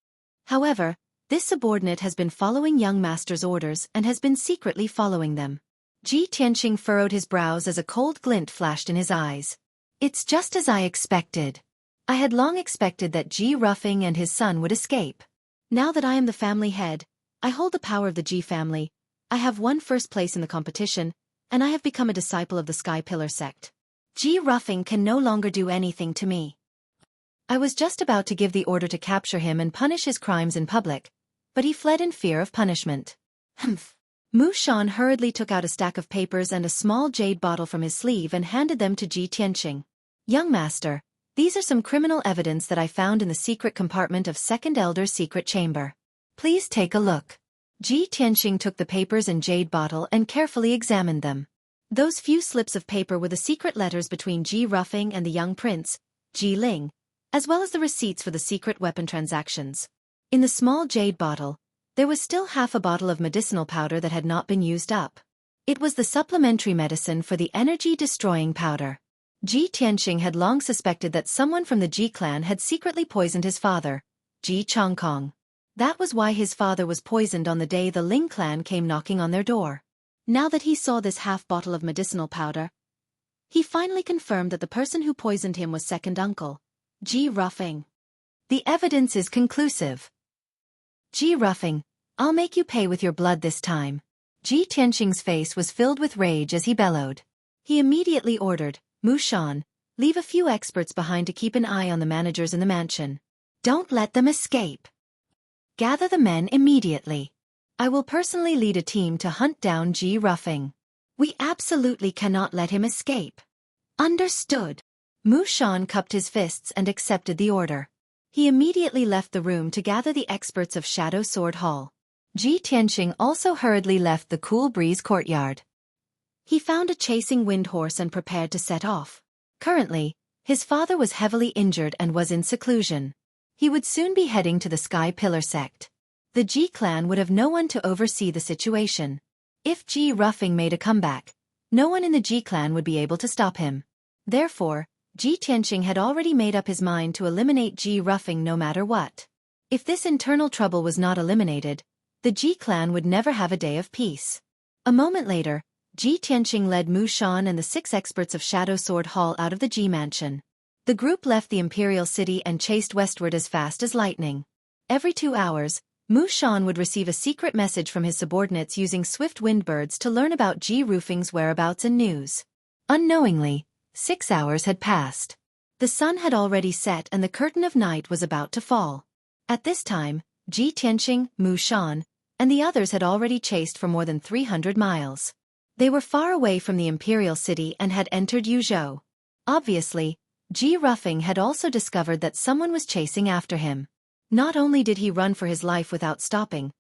However, this subordinate has been following young master's orders and has been secretly following them." Ji Tianxing furrowed his brows as a cold glint flashed in his eyes. "It's just as I expected. I had long expected that Ji Ruffing and his son would escape. Now that I am the family head, I hold the power of the Ji family, I have won first place in the competition, and I have become a disciple of the Sky Pillar sect. Ji Ruffing can no longer do anything to me. I was just about to give the order to capture him and punish his crimes in public, but he fled in fear of punishment." "Humph." Mu Shan hurriedly took out a stack of papers and a small jade bottle from his sleeve and handed them to Ji Tianxing. "Young master, these are some criminal evidence that I found in the secret compartment of Second Elder's secret chamber. Please take a look." Ji Tianxing took the papers and jade bottle and carefully examined them. Those few slips of paper were the secret letters between Ji Ruffing and the young prince, Ji Ling, as well as the receipts for the secret weapon transactions. In the small jade bottle, there was still half a bottle of medicinal powder that had not been used up. It was the supplementary medicine for the energy-destroying powder. Ji Tianxing had long suspected that someone from the Ji clan had secretly poisoned his father, Ji Chongkong. That was why his father was poisoned on the day the Ling clan came knocking on their door. Now that he saw this half bottle of medicinal powder, he finally confirmed that the person who poisoned him was second uncle, Ji Ruffing. "The evidence is conclusive. Ji Ruffing, I'll make you pay with your blood this time." Ji Tianxing's face was filled with rage as he bellowed. He immediately ordered, "Mu Shan, leave a few experts behind to keep an eye on the managers in the mansion. Don't let them escape. Gather the men immediately. I will personally lead a team to hunt down Ji Ruffing. We absolutely cannot let him escape." "Understood." Mu Shan cupped his fists and accepted the order. He immediately left the room to gather the experts of Shadow Sword Hall. Ji Tianxing also hurriedly left the Cool Breeze courtyard. He found a chasing wind horse and prepared to set off. Currently, his father was heavily injured and was in seclusion. He would soon be heading to the Sky Pillar sect. The Ji clan would have no one to oversee the situation. If Ji Ruffing made a comeback, no one in the Ji clan would be able to stop him. Therefore, Ji Tianxing had already made up his mind to eliminate Ji Ruffing no matter what. If this internal trouble was not eliminated, the Ji clan would never have a day of peace. A moment later, Ji Tianxing led Mu Shan and the 6 experts of Shadow Sword Hall out of the Ji mansion. The group left the imperial city and chased westward as fast as lightning. Every 2 hours, Mu Shan would receive a secret message from his subordinates using swift windbirds to learn about Ji Ruffing's whereabouts and news. Unknowingly, 6 hours had passed. The sun had already set and the curtain of night was about to fall. At this time, Ji Tianxing, Mu Shan, and the others had already chased for more than 300 miles. They were far away from the imperial city and had entered Yuzhou. Obviously, Ji Ruffing had also discovered that someone was chasing after him. Not only did he run for his life without stopping,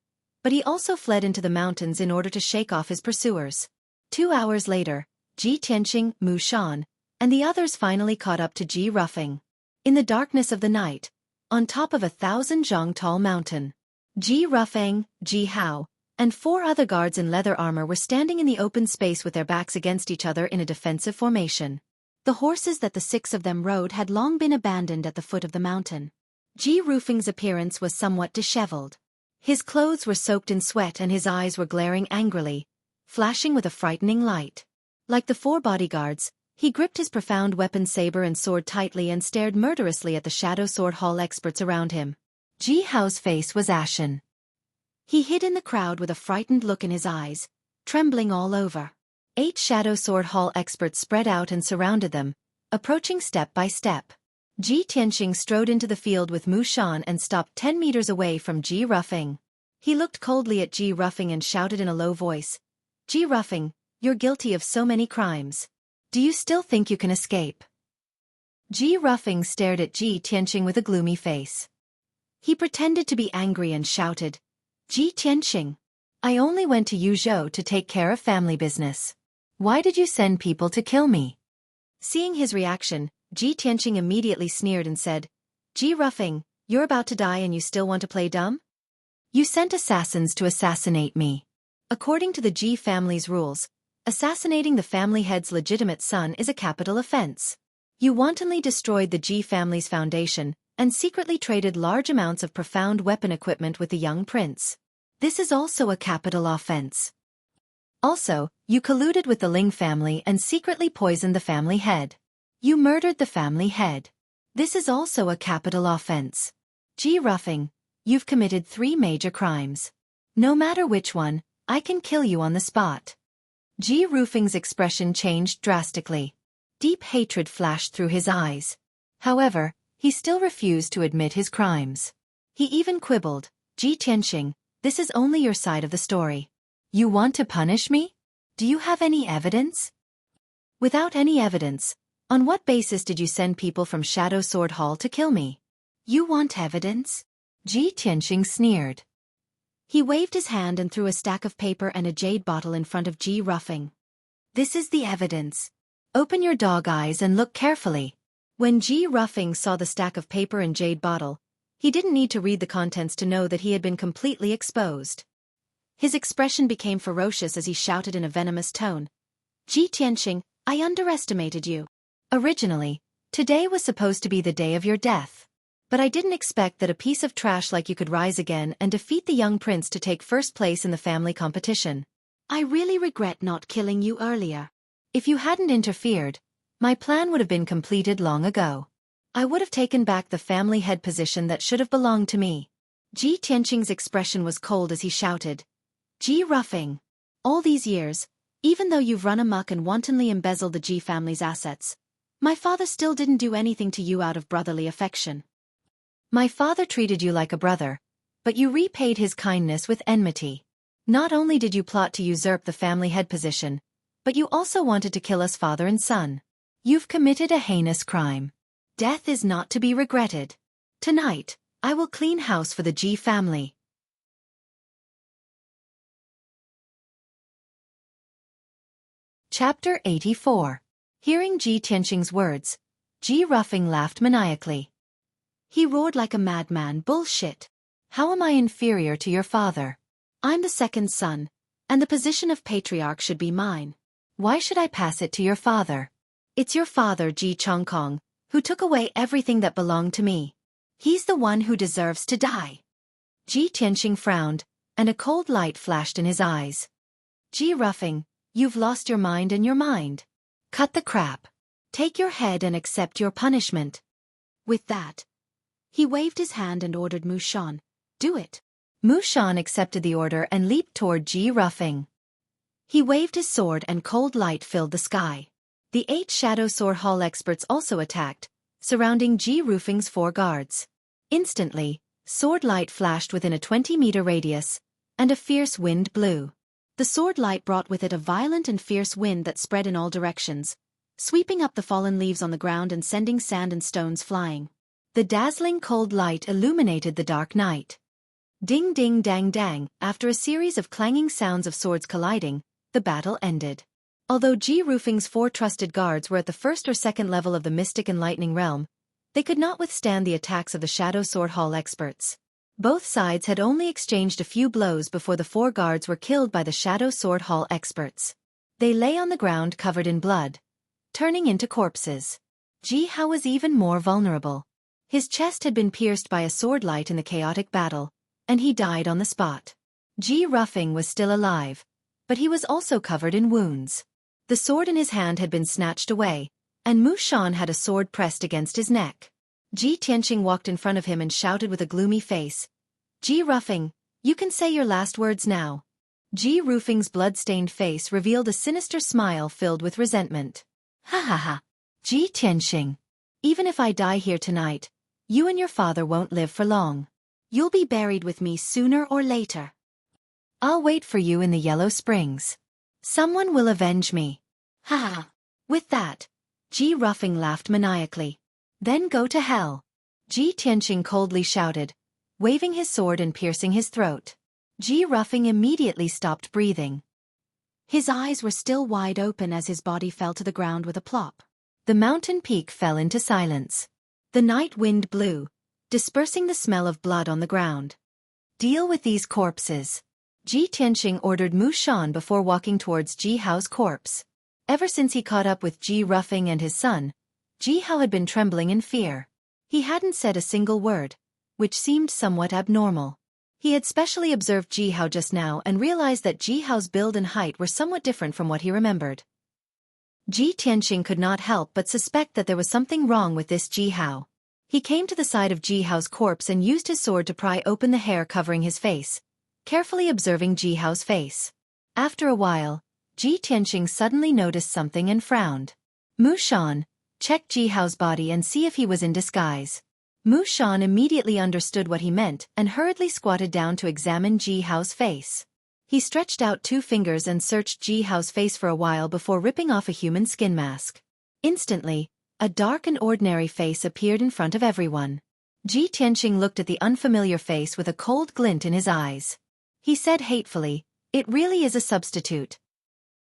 but he also fled into the mountains in order to shake off his pursuers. 2 hours later, Ji Tianxing, Mu Shan, and the others finally caught up to Ji Ruffing. In the darkness of the night, on top of a 1,000-zhang-tall mountain, Ji Ruffing, Ji Hao, and 4 other guards in leather armor were standing in the open space with their backs against each other in a defensive formation. The horses that the 6 of them rode had long been abandoned at the foot of the mountain. Ji Ruffing's appearance was somewhat disheveled. His clothes were soaked in sweat and his eyes were glaring angrily, flashing with a frightening light. Like the 4 bodyguards, he gripped his profound weapon saber and sword tightly and stared murderously at the Shadow Sword Hall experts around him. Ji Hao's face was ashen. He hid in the crowd with a frightened look in his eyes, trembling all over. 8 Shadow Sword Hall experts spread out and surrounded them, approaching step by step. Ji Tianxing strode into the field with Mu Shan and stopped 10 meters away from Ji Ruffing. He looked coldly at Ji Ruffing and shouted in a low voice, "Ji Ruffing, you're guilty of so many crimes. Do you still think you can escape?" Ji Ruffing stared at Ji Tianxing with a gloomy face. He pretended to be angry and shouted, "Ji Tianxing, I only went to Yuzhou to take care of family business. Why did you send people to kill me? Seeing his reaction, Ji Tianqing immediately sneered and said, Ji Ruffing, you're about to die and you still want to play dumb? You sent assassins to assassinate me. According to the Ji family's rules, assassinating the family head's legitimate son is a capital offense. You wantonly destroyed the Ji family's foundation and secretly traded large amounts of profound weapon equipment with the young prince. This is also a capital offense. Also, you colluded with the Ling family and secretly poisoned the family head. You murdered the family head. This is also a capital offense. Ji Ruffing, you've committed 3 major crimes. No matter which one, I can kill you on the spot. Ji Ruffing's expression changed drastically. Deep hatred flashed through his eyes. However, he still refused to admit his crimes. He even quibbled, Ji Tianqing, this is only your side of the story. You want to punish me? Do you have any evidence? Without any evidence, on what basis did you send people from Shadow Sword Hall to kill me? You want evidence? Ji Tianqing sneered. He waved his hand and threw a stack of paper and a jade bottle in front of Ji Ruffing. This is the evidence. Open your dog eyes and look carefully. When Ji Ruffing saw the stack of paper and jade bottle, he didn't need to read the contents to know that he had been completely exposed. His expression became ferocious as he shouted in a venomous tone. Ji Tianqing, I underestimated you. Originally, today was supposed to be the day of your death. But I didn't expect that a piece of trash like you could rise again and defeat the young prince to take first place in the family competition. I really regret not killing you earlier. If you hadn't interfered, my plan would have been completed long ago. I would have taken back the family head position that should have belonged to me. Ji Tianqing's expression was cold as he shouted, Ji Ruffing, all these years, even though you've run amok and wantonly embezzled the Ji family's assets, my father still didn't do anything to you out of brotherly affection. My father treated you like a brother, but you repaid his kindness with enmity. Not only did you plot to usurp the family head position, but you also wanted to kill us father and son. You've committed a heinous crime. Death is not to be regretted. Tonight, I will clean house for the Ji family. Chapter 84. Hearing Ji Tianqing's words, Ji Ruffing laughed maniacally. He roared like a madman, bullshit. How am I inferior to your father? I'm the second son, and the position of patriarch should be mine. Why should I pass it to your father? It's your father, Ji Chongkong, who took away everything that belonged to me. He's the one who deserves to die. Ji Tianqing frowned, and a cold light flashed in his eyes. Ji Ruffing, you've lost your mind and your mind. Cut the crap. Take your head and accept your punishment. With that, he waved his hand and ordered Mu Shan, do it. Mu Shan accepted the order and leaped toward Ji Ruffing. He waved his sword and cold light filled the sky. The 8 Shadow Sword Hall experts also attacked, surrounding Ji Ruffing's 4 guards. Instantly, sword light flashed within a 20-meter radius, and a fierce wind blew. The sword light brought with it a violent and fierce wind that spread in all directions, sweeping up the fallen leaves on the ground and sending sand and stones flying. The dazzling cold light illuminated the dark night. Ding ding dang dang, after a series of clanging sounds of swords colliding, the battle ended. Although Ji Ruffing's 4 trusted guards were at the first or second level of the Mystic and Lightning realm, they could not withstand the attacks of the Shadow Sword Hall experts. Both sides had only exchanged a few blows before the 4 guards were killed by the Shadow Sword Hall experts. They lay on the ground covered in blood, turning into corpses. Ji Hao was even more vulnerable. His chest had been pierced by a sword light in the chaotic battle, and he died on the spot. Ji Ruffing was still alive, but he was also covered in wounds. The sword in his hand had been snatched away, and Mu Shan had a sword pressed against his neck. Ji Tianqing walked in front of him and shouted with a gloomy face, Ji Ruffing, you can say your last words now. Ji Ruffing's blood-stained face revealed a sinister smile filled with resentment. Ha ha ha. Ji Tianqing. Even if I die here tonight, you and your father won't live for long. You'll be buried with me sooner or later. I'll wait for you in the Yellow Springs. Someone will avenge me. Ha ha. With that, Ji Ruffing laughed maniacally. Then go to hell. Ji Tianqing coldly shouted, waving his sword and piercing his throat. Ji Ruffing immediately stopped breathing. His eyes were still wide open as his body fell to the ground with a plop. The mountain peak fell into silence. The night wind blew, dispersing the smell of blood on the ground. Deal with these corpses. Ji Tianxing ordered Mu Shan before walking towards Ji Hao's corpse. Ever since he caught up with Ji Ruffing and his son, Ji Hao had been trembling in fear. He hadn't said a single word, which seemed somewhat abnormal. He had specially observed Ji Hao just now and realized that Ji Hao's build and height were somewhat different from what he remembered. Ji Tianxing could not help but suspect that there was something wrong with this Ji Hao. He came to the side of Ji Hao's corpse and used his sword to pry open the hair covering his face, carefully observing Ji Hao's face. After a while, Ji Tianxing suddenly noticed something and frowned. Mu Shan, check Ji Hao's body and see if he was in disguise. Mu Shan immediately understood what he meant and hurriedly squatted down to examine Ji Hao's face. He stretched out 2 fingers and searched Ji Hao's face for a while before ripping off a human skin mask. Instantly, a dark and ordinary face appeared in front of everyone. Ji Tianxing looked at the unfamiliar face with a cold glint in his eyes. He said hatefully, "It really is a substitute.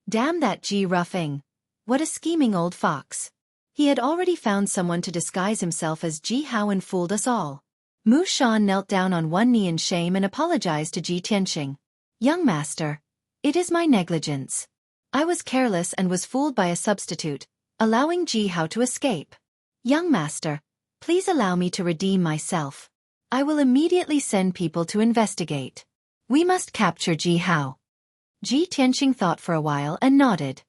Damn that Ji Ruffing. What a scheming old fox. He had already found someone to disguise himself as Ji Hao and fooled us all." Mu Shan knelt down on one knee in shame and apologized to Ji Tianxing. "Young master, it is my negligence. I was careless and was fooled by a substitute, allowing Ji Hao to escape. Young master, please allow me to redeem myself. I will immediately send people to investigate. We must capture Ji Hao." Ji Tianxing thought for a while and nodded.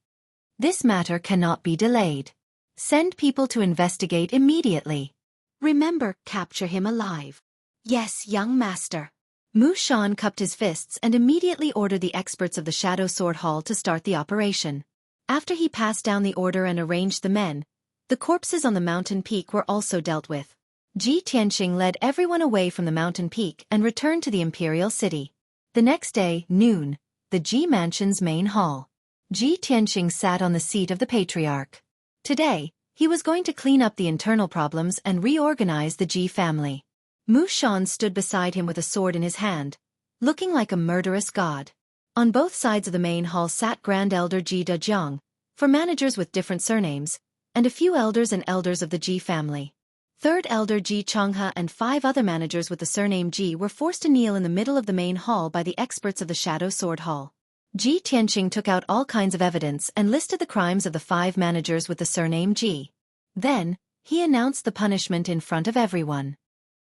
"This matter cannot be delayed. Send people to investigate immediately. Remember, capture him alive." "Yes, young master." Mu Shan cupped his fists and immediately ordered the experts of the Shadow Sword Hall to start the operation. After he passed down the order and arranged the men, the corpses on the mountain peak were also dealt with. Ji Tianxing led everyone away from the mountain peak and returned to the imperial city. The next day, noon, the Ji Mansion's main hall. Ji Tianxing sat on the seat of the patriarch. Today, he was going to clean up the internal problems and reorganize the Ji family. Mu Shan stood beside him with a sword in his hand, looking like a murderous god. On both sides of the main hall sat Grand Elder Ji Dejiang, 4 managers with different surnames, and a few elders and elders of the Ji family. Third Elder Ji Changhe and 5 other managers with the surname Ji were forced to kneel in the middle of the main hall by the experts of the Shadow Sword Hall. Ji Tianxing took out all kinds of evidence and listed the crimes of the 5 managers with the surname Ji. Then, he announced the punishment in front of everyone.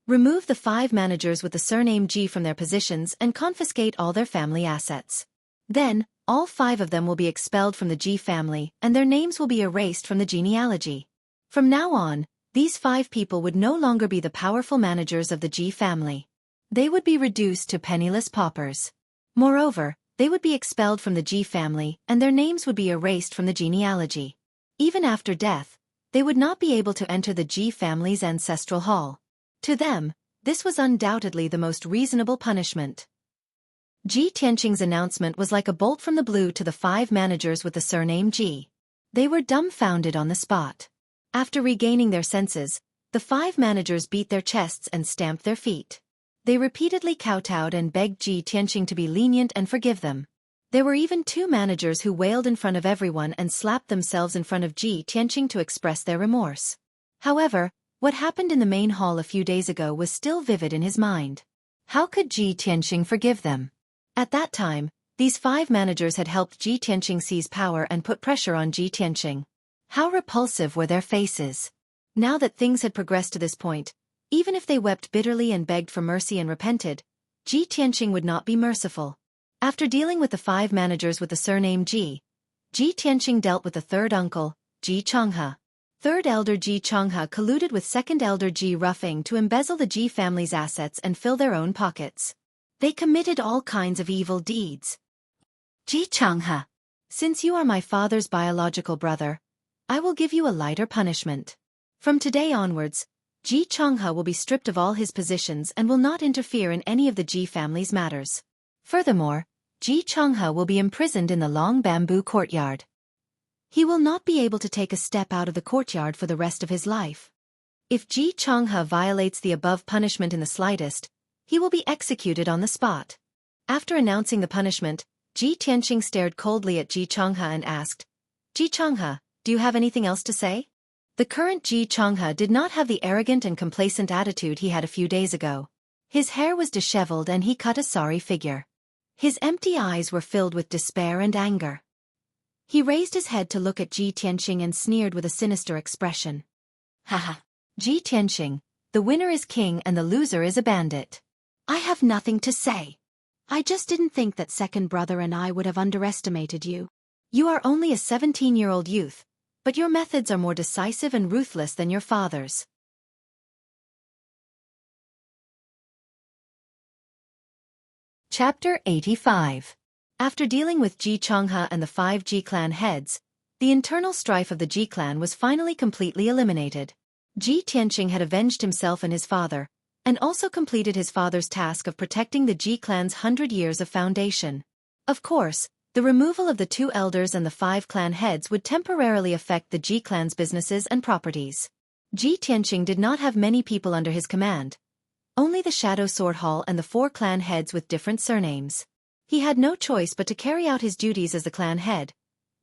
Remove the 5 managers with the surname Ji from their positions and confiscate all their family assets. Then, all 5 of them will be expelled from the Ji family and their names will be erased from the genealogy. From now on, these 5 people would no longer be the powerful managers of the Ji family. They would be reduced to penniless paupers. Moreover, they would be expelled from the Ji family and their names would be erased from the genealogy. Even after death, they would not be able to enter the Ji family's ancestral hall. To them, this was undoubtedly the most reasonable punishment. Ji Tianxing's announcement was like a bolt from the blue to the 5 managers with the surname Ji. They were dumbfounded on the spot. After regaining their senses, the 5 managers beat their chests and stamped their feet. They repeatedly kowtowed and begged Ji Tianxing to be lenient and forgive them. There were even 2 managers who wailed in front of everyone and slapped themselves in front of Ji Tianxing to express their remorse. However, what happened in the main hall a few days ago was still vivid in his mind. How could Ji Tianxing forgive them? At that time, these 5 managers had helped Ji Tianxing seize power and put pressure on Ji Tianxing. How repulsive were their faces. Now that things had progressed to this point, even if they wept bitterly and begged for mercy and repented, Ji Tianxing would not be merciful. After dealing with the 5 managers with the surname Ji, Ji Tianxing dealt with the 3rd uncle, Ji Changhe. 3rd Elder Ji Changhe colluded with 2nd Elder Ji Ruffing to embezzle the Ji family's assets and fill their own pockets. They committed all kinds of evil deeds. Ji Changhe, since you are my father's biological brother, I will give you a lighter punishment. From today onwards, Ji Changhe will be stripped of all his positions and will not interfere in any of the Ji family's matters. Furthermore, Ji Changhe will be imprisoned in the long bamboo courtyard. He will not be able to take a step out of the courtyard for the rest of his life. If Ji Changhe violates the above punishment in the slightest, he will be executed on the spot. After announcing the punishment, Ji Tianqing stared coldly at Ji Changhe and asked, Ji Changhe, do you have anything else to say? The current Ji Changhe did not have the arrogant and complacent attitude he had a few days ago. His hair was disheveled and he cut a sorry figure. His empty eyes were filled with despair and anger. He raised his head to look at Ji Tianqing and sneered with a sinister expression. Haha. Ji Tianqing, the winner is king and the loser is a bandit. I have nothing to say. I just didn't think that second brother and I would have underestimated you. You are only a 17-year-old youth, but your methods are more decisive and ruthless than your father's. Chapter 85. After dealing with Ji Changhe and the 5 Ji clan heads, the internal strife of the Ji clan was finally completely eliminated. Ji Tianqing had avenged himself and his father, and also completed his father's task of protecting the Ji clan's 100 years of foundation. Of course, the removal of the 2 elders and the 5 clan heads would temporarily affect the Ji clan's businesses and properties. Ji Tianqing did not have many people under his command, only the Shadow Sword Hall and the 4 clan heads with different surnames. He had no choice but to carry out his duties as the clan head,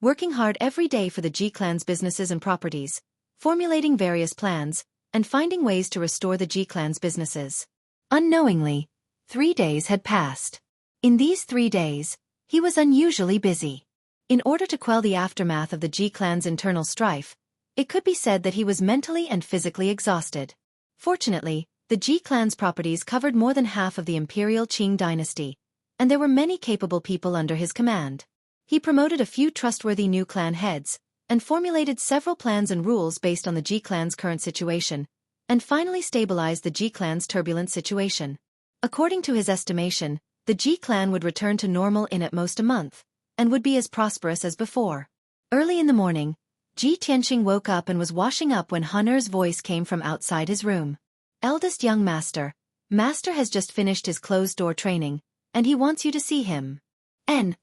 working hard every day for the Ji clan's businesses and properties, formulating various plans, and finding ways to restore the Ji clan's businesses. Unknowingly, 3 days had passed. In these 3 days, he was unusually busy. In order to quell the aftermath of the Ji clan's internal strife, it could be said that he was mentally and physically exhausted. Fortunately, the Ji clan's properties covered more than half of the imperial Qing dynasty, and there were many capable people under his command. He promoted a few trustworthy new clan heads, and formulated several plans and rules based on the Ji clan's current situation, and finally stabilized the Ji clan's turbulent situation. According to his estimation, the Ji clan would return to normal in at most a month, and would be as prosperous as before. Early in the morning, Ji Tianqing woke up and was washing up when Hun'er's voice came from outside his room. Eldest young master, Master has just finished his closed-door training, and he wants you to see him.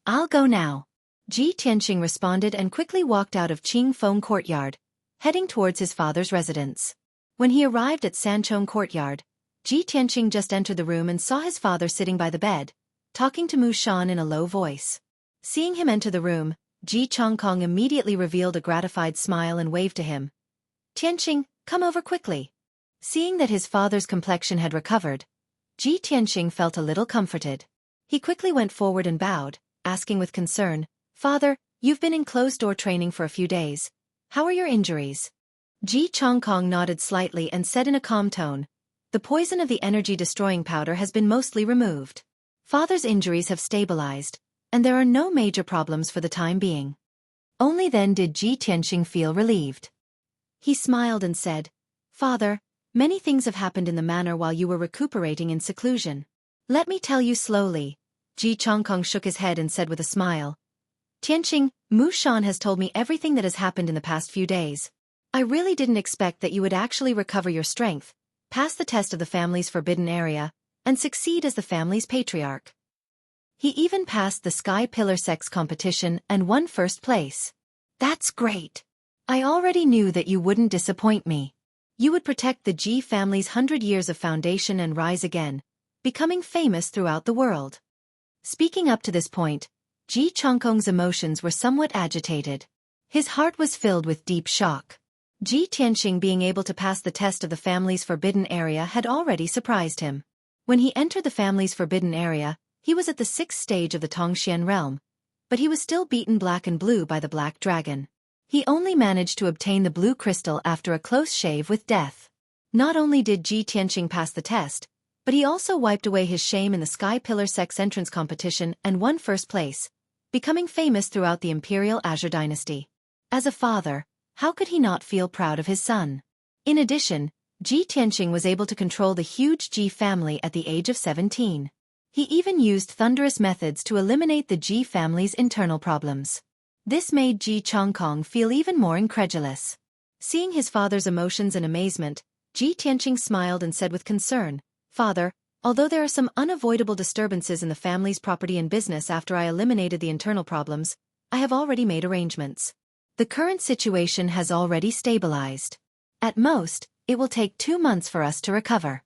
I'll go now. Ji Tianqing responded and quickly walked out of Qing Feng Courtyard, heading towards his father's residence. When he arrived at Sanchong Courtyard, Ji Tianqing just entered the room and saw his father sitting by the bed, talking to Mu Shan in a low voice. Seeing him enter the room, Ji Changkong immediately revealed a gratified smile and waved to him. Tianqing, come over quickly. Seeing that his father's complexion had recovered, Ji Tianqing felt a little comforted. He quickly went forward and bowed, asking with concern, Father, you've been in closed-door training for a few days. How are your injuries? Ji Changkong nodded slightly and said in a calm tone, The poison of the energy-destroying powder has been mostly removed. Father's injuries have stabilized, and there are no major problems for the time being. Only then did Ji Tianqing feel relieved. He smiled and said, Father, many things have happened in the manor while you were recuperating in seclusion. Let me tell you slowly. Ji Changkong shook his head and said with a smile. Tianqing, Mu Shan has told me everything that has happened in the past few days. I really didn't expect that you would actually recover your strength, pass the test of the family's forbidden area, and succeed as the family's patriarch. He even passed the Sky Pillar Sex competition and won first place. That's great. I already knew that you wouldn't disappoint me. You would protect the Ji family's 100 years of foundation and rise again, becoming famous throughout the world. Speaking up to this point, Ji Changkong's emotions were somewhat agitated. His heart was filled with deep shock. Ji Tianqing being able to pass the test of the family's forbidden area had already surprised him. When he entered the family's forbidden area, he was at the 6th stage of the Tongxian realm, but he was still beaten black and blue by the Black Dragon. He only managed to obtain the blue crystal after a close shave with death. Not only did Ji Tianqing pass the test, but he also wiped away his shame in the Sky Pillar Sex entrance competition and won first place, becoming famous throughout the Imperial Azure dynasty. As a father, how could he not feel proud of his son? In addition, Ji Tianqing was able to control the huge Ji family at the age of 17. He even used thunderous methods to eliminate the Ji family's internal problems. This made Ji Changkong feel even more incredulous. Seeing his father's emotions and amazement, Ji Tianqing smiled and said with concern, Father, although there are some unavoidable disturbances in the family's property and business after I eliminated the internal problems, I have already made arrangements. The current situation has already stabilized. At most, it will take 2 months for us to recover.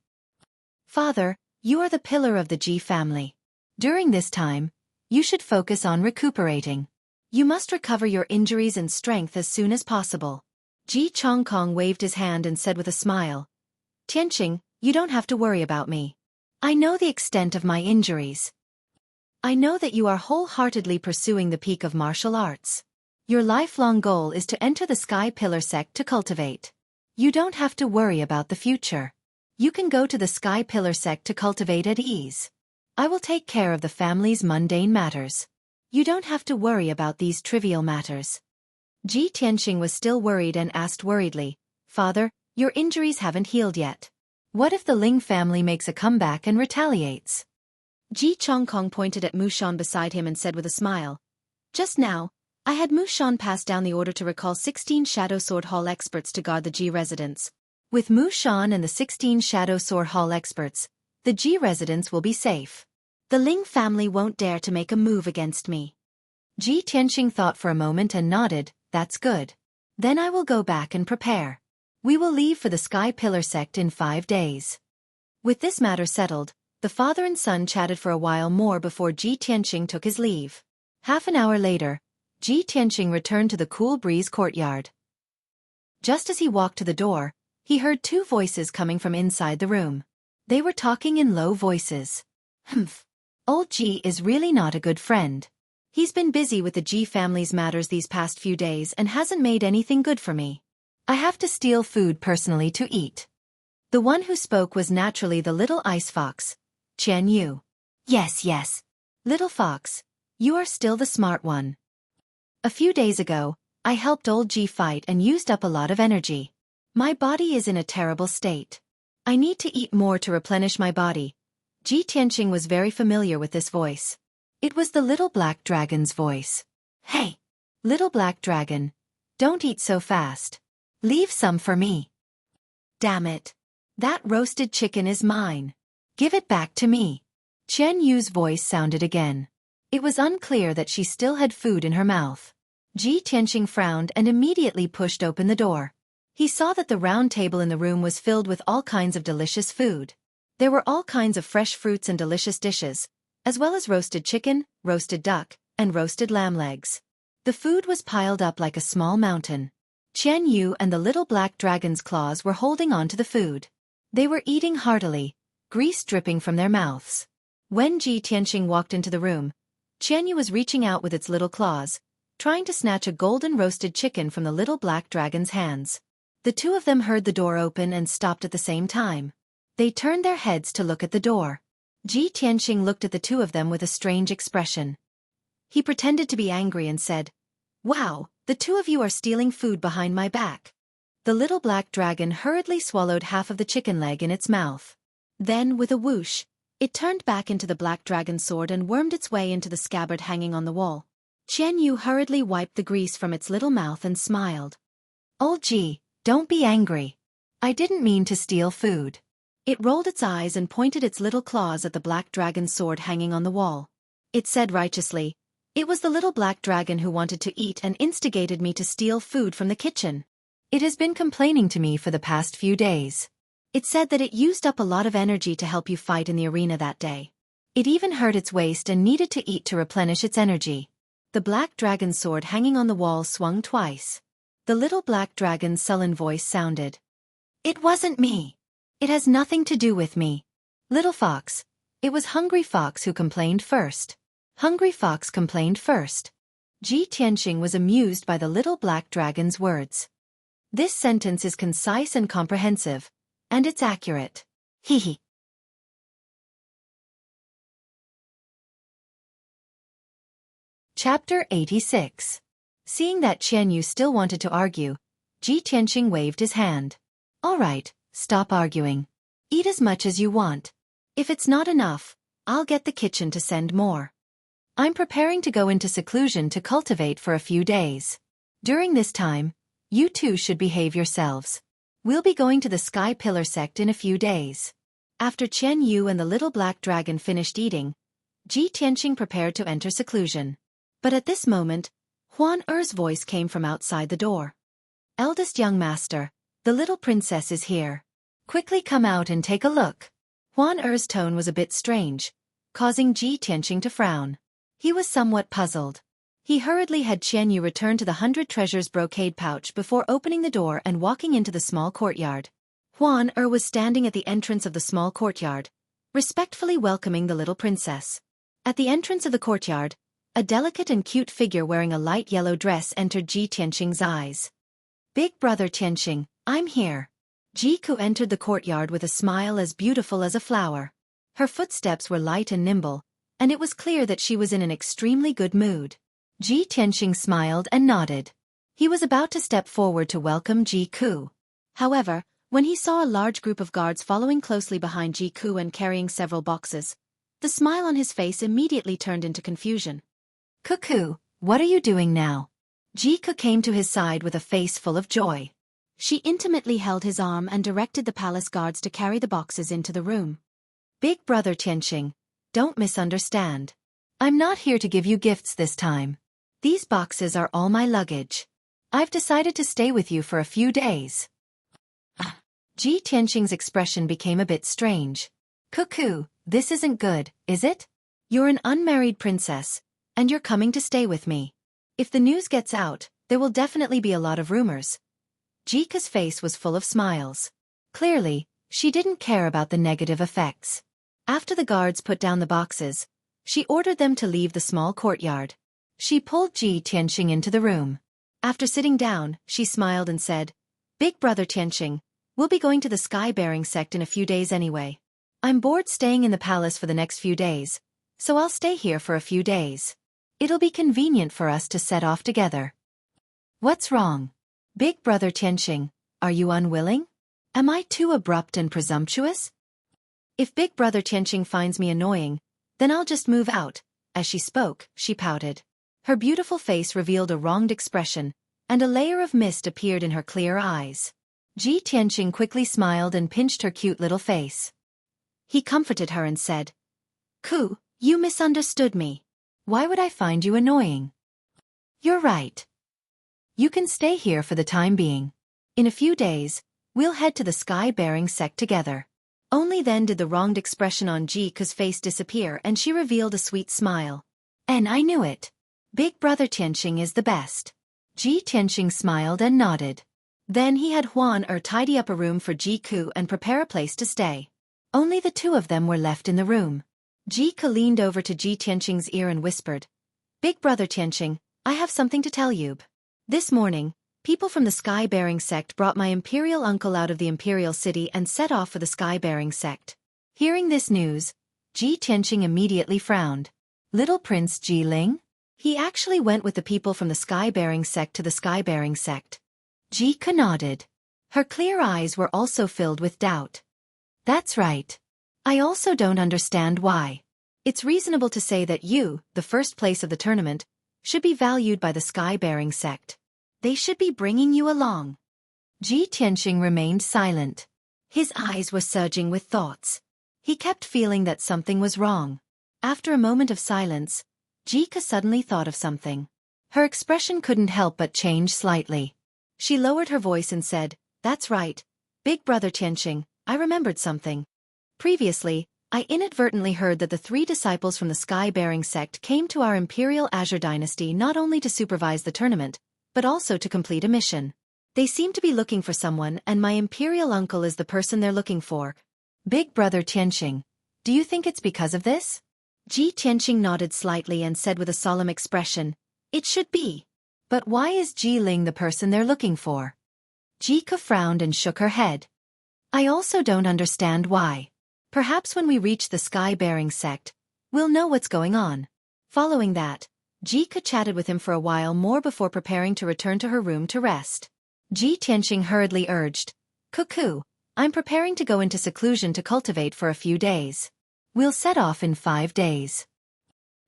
Father, you are the pillar of the Ji family. During this time, You should focus on recuperating. You must recover your injuries and strength as soon as possible. Ji Chongkong waved his hand and said with a smile, Tianqing, you don't have to worry about me. I know the extent of my injuries. I know that you are wholeheartedly pursuing the peak of martial arts. Your lifelong goal is to enter the Sky Pillar sect to cultivate. You don't have to worry about the future. You can go to the Sky Pillar sect to cultivate at ease. I will take care of the family's mundane matters. You don't have to worry about these trivial matters. Ji Tianqing was still worried and asked worriedly, Father, your injuries haven't healed yet. What if the Ling family makes a comeback and retaliates? Ji Chongkong pointed at Mushan beside him and said with a smile, Just now, I had Mushan pass down the order to recall 16 Shadow Sword Hall experts to guard the Ji residence. With Mushan and the 16 Shadow Sword Hall experts, the Ji residence will be safe. The Ling family won't dare to make a move against me. Ji Tianqing thought for a moment and nodded, That's good. Then I will go back and prepare. We will leave for the Sky Pillar sect in 5 days. With this matter settled, the father and son chatted for a while more before Ji Tianqing took his leave. Half an hour later, Ji Tianqing returned to the Cool Breeze courtyard. Just as he walked to the door, he heard 2 voices coming from inside the room. They were talking in low voices. Humph. Old Ji is really not a good friend. He's been busy with the Ji family's matters these past few days and hasn't made anything good for me. I have to steal food personally to eat. The one who spoke was naturally the little ice fox, Qian Yu. Yes. Little fox, you are still the smart one. A few days ago, I helped old Ji fight and used up a lot of energy. My body is in a terrible state. I need to eat more to replenish my body. Ji Tianqing was very familiar with this voice. It was the little black dragon's voice. Hey! Little black dragon, don't eat so fast. Leave some for me. Damn it. That roasted chicken is mine. Give it back to me. Qian Yu's voice sounded again. It was unclear that she still had food in her mouth. Ji Tianqing frowned and immediately pushed open the door. He saw that the round table in the room was filled with all kinds of delicious food. There were all kinds of fresh fruits and delicious dishes, as well as roasted chicken, roasted duck, and roasted lamb legs. The food was piled up like a small mountain. Qian Yu and the little black dragon's claws were holding on to the food. They were eating heartily, grease dripping from their mouths. When Ji Tianqing walked into the room, Qian Yu was reaching out with its little claws, trying to snatch a golden roasted chicken from the little black dragon's hands. The 2 of them heard the door open and stopped at the same time. They turned their heads to look at the door. Ji Tianqing looked at the 2 of them with a strange expression. He pretended to be angry and said, Wow, the 2 of you are stealing food behind my back. The little black dragon hurriedly swallowed half of the chicken leg in its mouth. Then, with a whoosh, it turned back into the black dragon's sword and wormed its way into the scabbard hanging on the wall. Qian Yu hurriedly wiped the grease from its little mouth and smiled. Old Ji, don't be angry. I didn't mean to steal food. It rolled its eyes and pointed its little claws at the black dragon's sword hanging on the wall. It said righteously, It was the little black dragon who wanted to eat and instigated me to steal food from the kitchen. It has been complaining to me for the past few days. It said that it used up a lot of energy to help you fight in the arena that day. It even hurt its waist and needed to eat to replenish its energy. The black dragon's sword hanging on the wall swung twice. The little black dragon's sullen voice sounded. It wasn't me. It has nothing to do with me. Little fox. It was Hungry Fox who complained first. Hungry Fox complained first. Ji Tianqing was amused by the little black dragon's words. This sentence is concise and comprehensive, and it's accurate. Hee. Chapter 86. Seeing that Qian Yu still wanted to argue, Ji Tianqing waved his hand. All right, stop arguing. Eat as much as you want. If it's not enough, I'll get the kitchen to send more. I'm preparing to go into seclusion to cultivate for a few days. During this time, you two should behave yourselves. We'll be going to the Sky Pillar sect in a few days. After Qian Yu and the little black dragon finished eating, Ji Tianqing prepared to enter seclusion. But at this moment, Huan Er's voice came from outside the door. Eldest young master, the little princess is here. Quickly come out and take a look. Huan Er's tone was a bit strange, causing Ji Tianqing to frown. He was somewhat puzzled. He hurriedly had Qianyu return to the 100 treasures brocade pouch before opening the door and walking into the small courtyard. Huan was standing at the entrance of the small courtyard, respectfully welcoming the little princess. At the entrance of the courtyard, a delicate and cute figure wearing a light yellow dress entered Ji Tianxing's eyes. Big brother Tianxing, I'm here. Jiku entered the courtyard with a smile as beautiful as a flower. Her footsteps were light and nimble, and it was clear that she was in an extremely good mood. Ji Tianxing smiled and nodded. He was about to step forward to welcome Jiku. However, when he saw a large group of guards following closely behind Jiku and carrying several boxes, the smile on his face immediately turned into confusion. Cuckoo, what are you doing now? Jiku came to his side with a face full of joy. She intimately held his arm and directed the palace guards to carry the boxes into the room. Big brother Tianxing, don't misunderstand. I'm not here to give you gifts this time. These boxes are all my luggage. I've decided to stay with you for a few days. Ji Tianxing's expression became a bit strange. Cuckoo, this isn't good, is it? You're an unmarried princess, and you're coming to stay with me. If the news gets out, there will definitely be a lot of rumors. Jika's face was full of smiles. Clearly, she didn't care about the negative effects. After the guards put down the boxes, she ordered them to leave the small courtyard. She pulled Ji Tianxing into the room. After sitting down, she smiled and said, Big brother Tianxing, we'll be going to the sky-bearing sect in a few days anyway. I'm bored staying in the palace for the next few days, so I'll stay here for a few days. It'll be convenient for us to set off together. What's wrong? Big brother Tianxing, are you unwilling? Am I too abrupt and presumptuous? If Big brother Tianxing finds me annoying, then I'll just move out. As she spoke, she pouted. Her beautiful face revealed a wronged expression, and a layer of mist appeared in her clear eyes. Ji Tianxing quickly smiled and pinched her cute little face. He comforted her and said, Ku, you misunderstood me. Why would I find you annoying? You're right. You can stay here for the time being. In a few days, we'll head to the sky-bearing sect together. Only then did the wronged expression on Jika's face disappear and she revealed a sweet smile. And I knew it. Big brother Tianxing is the best. Ji Tianxing smiled and nodded. Then he had Huan tidy up a room for Jiku and prepare a place to stay. Only the two of them were left in the room. Jiku leaned over to Ji Tianxing's ear and whispered, Big brother Tianxing, I have something to tell you. This morning, people from the sky-bearing sect brought my imperial uncle out of the imperial city and set off for the sky-bearing sect. Hearing this news, Ji Tianxing immediately frowned. Little Prince Jiling? He actually went with the people from the sky-bearing sect to the sky-bearing sect. Jika nodded. Her clear eyes were also filled with doubt. That's right. I also don't understand why. It's reasonable to say that you, the first place of the tournament, should be valued by the sky-bearing sect. They should be bringing you along. Ji Tianxing remained silent. His eyes were surging with thoughts. He kept feeling that something was wrong. After a moment of silence, Jika suddenly thought of something. Her expression couldn't help but change slightly. She lowered her voice and said, That's right. Big brother Tianxing, I remembered something. Previously, I inadvertently heard that the 3 disciples from the sky-bearing sect came to our Imperial Azure Dynasty not only to supervise the tournament, but also to complete a mission. They seem to be looking for someone and my imperial uncle is the person they're looking for. Big brother Tianxing, do you think it's because of this? Ji Tianxing nodded slightly and said with a solemn expression, It should be. But why is Jiling the person they're looking for? Jika frowned and shook her head. I also don't understand why. Perhaps when we reach the sky-bearing sect, we'll know what's going on. Following that, Jika chatted with him for a while more before preparing to return to her room to rest. Ji Tianxing hurriedly urged, Cuckoo, I'm preparing to go into seclusion to cultivate for a few days. We'll set off in 5 days.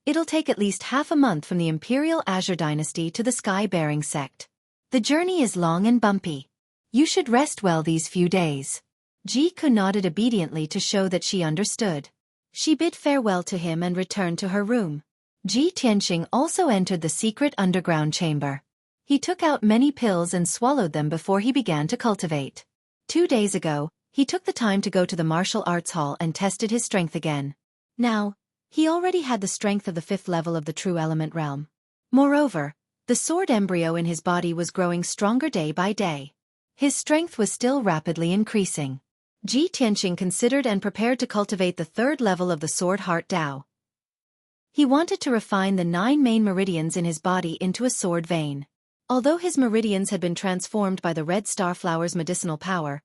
It'll take at least half a month from the Imperial Azure Dynasty to the sky-bearing sect. The journey is long and bumpy. You should rest well these few days. Jiku nodded obediently to show that she understood. She bid farewell to him and returned to her room. Ji Tianxing also entered the secret underground chamber. He took out many pills and swallowed them before he began to cultivate. 2 days ago, he took the time to go to the martial arts hall and tested his strength again. Now, He already had the strength of the 5th level of the true element realm. Moreover, the sword embryo in his body was growing stronger day by day. His strength was still rapidly increasing. Ji Tianqing considered and prepared to cultivate the 3rd level of the sword heart Dao. He wanted to refine the 9 main meridians in his body into a sword vein. Although his meridians had been transformed by the red star flower's medicinal power,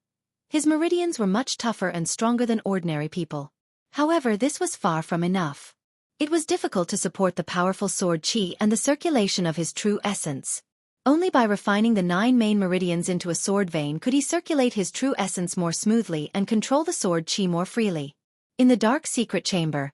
his meridians were much tougher and stronger than ordinary people. However, this was far from enough. It was difficult to support the powerful sword qi and the circulation of his true essence. Only by refining the 9 main meridians into a sword vein could he circulate his true essence more smoothly and control the sword qi more freely. In the dark secret chamber,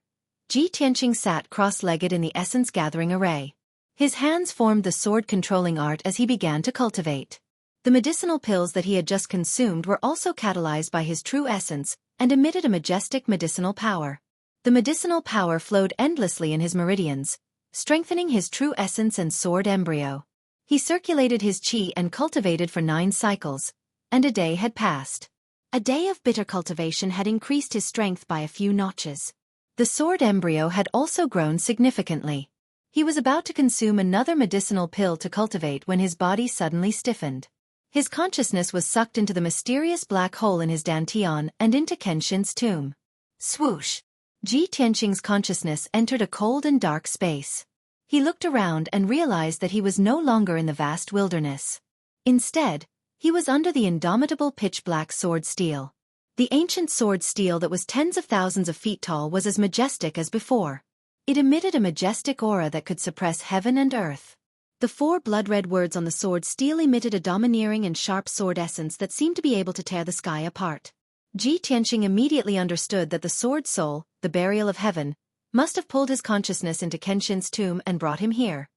Ji Tianqing sat cross-legged in the essence-gathering array. His hands formed the sword-controlling art as he began to cultivate. The medicinal pills that he had just consumed were also catalyzed by his true essence and emitted a majestic medicinal power. The medicinal power flowed endlessly in his meridians, strengthening his true essence and sword embryo. He circulated his qi and cultivated for 9 cycles, and a day had passed. A day of bitter cultivation had increased his strength by a few notches. The sword embryo had also grown significantly. He was about to consume another medicinal pill to cultivate when his body suddenly stiffened. His consciousness was sucked into the mysterious black hole in his dantian and into Kenshin's tomb. Swoosh! Ji Tianqing's consciousness entered a cold and dark space. He looked around and realized that he was no longer in the vast wilderness. Instead, he was under the indomitable pitch-black sword steel. The ancient sword steel that was tens of thousands of feet tall was as majestic as before. It emitted a majestic aura that could suppress heaven and earth. The 4 blood-red words on the sword steel emitted a domineering and sharp sword essence that seemed to be able to tear the sky apart. Ji Tianqing immediately understood that the sword soul, the burial of heaven, must have pulled his consciousness into Kenshin's tomb and brought him here.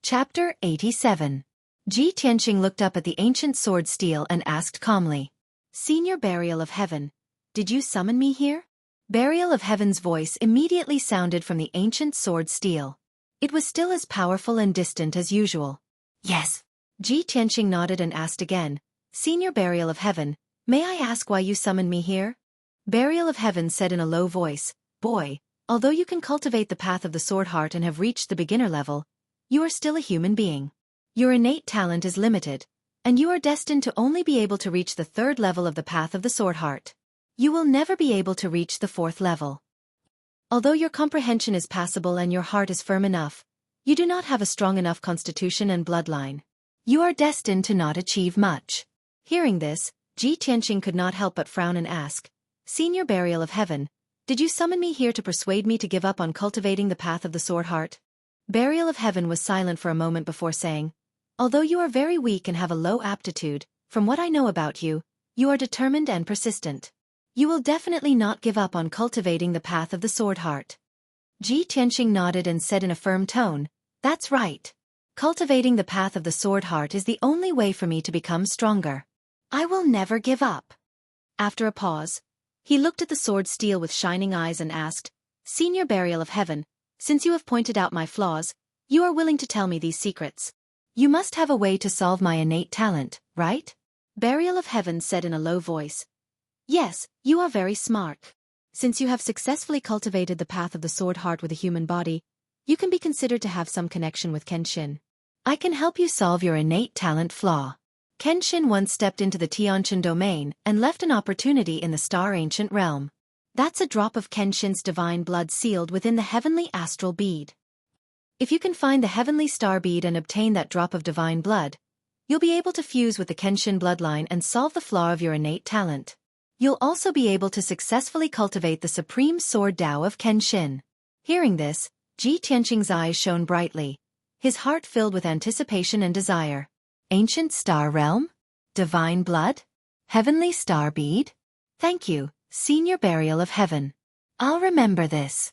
Chapter 87. Ji Tianqing looked up at the ancient sword steel and asked calmly, "Senior Burial of Heaven, did you summon me here?" Burial of Heaven's voice immediately sounded from the ancient sword steel. It was still as powerful and distant as usual. "Yes." Ji Tianqing nodded and asked again, "Senior Burial of Heaven, may I ask why you summoned me here?" Burial of Heaven said in a low voice, "Boy, although you can cultivate the path of the sword heart and have reached the beginner level, you are still a human being. Your innate talent is limited, and you are destined to only be able to reach the 3rd level of the path of the sword heart. You will never be able to reach the 4th level. Although your comprehension is passable and your heart is firm enough, you do not have a strong enough constitution and bloodline. You are destined to not achieve much." Hearing this, Ji Tianqing could not help but frown and ask, "Senior Burial of Heaven, did you summon me here to persuade me to give up on cultivating the path of the sword heart?" Burial of Heaven was silent for a moment before saying, "Although you are very weak and have a low aptitude, from what I know about you, you are determined and persistent. You will definitely not give up on cultivating the path of the sword heart." Ji Tianqing nodded and said in a firm tone, "That's right. Cultivating the path of the sword heart is the only way for me to become stronger. I will never give up." After a pause, he looked at the sword steel with shining eyes and asked, "Senior Burial of Heaven, since you have pointed out my flaws, you are willing to tell me these secrets. You must have a way to solve my innate talent, right?" Burial of Heaven said in a low voice, "Yes, you are very smart. Since you have successfully cultivated the path of the sword heart with a human body, you can be considered to have some connection with Kenshin. I can help you solve your innate talent flaw." Kenshin once stepped into the Tianqin domain and left an opportunity in the Star Ancient Realm. That's a drop of Kenshin's divine blood sealed within the heavenly astral bead. If you can find the heavenly star bead and obtain that drop of divine blood, you'll be able to fuse with the Kenshin bloodline and solve the flaw of your innate talent. You'll also be able to successfully cultivate the supreme sword Dao of Kenshin. Hearing this, Ji Tianqing's eyes shone brightly, his heart filled with anticipation and desire. Ancient Star Realm? Divine Blood? Heavenly Star Bead? Thank you, Senior Burial of Heaven. I'll remember this.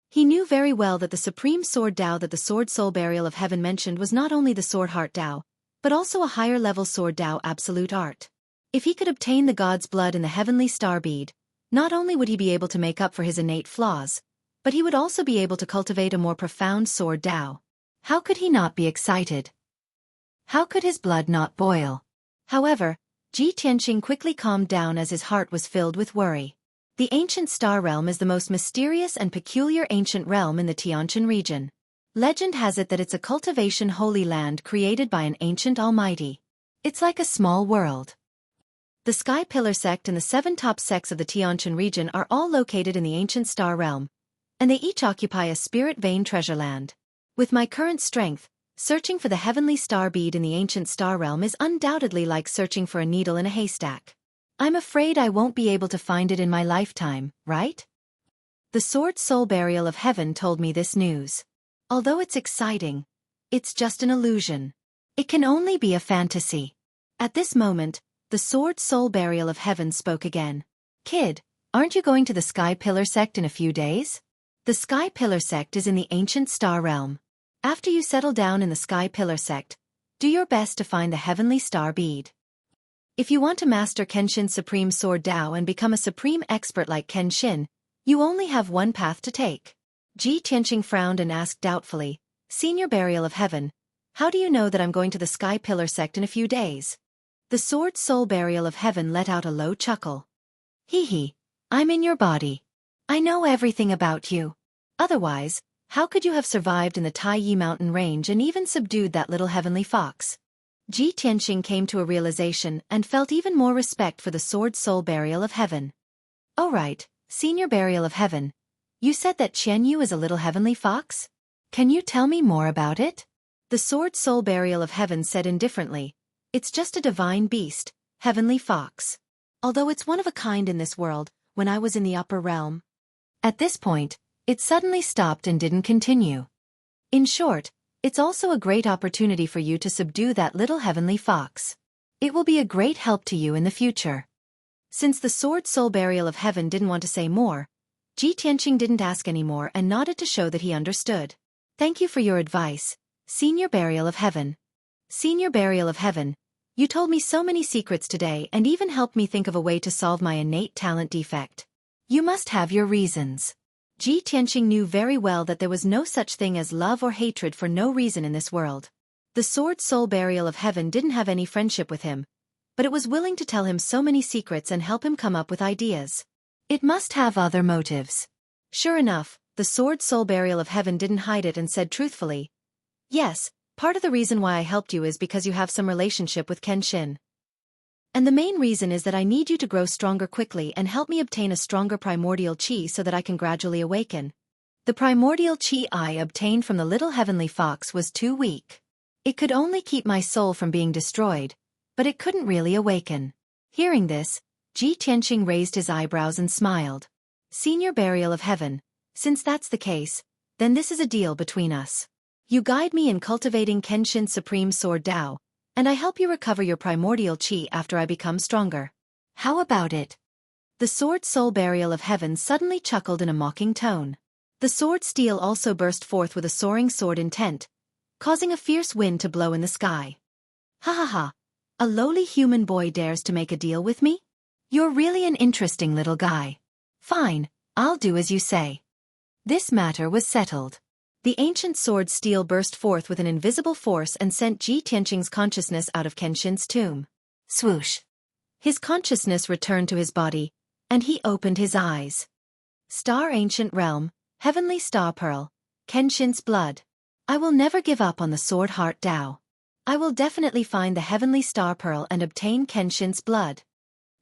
He knew very well that the supreme sword Dao that the Sword Soul Burial of Heaven mentioned was not only the Sword Heart Dao, but also a higher-level sword Dao absolute art. If he could obtain the god's blood in the heavenly star bead, not only would he be able to make up for his innate flaws, but he would also be able to cultivate a more profound sword Dao. How could he not be excited? How could his blood not boil? However, Ji Tianqing quickly calmed down as his heart was filled with worry. The ancient star realm is the most mysterious and peculiar ancient realm in the Tianjin region. Legend has it that it's a cultivation holy land created by an ancient almighty. It's like a small world. The Sky Pillar sect and the 7 top sects of the Tianjin region are all located in the ancient star realm, and they each occupy a spirit vein treasure land. With my current strength, searching for the heavenly star bead in the ancient star realm is undoubtedly like searching for a needle in a haystack. I'm afraid I won't be able to find it in my lifetime, right? The Sword Soul Burial of Heaven told me this news. Although it's exciting, it's just an illusion. It can only be a fantasy. At this moment, the Sword Soul Burial of Heaven spoke again. Kid, aren't you going to the Sky Pillar sect in a few days? The Sky Pillar sect is in the ancient star realm. After you settle down in the Sky Pillar sect, do your best to find the heavenly star bead. If you want to master Kenshin's Supreme Sword Dao and become a supreme expert like Kenshin, you only have one path to take. Ji Tianqing frowned and asked doubtfully, Senior Burial of Heaven, how do you know that I'm going to the Sky Pillar sect in a few days? The Sword Soul Burial of Heaven let out a low chuckle. Hee hee, I'm in your body. I know everything about you. Otherwise, how could you have survived in the Taiyi mountain range and even subdued that little heavenly fox? Ji Tianqing came to a realization and felt even more respect for the Sword Soul Burial of Heaven. Oh right, Senior Burial of Heaven. You said that Qian Yu is a little heavenly fox? Can you tell me more about it? The Sword Soul Burial of Heaven said indifferently, it's just a divine beast, heavenly fox. Although it's one of a kind in this world, when I was in the upper realm. At this point, it suddenly stopped and didn't continue. In short, it's also a great opportunity for you to subdue that little heavenly fox. It will be a great help to you in the future. Since the Sword Soul Burial of Heaven didn't want to say more, Ji Tianqing didn't ask any more and nodded to show that he understood. Thank you for your advice, Senior Burial of Heaven. Senior Burial of Heaven, you told me so many secrets today and even helped me think of a way to solve my innate talent defect. You must have your reasons. Ji Tianqing knew very well that there was no such thing as love or hatred for no reason in this world. The Sword Soul Burial of Heaven didn't have any friendship with him, but it was willing to tell him so many secrets and help him come up with ideas. It must have other motives. Sure enough, the Sword Soul Burial of Heaven didn't hide it and said truthfully, yes, part of the reason why I helped you is because you have some relationship with Kenshin. And the main reason is that I need you to grow stronger quickly and help me obtain a stronger primordial chi so that I can gradually awaken. The primordial chi I obtained from the little heavenly fox was too weak. It could only keep my soul from being destroyed, but it couldn't really awaken. Hearing this, Ji Tianqing raised his eyebrows and smiled. Senior Burial of Heaven, since that's the case, then this is a deal between us. You guide me in cultivating Kenshin's Supreme Sword Dao, and I help you recover your primordial chi after I become stronger. How about it? The Sword Soul Burial of Heaven suddenly chuckled in a mocking tone. The sword steel also burst forth with a soaring sword intent, causing a fierce wind to blow in the sky. Ha ha ha! A lowly human boy dares to make a deal with me? You're really an interesting little guy. Fine, I'll do as you say. This matter was settled. The ancient sword steel burst forth with an invisible force and sent Ji Tianqing's consciousness out of Kenshin's tomb. Swoosh! His consciousness returned to his body, and he opened his eyes. Star Ancient Realm, Heavenly Star Pearl, Kenshin's blood. I will never give up on the Sword Heart Dao. I will definitely find the Heavenly Star Pearl and obtain Kenshin's blood.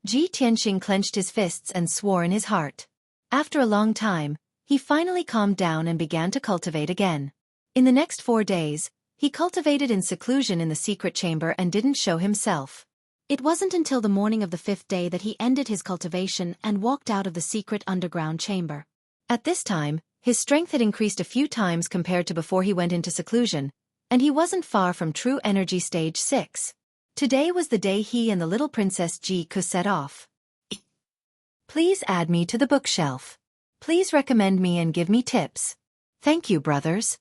Ji Tianqing clenched his fists and swore in his heart. After a long time, he finally calmed down and began to cultivate again. In the next 4 days, he cultivated in seclusion in the secret chamber and didn't show himself. It wasn't until the morning of the 5th day that he ended his cultivation and walked out of the secret underground chamber. At this time, his strength had increased a few times compared to before he went into seclusion, and he wasn't far from true energy stage 6. Today was the day he and the little princess Xueqi set off. Please add me to the bookshelf. Please recommend me and give me tips. Thank you, brothers.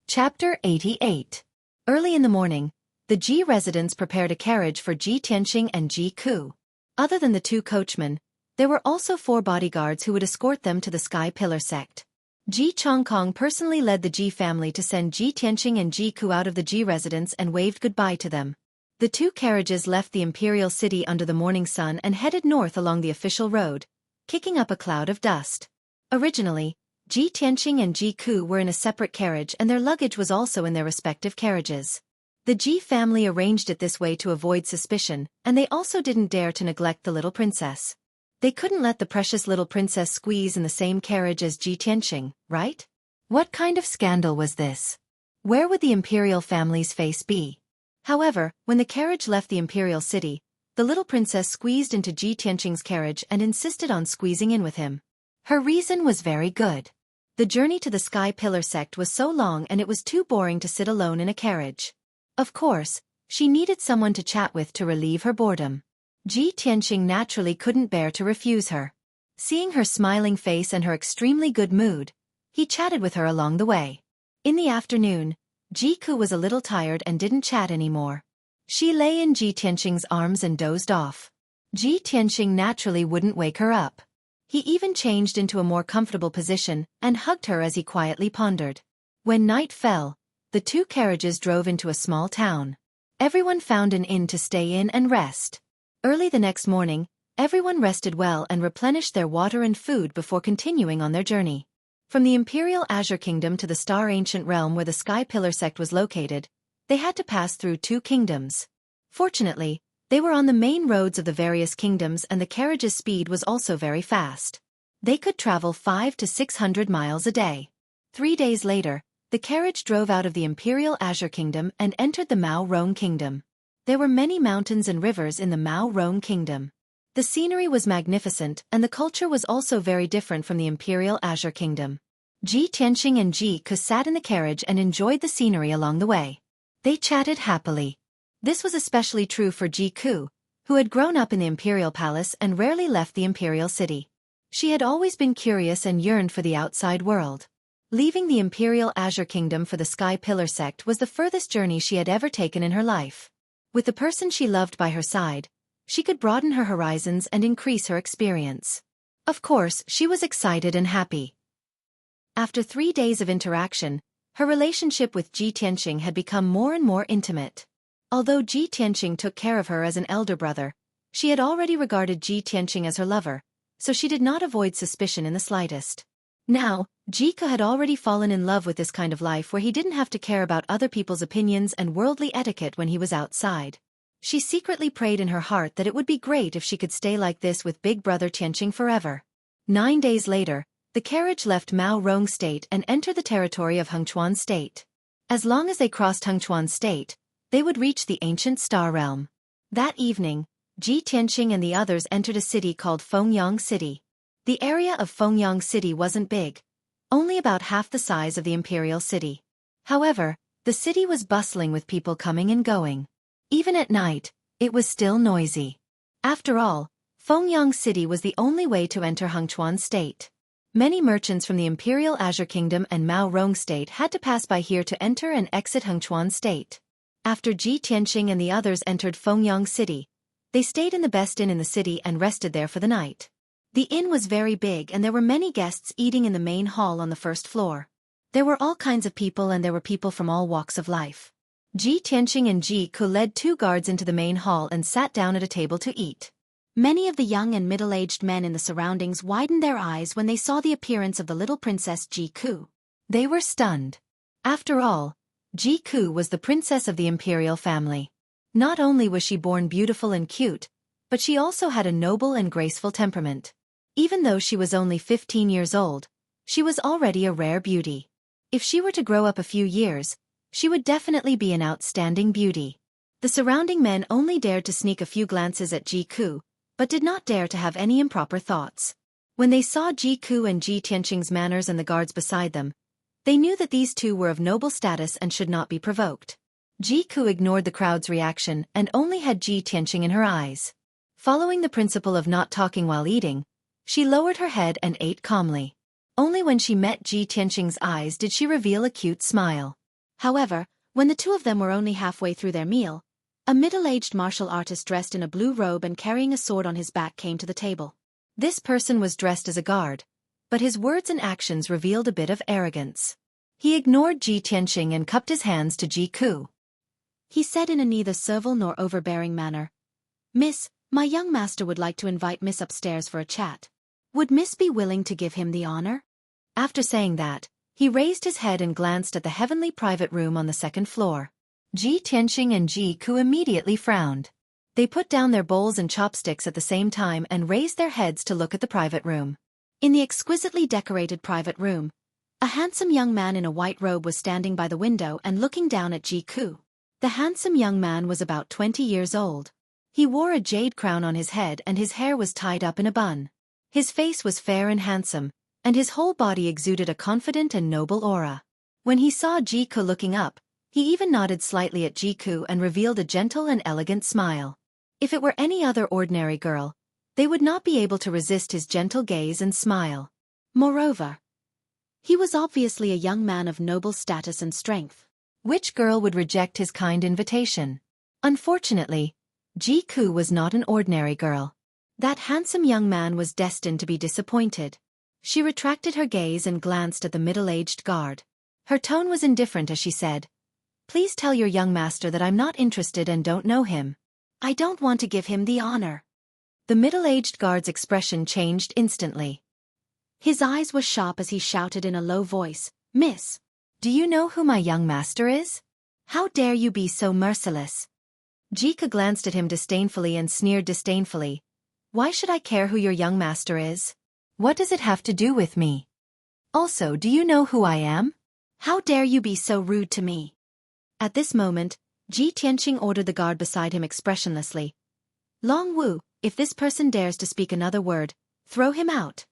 Chapter 88. Early in the morning, the Ji residents prepared a carriage for Ji Tianqing and Xueqi. Other than the 2 coachmen, there were also 4 bodyguards who would escort them to the Sky Pillar sect. Ji Chongkong personally led the Ji family to send Ji Tianqing and Ji Ku out of the Ji residence and waved goodbye to them. The two carriages left the imperial city under the morning sun and headed north along the official road, kicking up a cloud of dust. Originally, Ji Tianqing and Ji Ku were in a separate carriage and their luggage was also in their respective carriages. The Ji family arranged it this way to avoid suspicion, and they also didn't dare to neglect the little princess. They couldn't let the precious little princess squeeze in the same carriage as Ji Tianqing, right? What kind of scandal was this? Where would the imperial family's face be? However, when the carriage left the imperial city, the little princess squeezed into Ji Tianqing's carriage and insisted on squeezing in with him. Her reason was very good. The journey to the Sky Pillar sect was so long and it was too boring to sit alone in a carriage. Of course, she needed someone to chat with to relieve her boredom. Ji Tianqing naturally couldn't bear to refuse her. Seeing her smiling face and her extremely good mood, he chatted with her along the way. In the afternoon, Ji Ku was a little tired and didn't chat anymore. She lay in Ji Tianqing's arms and dozed off. Ji Tianqing naturally wouldn't wake her up. He even changed into a more comfortable position and hugged her as he quietly pondered. When night fell, the two carriages drove into a small town. Everyone found an inn to stay in and rest. Early the next morning, everyone rested well and replenished their water and food before continuing on their journey. From the Imperial Azure Kingdom to the Star Ancient Realm where the Sky Pillar sect was located, they had to pass through two kingdoms. Fortunately, they were on the main roads of the various kingdoms and the carriage's speed was also very fast. They could travel 500 to 600 miles a day. 3 days later, the carriage drove out of the Imperial Azure Kingdom and entered the Mao Rong Kingdom. There were many mountains and rivers in the Mao Rong Kingdom. The scenery was magnificent and the culture was also very different from the Imperial Azure Kingdom. Ji Tianqing and Ji Ku sat in the carriage and enjoyed the scenery along the way. They chatted happily. This was especially true for Ji Ku, who had grown up in the Imperial Palace and rarely left the Imperial City. She had always been curious and yearned for the outside world. Leaving the Imperial Azure Kingdom for the Sky Pillar sect was the furthest journey she had ever taken in her life. With the person she loved by her side, she could broaden her horizons and increase her experience. Of course, she was excited and happy. After 3 days of interaction, her relationship with Ji Tianqing had become more and more intimate. Although Ji Tianqing took care of her as an elder brother, she had already regarded Ji Tianqing as her lover, so she did not avoid suspicion in the slightest. Now, Ji Ku had already fallen in love with this kind of life where he didn't have to care about other people's opinions and worldly etiquette when he was outside. She secretly prayed in her heart that it would be great if she could stay like this with big brother Tianqing forever. 9 days later, the carriage left Mao Rong State and entered the territory of Hengchuan State. As long as they crossed Hengchuan State, they would reach the ancient Star Realm. That evening, Ji Tianqing and the others entered a city called Fengyang City. The area of Fengyang City wasn't big, only about half the size of the Imperial City. However, the city was bustling with people coming and going. Even at night, it was still noisy. After all, Fengyang City was the only way to enter Hengchuan State. Many merchants from the Imperial Azure Kingdom and Mao Rong State had to pass by here to enter and exit Hengchuan State. After Ji Tianqing and the others entered Fengyang City, they stayed in the best inn in the city and rested there for the night. The inn was very big and there were many guests eating in the main hall on the first floor. There were all kinds of people and there were people from all walks of life. Ji Tianqing and Ji Ku led 2 guards into the main hall and sat down at a table to eat. Many of the young and middle-aged men in the surroundings widened their eyes when they saw the appearance of the little princess Ji Ku. They were stunned. After all, Ji Ku was the princess of the imperial family. Not only was she born beautiful and cute, but she also had a noble and graceful temperament. Even though she was only 15 years old, she was already a rare beauty. If she were to grow up a few years, she would definitely be an outstanding beauty. The surrounding men only dared to sneak a few glances at Ji Ku, but did not dare to have any improper thoughts. When they saw Ji Ku and Ji Tianqing's manners and the guards beside them, they knew that these two were of noble status and should not be provoked. Ji Ku ignored the crowd's reaction and only had Ji Tianqing in her eyes. Following the principle of not talking while eating, she lowered her head and ate calmly. Only when she met Ji Tianqing's eyes did she reveal a cute smile. However, when the two of them were only halfway through their meal, a middle-aged martial artist dressed in a blue robe and carrying a sword on his back came to the table. This person was dressed as a guard, but his words and actions revealed a bit of arrogance. He ignored Ji Tianqing and cupped his hands to Ji Ku. He said in a neither servile nor overbearing manner, "Miss, my young master would like to invite Miss upstairs for a chat. Would Miss be willing to give him the honor?" After saying that, he raised his head and glanced at the heavenly private room on the second floor. Ji Tianqing and Ji Ku immediately frowned. They put down their bowls and chopsticks at the same time and raised their heads to look at the private room. In the exquisitely decorated private room, a handsome young man in a white robe was standing by the window and looking down at Ji Ku. The handsome young man was about 20 years old. He wore a jade crown on his head and his hair was tied up in a bun. His face was fair and handsome, and his whole body exuded a confident and noble aura. When he saw Ji Ku looking up, he even nodded slightly at Ji Ku and revealed a gentle and elegant smile. If it were any other ordinary girl, they would not be able to resist his gentle gaze and smile. Moreover, he was obviously a young man of noble status and strength. Which girl would reject his kind invitation? Unfortunately, Ji Ku was not an ordinary girl. That handsome young man was destined to be disappointed. She retracted her gaze and glanced at the middle-aged guard. Her tone was indifferent as she said, "Please tell your young master that I'm not interested and don't know him. I don't want to give him the honor." The middle-aged guard's expression changed instantly. His eyes were sharp as he shouted in a low voice, "Miss, do you know who my young master is? How dare you be so merciless?" Jika glanced at him disdainfully and sneered disdainfully. "Why should I care who your young master is? What does it have to do with me? Also, do you know who I am? How dare you be so rude to me?" At this moment, Ji Tianqing ordered the guard beside him expressionlessly, "Long Wu, if this person dares to speak another word, throw him out."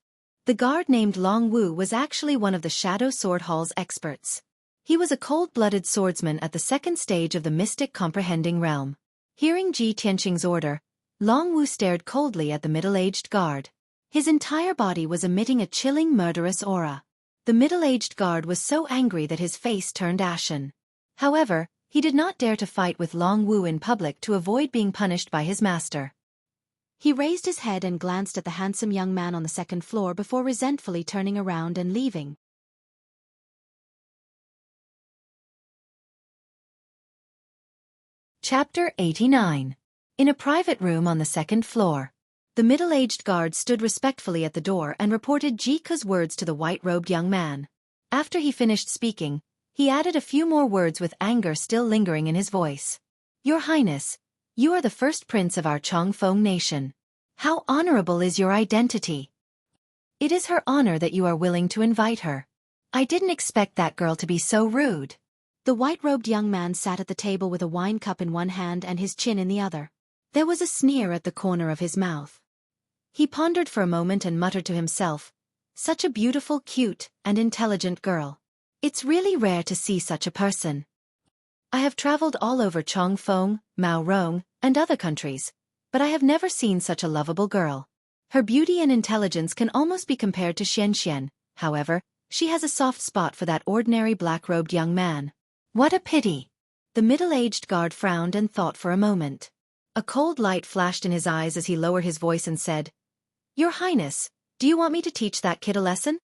The guard named Long Wu was actually one of the Shadow Sword Hall's experts. He was a cold-blooded swordsman at the second stage of the mystic comprehending realm. Hearing Ji Tianqing's order, Long Wu stared coldly at the middle-aged guard. His entire body was emitting a chilling murderous aura. The middle-aged guard was so angry that his face turned ashen. However, he did not dare to fight with Long Wu in public to avoid being punished by his master. He raised his head and glanced at the handsome young man on the second floor before resentfully turning around and leaving. Chapter 89. In a private room on the second floor. The middle-aged guard stood respectfully at the door and reported Jika's words to the white-robed young man. After he finished speaking, he added a few more words with anger still lingering in his voice. "Your Highness, you are the first prince of our Chongfeng nation. How honorable is your identity? It is her honor that you are willing to invite her. I didn't expect that girl to be so rude." The white-robed young man sat at the table with a wine cup in one hand and his chin in the other. There was a sneer at the corner of his mouth. He pondered for a moment and muttered to himself, "Such a beautiful, cute, and intelligent girl. It's really rare to see such a person. I have traveled all over Chongfeng, Maorong, and other countries, but I have never seen such a lovable girl. Her beauty and intelligence can almost be compared to Xian. However, she has a soft spot for that ordinary black-robed young man. What a pity." The middle-aged guard frowned and thought for a moment. A cold light flashed in his eyes as he lowered his voice and said, "Your Highness, do you want me to teach that kid a lesson?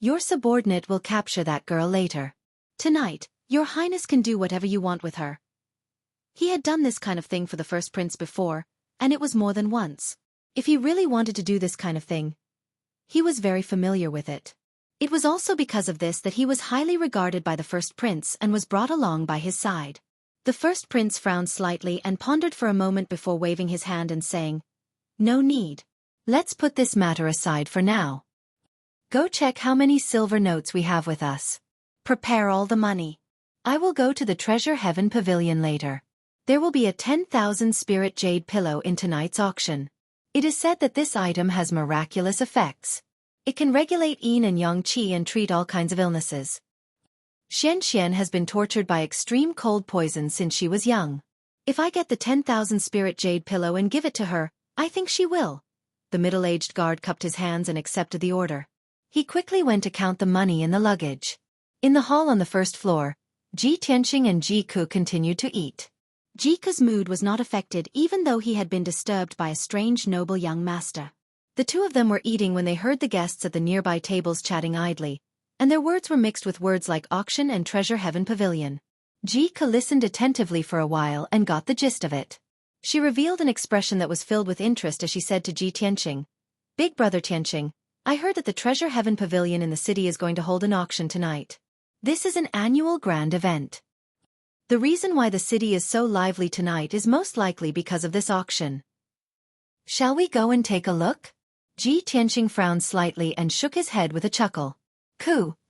Your subordinate will capture that girl later. Tonight, Your Highness can do whatever you want with her." He had done this kind of thing for the first prince before, and it was more than once. If he really wanted to do this kind of thing, he was very familiar with it. It was also because of this that he was highly regarded by the first prince and was brought along by his side. The first prince frowned slightly and pondered for a moment before waving his hand and saying, "No need. Let's put this matter aside for now. Go check how many silver notes we have with us. Prepare all the money. I will go to the Treasure Heaven Pavilion later. There will be a 10,000 spirit jade pillow in tonight's auction. It is said that this item has miraculous effects. It can regulate yin and yang qi and treat all kinds of illnesses. Xian has been tortured by extreme cold poison since she was young. If I get the 10,000 spirit jade pillow and give it to her, I think she will." The middle-aged guard cupped his hands and accepted the order. He quickly went to count the money in the luggage. In the hall on the first floor, Ji Tianqing and Ji Ku continued to eat. Jika's mood was not affected even though he had been disturbed by a strange noble young master. The two of them were eating when they heard the guests at the nearby tables chatting idly, and their words were mixed with words like auction and treasure heaven pavilion. Xueqi listened attentively for a while and got the gist of it. She revealed an expression that was filled with interest as she said to Ji Tianqing, "Big brother Tianqing, I heard that the Treasure Heaven Pavilion in the city is going to hold an auction tonight. This is an annual grand event. The reason why the city is so lively tonight is most likely because of this auction. Shall we go and take a look?" Ji Tianqing frowned slightly and shook his head with a chuckle.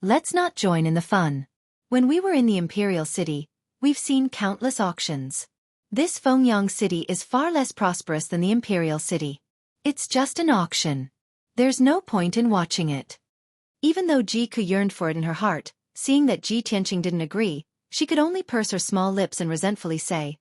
Let's not join in the fun. When we were in the Imperial City, we've seen countless auctions. This Fengyang City is far less prosperous than the Imperial City. It's just an auction. There's no point in watching it. Even though Xueqi yearned for it in her heart, seeing that Ji Tianqing didn't agree, she could only purse her small lips and resentfully say,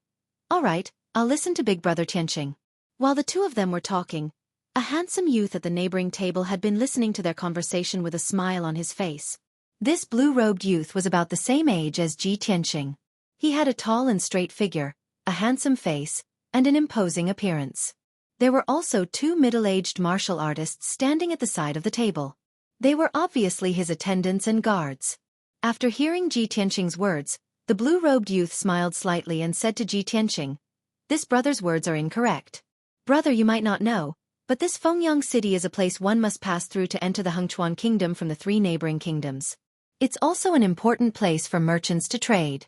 "All right, I'll listen to Big Brother Tianqing." While the two of them were talking, a handsome youth at the neighboring table had been listening to their conversation with a smile on his face. This blue-robed youth was about the same age as Ji Tianqing. He had a tall and straight figure, a handsome face, and an imposing appearance. There were also two middle-aged martial artists standing at the side of the table. They were obviously his attendants and guards. After hearing Ji Tianqing's words, the blue-robed youth smiled slightly and said to Ji Tianqing, "This brother's words are incorrect. Brother, you might not know, but this Fengyang City is a place one must pass through to enter the Hengchuan Kingdom from the three neighboring kingdoms. It's also an important place for merchants to trade.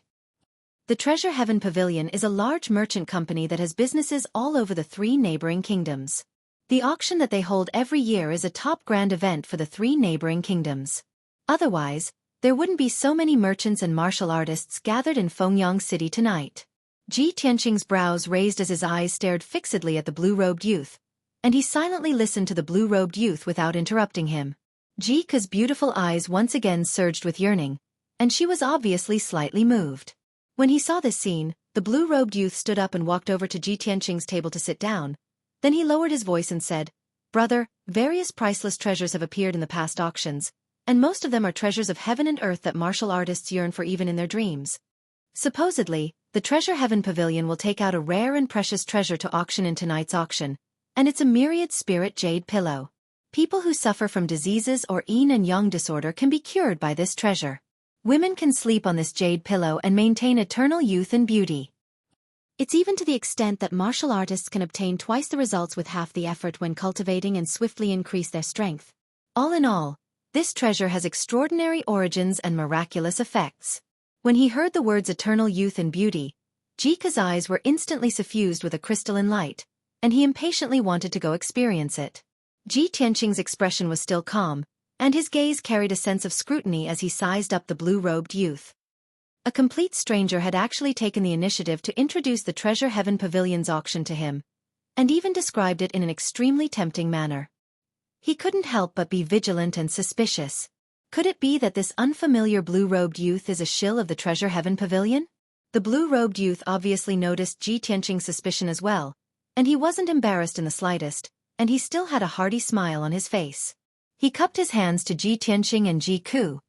The Treasure Heaven Pavilion is a large merchant company that has businesses all over the three neighboring kingdoms. The auction that they hold every year is a top grand event for the three neighboring kingdoms. Otherwise, there wouldn't be so many merchants and martial artists gathered in Fengyang City tonight." Ji Tianqing's brows raised as his eyes stared fixedly at the blue-robed youth, and he silently listened to the blue-robed youth without interrupting him. Xueqi's beautiful eyes once again surged with yearning, and she was obviously slightly moved. When he saw this scene, the blue-robed youth stood up and walked over to Ji Tianqing's table to sit down. Then he lowered his voice and said, "Brother, various priceless treasures have appeared in the past auctions, and most of them are treasures of heaven and earth that martial artists yearn for even in their dreams. Supposedly, the Treasure Heaven Pavilion will take out a rare and precious treasure to auction in tonight's auction, and it's a myriad spirit jade pillow. People who suffer from diseases or yin and yang disorder can be cured by this treasure. Women can sleep on this jade pillow and maintain eternal youth and beauty. It's even to the extent that martial artists can obtain twice the results with half the effort when cultivating and swiftly increase their strength. All in all, this treasure has extraordinary origins and miraculous effects." When he heard the words eternal youth and beauty, Xueqi's eyes were instantly suffused with a crystalline light, and he impatiently wanted to go experience it. Ji Tianqing's expression was still calm, and his gaze carried a sense of scrutiny as he sized up the blue-robed youth. A complete stranger had actually taken the initiative to introduce the Treasure Heaven Pavilion's auction to him, and even described it in an extremely tempting manner. He couldn't help but be vigilant and suspicious. Could it be that this unfamiliar blue-robed youth is a shill of the Treasure Heaven Pavilion? The blue-robed youth obviously noticed Ji Tianqing's suspicion as well, and he wasn't embarrassed in the slightest, and he still had a hearty smile on his face. He cupped his hands to Ji Tianqing and Xueqi.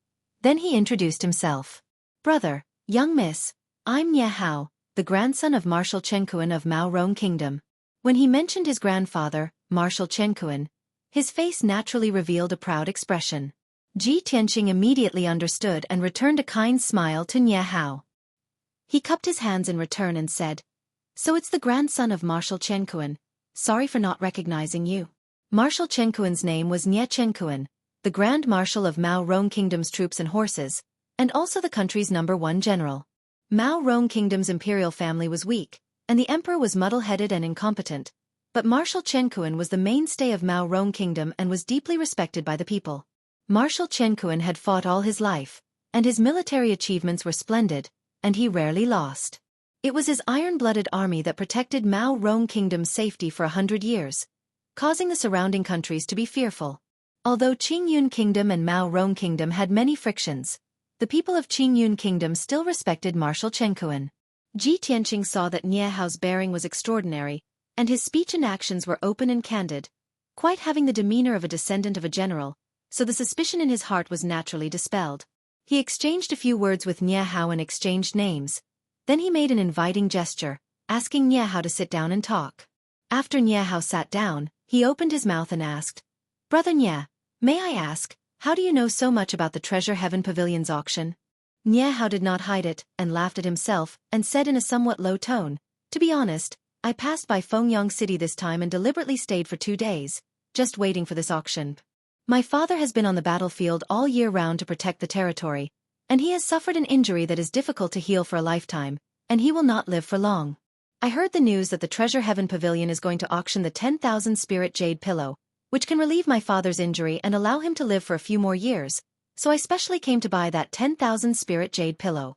Then he introduced himself. "Brother, young miss, I'm Nie Hao, the grandson of Marshal Xueqi of Mao Rong Kingdom." When he mentioned his grandfather, Marshal Xueqi, his face naturally revealed a proud expression. Ji Tianqing immediately understood and returned a kind smile to Nie Hao. He cupped his hands in return and said, "So it's the grandson of Marshal Xueqi. Sorry for not recognizing you." Marshal Xueqi's name was Nie Xueqi, the Grand Marshal of Mao Rong Kingdom's troops and horses, and also the country's #1 general. Mao Rong Kingdom's imperial family was weak, and the emperor was muddle-headed and incompetent, but Marshal Xueqi was the mainstay of Mao Rong Kingdom and was deeply respected by the people. Marshal Xueqi had fought all his life, and his military achievements were splendid, and he rarely lost. It was his iron-blooded army that protected Mao Rong Kingdom's safety for 100 years, causing the surrounding countries to be fearful. Although Qingyun Kingdom and Mao Rong Kingdom had many frictions, the people of Qingyun Kingdom still respected Marshal Xueqi. Ji Tianqing saw that Nie Hao's bearing was extraordinary, and his speech and actions were open and candid, quite having the demeanor of a descendant of a general, so the suspicion in his heart was naturally dispelled. He exchanged a few words with Nie Hao and exchanged names. Then he made an inviting gesture, asking Nie Hao to sit down and talk. After Nie Hao sat down, He opened his mouth and asked, "Brother Nye, may I ask, how do you know so much about the Treasure Heaven Pavilion's auction?" Nye Hao did not hide it, and laughed at himself, and said in a somewhat low tone, "To be honest, I passed by Fengyang City this time and deliberately stayed for 2 days, just waiting for this auction. My father has been on the battlefield all year round to protect the territory, and he has suffered an injury that is difficult to heal for a lifetime, and he will not live for long. I heard the news that the Treasure Heaven Pavilion is going to auction the 10,000 spirit jade pillow, which can relieve my father's injury and allow him to live for a few more years, so I specially came to buy that 10,000 spirit jade pillow."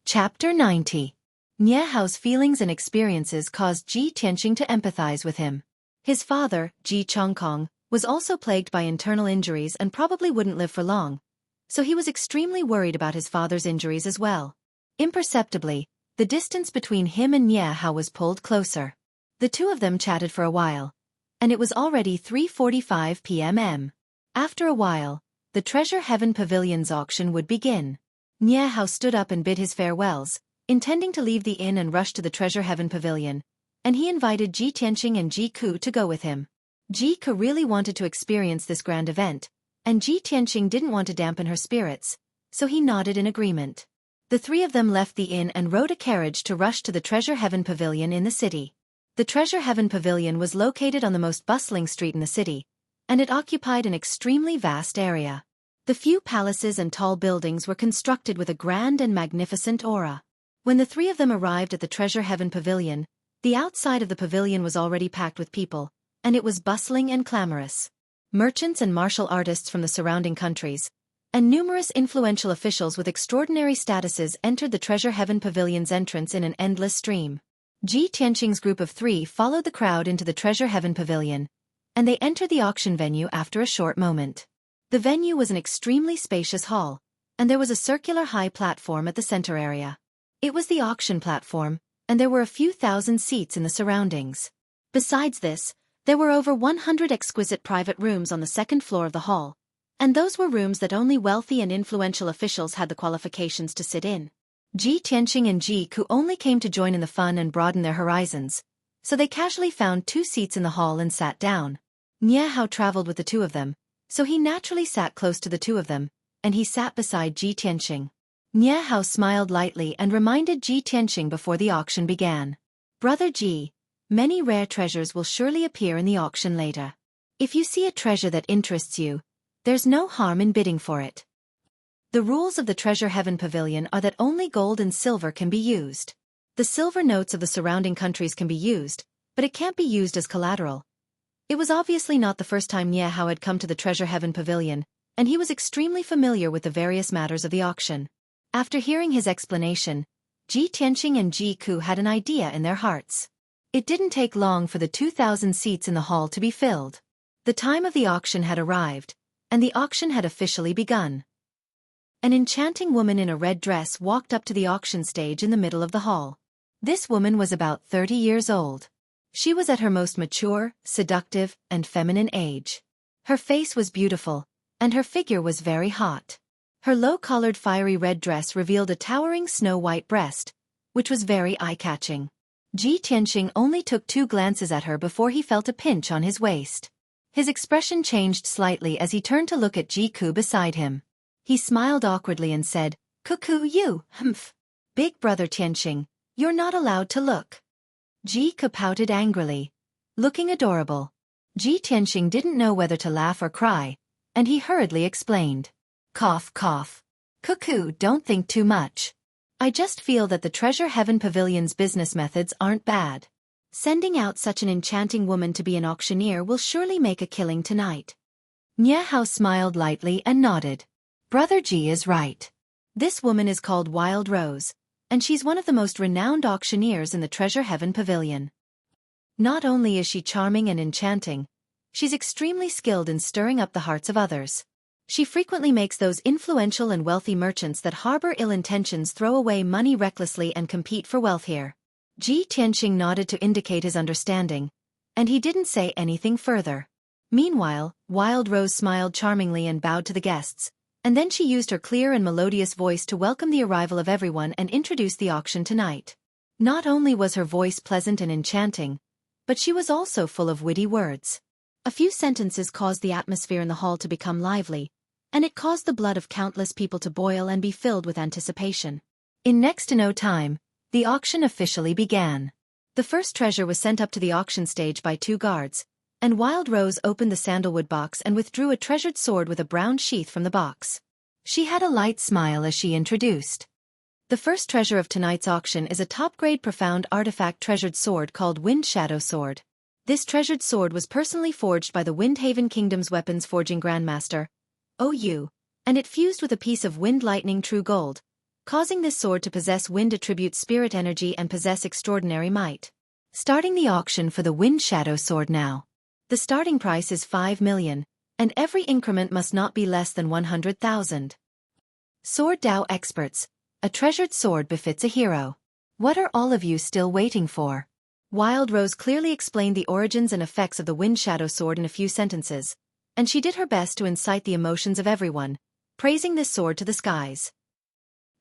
Chapter 90. Nye Hao's feelings and experiences caused Ji Tianqing to empathize with him. His father, Ji Chongkong, was also plagued by internal injuries and probably wouldn't live for long, so he was extremely worried about his father's injuries as well. Imperceptibly, the distance between him and Nye Hao was pulled closer. The two of them chatted for a while, and it was already 3:45 p.m. After a while, the Treasure Heaven Pavilion's auction would begin. Nye Hao stood up and bid his farewells, intending to leave the inn and rush to the Treasure Heaven Pavilion, and he invited Ji Tianqing and Ji Ku to go with him. Ji Ku really wanted to experience this grand event, and Ji Tianqing didn't want to dampen her spirits, so he nodded in agreement. The three of them left the inn and rode a carriage to rush to the Treasure Heaven Pavilion in the city. The Treasure Heaven Pavilion was located on the most bustling street in the city, and it occupied an extremely vast area. The few palaces and tall buildings were constructed with a grand and magnificent aura. When the three of them arrived at the Treasure Heaven Pavilion, the outside of the pavilion was already packed with people, and it was bustling and clamorous. Merchants and martial artists from the surrounding countries, and numerous influential officials with extraordinary statuses entered the Treasure Heaven Pavilion's entrance in an endless stream. Ji Tianqing's group of 3 followed the crowd into the Treasure Heaven Pavilion, and they entered the auction venue after a short moment. The venue was an extremely spacious hall, and there was a circular high platform at the center area. It was the auction platform, and there were a few thousand seats in the surroundings. Besides this, there were over 100 exquisite private rooms on the second floor of the hall, and those were rooms that only wealthy and influential officials had the qualifications to sit in. Ji Tianqing and Ji Ku only came to join in the fun and broaden their horizons, so they casually found 2 seats in the hall and sat down. Nye Hao traveled with the two of them, so he naturally sat close to the two of them, and he sat beside Ji Tianqing. Nye Hao smiled lightly and reminded Ji Tianqing before the auction began. "Brother Ji, many rare treasures will surely appear in the auction later. If you see a treasure that interests you, there's no harm in bidding for it. The rules of the Treasure Heaven Pavilion are that only gold and silver can be used. The silver notes of the surrounding countries can be used, but it can't be used as collateral." It was obviously not the first time Nye Hao had come to the Treasure Heaven Pavilion, and he was extremely familiar with the various matters of the auction. After hearing his explanation, Ji Tianqing and Ji Ku had an idea in their hearts. It didn't take long for the 2,000 seats in the hall to be filled. The time of the auction had arrived, and the auction had officially begun. An enchanting woman in a red dress walked up to the auction stage in the middle of the hall. This woman was about 30 years old. She was at her most mature, seductive, and feminine age. Her face was beautiful, and her figure was very hot. Her low-collared fiery red dress revealed a towering snow-white breast, which was very eye-catching. Ji Tianqing only took 2 glances at her before he felt a pinch on his waist. His expression changed slightly as he turned to look at Ji Ku beside him. He smiled awkwardly and said, "Cuckoo you, humph. Big brother Tianqing, you're not allowed to look." Ji Ku pouted angrily, looking adorable. Ji Tianqing didn't know whether to laugh or cry, and he hurriedly explained. "Cough, cough. Cuckoo, don't think too much. I just feel that the Treasure Heaven Pavilion's business methods aren't bad. Sending out such an enchanting woman to be an auctioneer will surely make a killing tonight." Nye Hao smiled lightly and nodded. "Brother Ji is right. This woman is called Wild Rose, and she's one of the most renowned auctioneers in the Treasure Heaven Pavilion. Not only is she charming and enchanting, she's extremely skilled in stirring up the hearts of others. She frequently makes those influential and wealthy merchants that harbor ill intentions throw away money recklessly and compete for wealth here." Ji Tianqing nodded to indicate his understanding, and he didn't say anything further. Meanwhile, Wild Rose smiled charmingly and bowed to the guests, And then she used her clear and melodious voice to welcome the arrival of everyone and introduce the auction tonight. Not only was her voice pleasant and enchanting, but she was also full of witty words. A few sentences caused the atmosphere in the hall to become lively, and it caused the blood of countless people to boil and be filled with anticipation. In next to no time, the auction officially began. The first treasure was sent up to the auction stage by 2 guards, and Wild Rose opened the sandalwood box and withdrew a treasured sword with a brown sheath from the box. She had a light smile as she introduced. The first treasure of tonight's auction is a top-grade profound artifact treasured sword called Wind Shadow Sword. This treasured sword was personally forged by the Windhaven Kingdom's weapons forging grandmaster, OU, and it fused with a piece of wind lightning true gold, causing this sword to possess wind attribute spirit energy and possess extraordinary might. Starting the auction for the Wind Shadow Sword now. The starting price is 5 million, and every increment must not be less than 100,000. Sword Dao experts, a treasured sword befits a hero. What are all of you still waiting for? Wild Rose clearly explained the origins and effects of the Wind Shadow Sword in a few sentences, and she did her best to incite the emotions of everyone, praising this sword to the skies.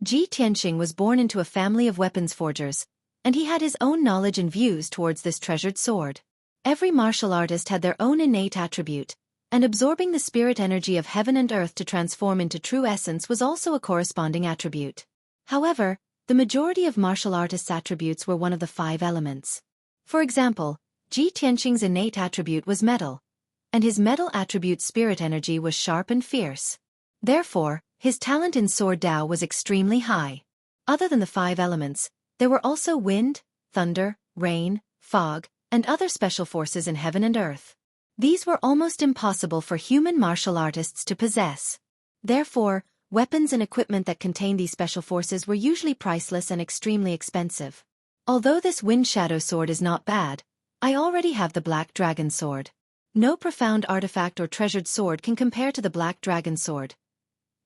Ji Tianqing was born into a family of weapons forgers, and he had his own knowledge and views towards this treasured sword. Every martial artist had their own innate attribute, and absorbing the spirit energy of heaven and earth to transform into true essence was also a corresponding attribute. However, the majority of martial artists' attributes were one of the 5 elements. For example, Ji Tianqing's innate attribute was metal, and his metal attribute spirit energy was sharp and fierce. Therefore, his talent in Sword Dao was extremely high. Other than the 5 elements, there were also wind, thunder, rain, fog, and other special forces in heaven and earth. These were almost impossible for human martial artists to possess. Therefore, weapons and equipment that contained these special forces were usually priceless and extremely expensive. Although this Wind Shadow Sword is not bad, I already have the Black Dragon Sword. No profound artifact or treasured sword can compare to the Black Dragon Sword.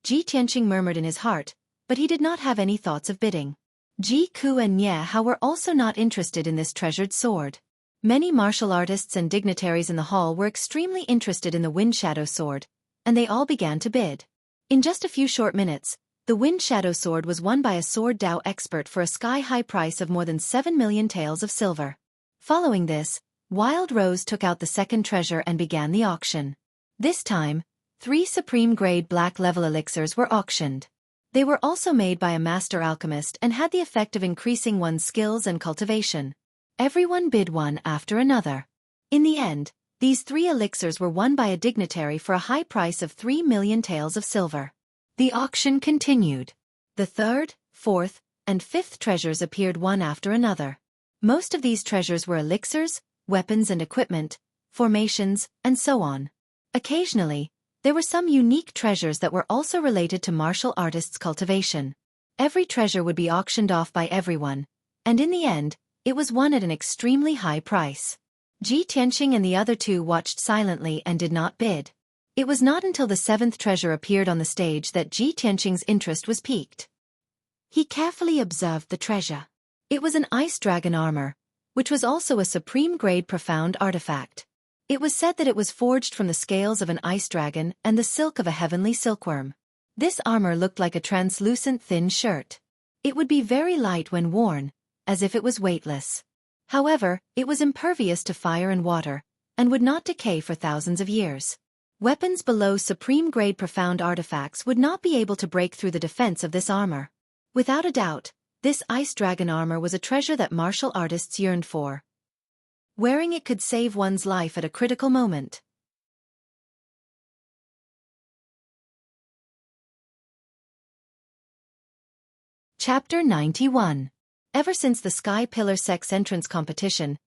Ji Tianqing murmured in his heart, but he did not have any thoughts of bidding. Ji Ku and Nie Hao were also not interested in this treasured sword. Many martial artists and dignitaries in the hall were extremely interested in the Wind Shadow Sword, and they all began to bid. In just a few short minutes, the Wind Shadow Sword was won by a Sword Dao expert for a sky-high price of more than 7 million taels of silver. Following this, Wild Rose took out the second treasure and began the auction. This time, 3 supreme-grade black-level elixirs were auctioned. They were also made by a master alchemist and had the effect of increasing one's skills and cultivation. Everyone bid one after another. In the end, these 3 elixirs were won by a dignitary for a high price of 3 million taels of silver. The auction continued. The 3rd, 4th, and 5th treasures appeared one after another. Most of these treasures were elixirs, weapons and equipment, formations, and so on. Occasionally, there were some unique treasures that were also related to martial artists' cultivation. Every treasure would be auctioned off by everyone, and in the end, it was won at an extremely high price. Ji Tianqing and the other 2 watched silently and did not bid. It was not until the 7th treasure appeared on the stage that Ji Tianqing's interest was piqued. He carefully observed the treasure. It was an ice dragon armor, which was also a supreme-grade profound artifact. It was said that it was forged from the scales of an ice dragon and the silk of a heavenly silkworm. This armor looked like a translucent thin shirt. It would be very light when worn, as if it was weightless. However, it was impervious to fire and water, and would not decay for thousands of years. Weapons below supreme-grade profound artifacts would not be able to break through the defense of this armor. Without a doubt, this ice dragon armor was a treasure that martial artists yearned for. Wearing it could save one's life at a critical moment. Chapter 91. Ever since the Sky Pillar Sex entrance competition,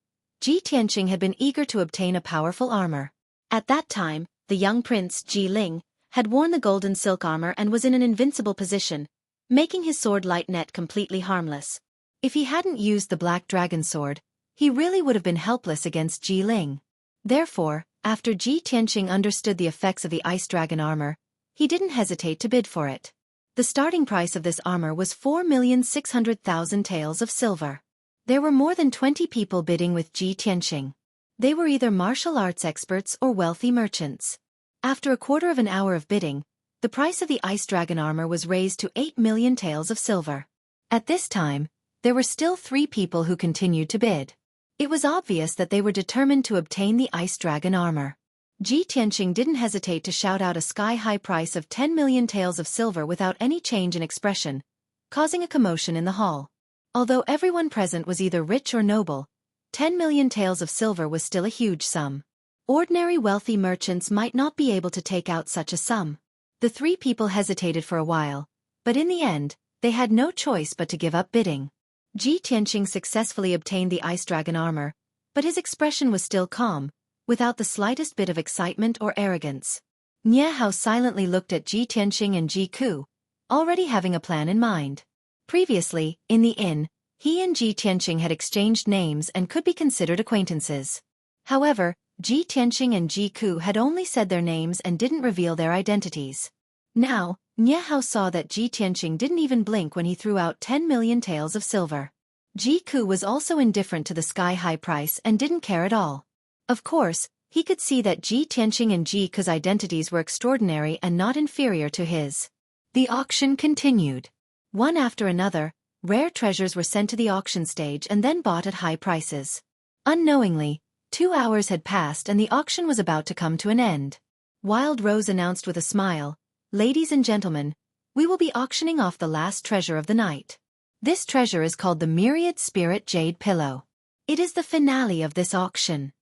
Ji Tianqing had been eager to obtain a powerful armor. At that time, the young prince, Ji Ling, had worn the golden silk armor and was in an invincible position, making his sword light net completely harmless. If he hadn't used the Black Dragon Sword, he really would have been helpless against Ji Ling. Therefore, after Ji Tianqing understood the effects of the Ice Dragon armor, he didn't hesitate to bid for it. The starting price of this armor was 4,600,000 taels of silver. There were more than 20 people bidding with Ji Tianqing. They were either martial arts experts or wealthy merchants. After a quarter of an hour of bidding, the price of the ice dragon armor was raised to 8 million taels of silver. At this time, there were still 3 people who continued to bid. It was obvious that they were determined to obtain the ice dragon armor. Ji Tianqing didn't hesitate to shout out a sky-high price of 10 million taels of silver without any change in expression, causing a commotion in the hall. Although everyone present was either rich or noble, 10 million taels of silver was still a huge sum. Ordinary wealthy merchants might not be able to take out such a sum. The 3 people hesitated for a while, but in the end, they had no choice but to give up bidding. Ji Tianqing successfully obtained the ice dragon armor, but his expression was still calm, without the slightest bit of excitement or arrogance. Nie Hao silently looked at Ji Tianqing and Ji Ku, already having a plan in mind. Previously, in the inn, he and Ji Tianqing had exchanged names and could be considered acquaintances. However, Ji Tianqing and Ji Ku had only said their names and didn't reveal their identities. Now, Nie Hao saw that Ji Tianqing didn't even blink when he threw out 10 million taels of silver. Ji Ku was also indifferent to the sky-high price and didn't care at all. Of course, he could see that Ji Tianqing and Ji Ku's identities were extraordinary and not inferior to his. The auction continued. One after another, rare treasures were sent to the auction stage and then bought at high prices. Unknowingly, 2 hours had passed and the auction was about to come to an end. Wild Rose announced with a smile, "Ladies and gentlemen, we will be auctioning off the last treasure of the night. This treasure is called the Myriad Spirit Jade Pillow. It is the finale of this auction.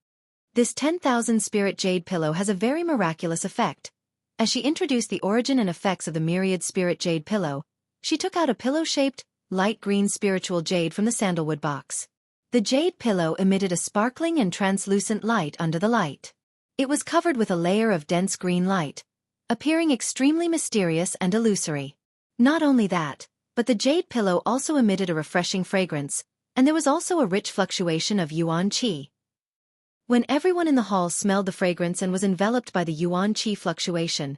This 10,000 Spirit Jade Pillow has a very miraculous effect." As she introduced the origin and effects of the Myriad Spirit Jade Pillow, she took out a pillow-shaped, light green spiritual jade from the sandalwood box. The jade pillow emitted a sparkling and translucent light under the light. It was covered with a layer of dense green light, appearing extremely mysterious and illusory. Not only that, but the jade pillow also emitted a refreshing fragrance, and there was also a rich fluctuation of yuan qi. When everyone in the hall smelled the fragrance and was enveloped by the yuan qi fluctuation,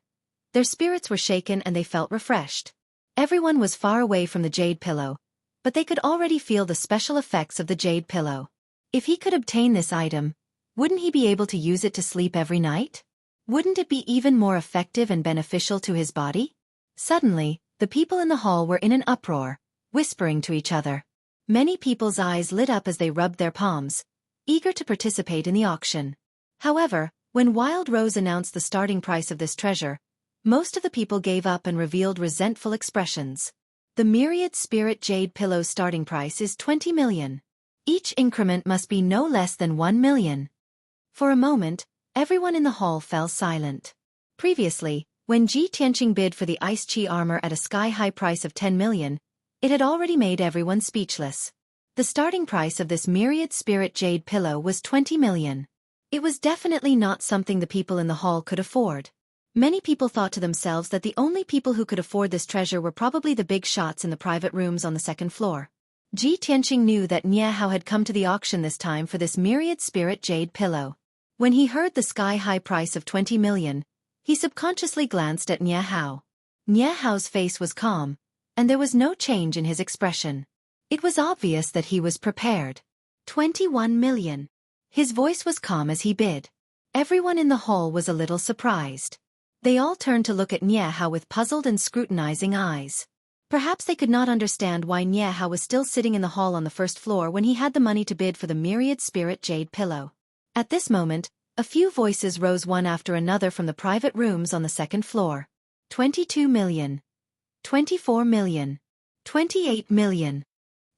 their spirits were shaken and they felt refreshed. Everyone was far away from the jade pillow, but they could already feel the special effects of the jade pillow. If he could obtain this item, wouldn't he be able to use it to sleep every night? Wouldn't it be even more effective and beneficial to his body? Suddenly, the people in the hall were in an uproar, whispering to each other. Many people's eyes lit up as they rubbed their palms, eager to participate in the auction. However, when Wild Rose announced the starting price of this treasure, most of the people gave up and revealed resentful expressions. The Myriad Spirit Jade Pillow's starting price is 20 million. Each increment must be no less than 1 million. For a moment, everyone in the hall fell silent. Previously, when Ji Tianqing bid for the ice chi armor at a sky-high price of 10 million, it had already made everyone speechless. The starting price of this Myriad Spirit Jade Pillow was 20 million. It was definitely not something the people in the hall could afford. Many people thought to themselves that the only people who could afford this treasure were probably the big shots in the private rooms on the second floor. Ji Tianqing knew that Nie Hao had come to the auction this time for this Myriad Spirit Jade Pillow. When he heard the sky-high price of 20 million, he subconsciously glanced at Nie Hao. Nie Hao's face was calm, and there was no change in his expression. It was obvious that he was prepared. 21 million. His voice was calm as he bid. Everyone in the hall was a little surprised. They all turned to look at Nie Hao with puzzled and scrutinizing eyes. Perhaps they could not understand why Nie Hao was still sitting in the hall on the first floor when he had the money to bid for the Myriad Spirit Jade Pillow. At this moment, a few voices rose one after another from the private rooms on the second floor. 22 million. 24 million. 28 million.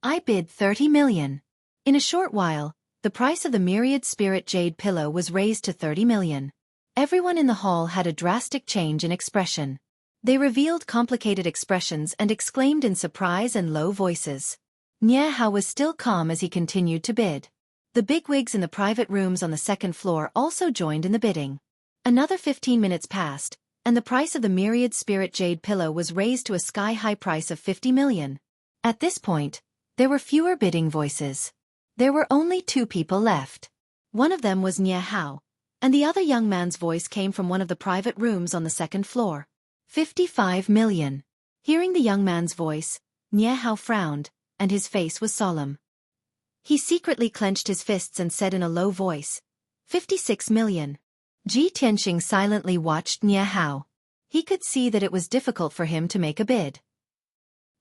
I bid 30 million. In a short while, the price of the Myriad Spirit Jade Pillow was raised to 30 million. Everyone in the hall had a drastic change in expression. They revealed complicated expressions and exclaimed in surprise and low voices. Nie Hao was still calm as he continued to bid. The bigwigs in the private rooms on the second floor also joined in the bidding. Another 15 minutes passed, and the price of the Myriad Spirit Jade Pillow was raised to a sky-high price of 50 million. At this point, there were fewer bidding voices. There were only 2 people left. One of them was Nie Hao, and the other young man's voice came from one of the private rooms on the second floor. 55 million. Hearing the young man's voice, Nie Hao frowned, and his face was solemn. He secretly clenched his fists and said in a low voice, 56 million. Ji Tianqing silently watched Nie Hao. He could see that it was difficult for him to make a bid.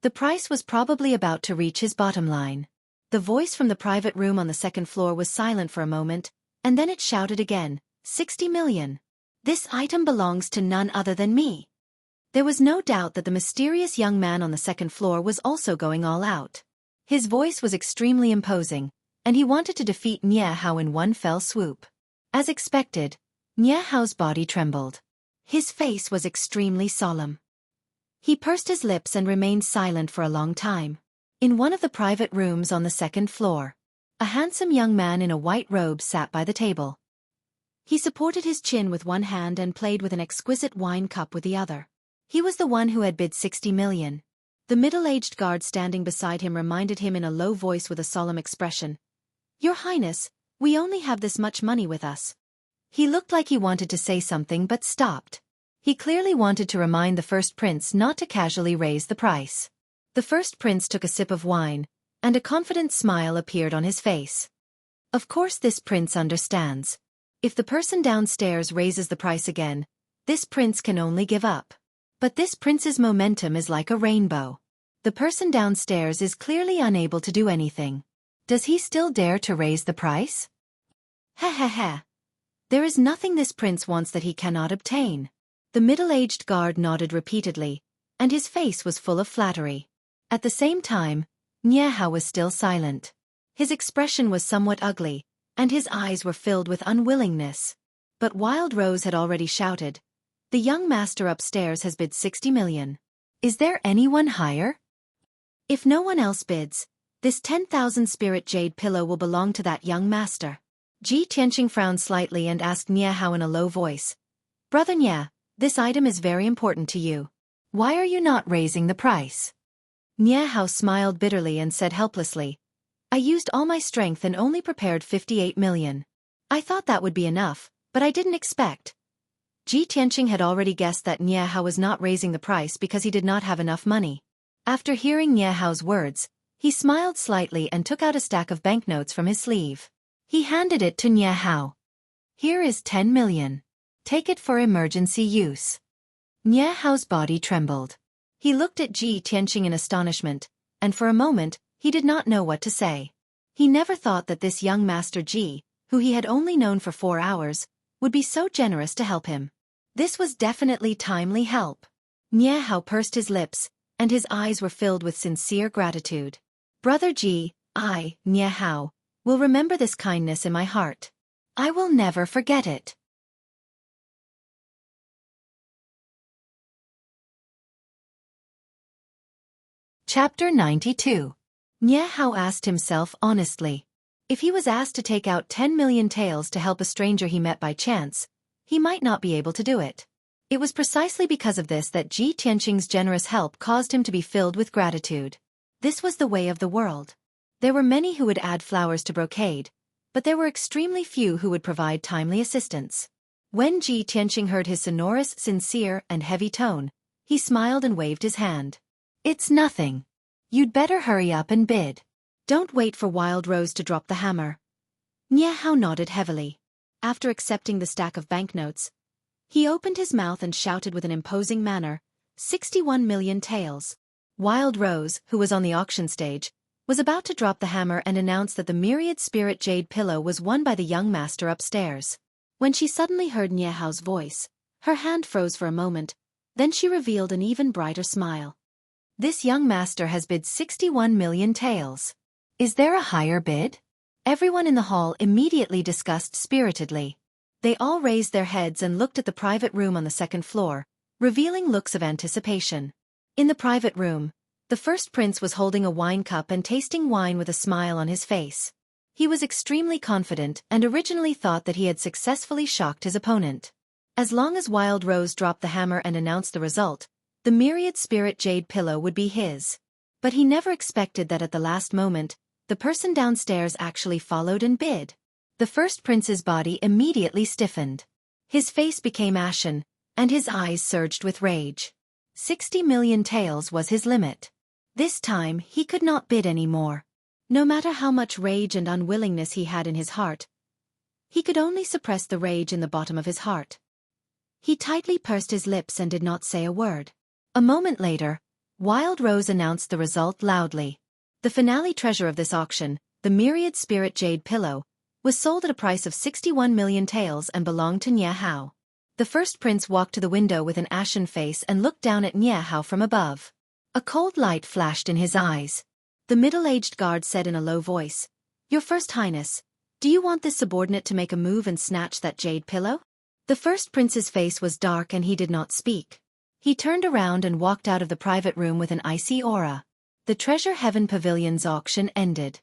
The price was probably about to reach his bottom line. The voice from the private room on the second floor was silent for a moment, and then it shouted again, 60 million. This item belongs to none other than me. There was no doubt that the mysterious young man on the second floor was also going all out. His voice was extremely imposing, and he wanted to defeat Nie Hao in one fell swoop. As expected, Nie Hao's body trembled. His face was extremely solemn. He pursed his lips and remained silent for a long time. In one of the private rooms on the second floor, a handsome young man in a white robe sat by the table. He supported his chin with one hand and played with an exquisite wine cup with the other. He was the one who had bid 60 million. The middle-aged guard standing beside him reminded him in a low voice with a solemn expression, "Your Highness, we only have this much money with us." He looked like he wanted to say something but stopped. He clearly wanted to remind the first prince not to casually raise the price. The first prince took a sip of wine, and a confident smile appeared on his face. Of course this prince understands. If the person downstairs raises the price again, this prince can only give up. But this prince's momentum is like a rainbow. The person downstairs is clearly unable to do anything. Does he still dare to raise the price? Ha ha ha. There is nothing this prince wants that he cannot obtain. The middle-aged guard nodded repeatedly, and his face was full of flattery. At the same time, Nie Hao was still silent. His expression was somewhat ugly, and his eyes were filled with unwillingness. But Wild Rose had already shouted, "The young master upstairs has bid 60 million. Is there anyone higher? If no one else bids, this 10,000 spirit jade pillow will belong to that young master." Ji Tianqing frowned slightly and asked Nie Hao in a low voice, "Brother Nie, this item is very important to you. Why are you not raising the price?" Nie Hao smiled bitterly and said helplessly, "I used all my strength and only prepared 58 million. I thought that would be enough, but I didn't expect." Ji Tianqing had already guessed that Nie Hao was not raising the price because he did not have enough money. After hearing Nie Hao's words, he smiled slightly and took out a stack of banknotes from his sleeve. He handed it to Nie Hao. "Here is 10 million. Take it for emergency use." Nie Hao's body trembled. He looked at Ji Tianqing in astonishment, and for a moment, he did not know what to say. He never thought that this young Master Ji, who he had only known for 4 hours, would be so generous to help him. This was definitely timely help. Nie Hao pursed his lips, and his eyes were filled with sincere gratitude. "Brother Ji, I, Nie Hao, will remember this kindness in my heart. I will never forget it." Chapter 92. Nie Hao asked himself honestly. If he was asked to take out 10 million taels to help a stranger he met by chance, he might not be able to do it. It was precisely because of this that Ji Tianqing's generous help caused him to be filled with gratitude. This was the way of the world. There were many who would add flowers to brocade, but there were extremely few who would provide timely assistance. When Ji Tianqing heard his sonorous, sincere, and heavy tone, he smiled and waved his hand. "It's nothing. You'd better hurry up and bid. Don't wait for Wild Rose to drop the hammer." Nie Hao nodded heavily. After accepting the stack of banknotes, he opened his mouth and shouted with an imposing manner, 61 million taels. Wild Rose, who was on the auction stage, was about to drop the hammer and announce that the myriad spirit jade pillow was won by the young master upstairs. When she suddenly heard Nie Hao's voice, her hand froze for a moment, then she revealed an even brighter smile. "This young master has bid 61 million taels. Is there a higher bid?" Everyone in the hall immediately discussed spiritedly. They all raised their heads and looked at the private room on the second floor, revealing looks of anticipation. In the private room, the first prince was holding a wine cup and tasting wine with a smile on his face. He was extremely confident and originally thought that he had successfully shocked his opponent. As long as Wild Rose dropped the hammer and announced the result, the myriad spirit jade pillow would be his. But he never expected that at the last moment, the person downstairs actually followed and bid. The first prince's body immediately stiffened. His face became ashen, and his eyes surged with rage. 60 million taels was his limit. This time he could not bid any more. No matter how much rage and unwillingness he had in his heart, he could only suppress the rage in the bottom of his heart. He tightly pursed his lips and did not say a word. A moment later, Wild Rose announced the result loudly. The finale treasure of this auction, the Myriad Spirit Jade Pillow, was sold at a price of 61 million taels and belonged to Nie Hao. The first prince walked to the window with an ashen face and looked down at Nie Hao from above. A cold light flashed in his eyes. The middle-aged guard said in a low voice, "Your First Highness, do you want this subordinate to make a move and snatch that jade pillow?" The first prince's face was dark and he did not speak. He turned around and walked out of the private room with an icy aura. The Treasure Heaven Pavilion's auction ended.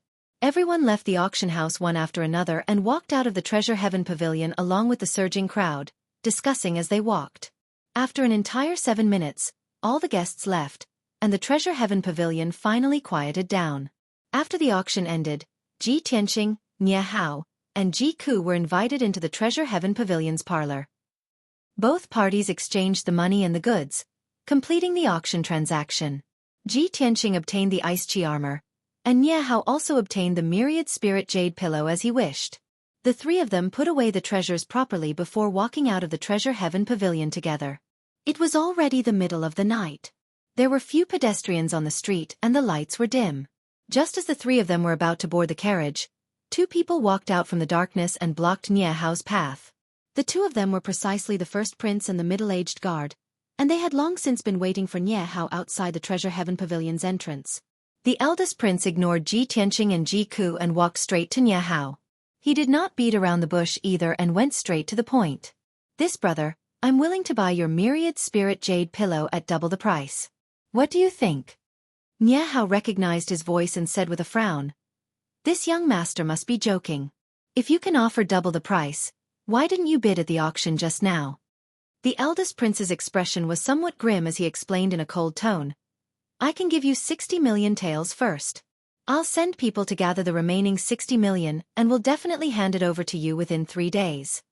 Everyone left the auction house one after another and walked out of the Treasure Heaven Pavilion along with the surging crowd, discussing as they walked. After an entire 7 minutes, all the guests left, and the Treasure Heaven Pavilion finally quieted down. After the auction ended, Ji Tianqing, Nie Hao, and Ji Ku were invited into the Treasure Heaven Pavilion's parlor. Both parties exchanged the money and the goods, completing the auction transaction. Ji Tianqing obtained the ice chi armor, and Nie Hao also obtained the Myriad Spirit Jade Pillow as he wished. The three of them put away the treasures properly before walking out of the Treasure Heaven Pavilion together. It was already the middle of the night. There were few pedestrians on the street and the lights were dim. Just as the three of them were about to board the carriage, two people walked out from the darkness and blocked Nie Hao's path. The two of them were precisely the first prince and the middle-aged guard, and they had long since been waiting for Nie Hao outside the Treasure Heaven Pavilion's entrance. The eldest prince ignored Ji Tianqing and Ji Ku and walked straight to Nie Hao. He did not beat around the bush either and went straight to the point. "This brother, I'm willing to buy your Myriad Spirit Jade Pillow at double the price. What do you think?" Nie Hao recognized his voice and said with a frown, "This young master must be joking. If you can offer double the price, why didn't you bid at the auction just now?" The eldest prince's expression was somewhat grim as he explained in a cold tone, "I can give you 60 million taels first. I'll send people to gather the remaining 60 million and will definitely hand it over to you within 3 days.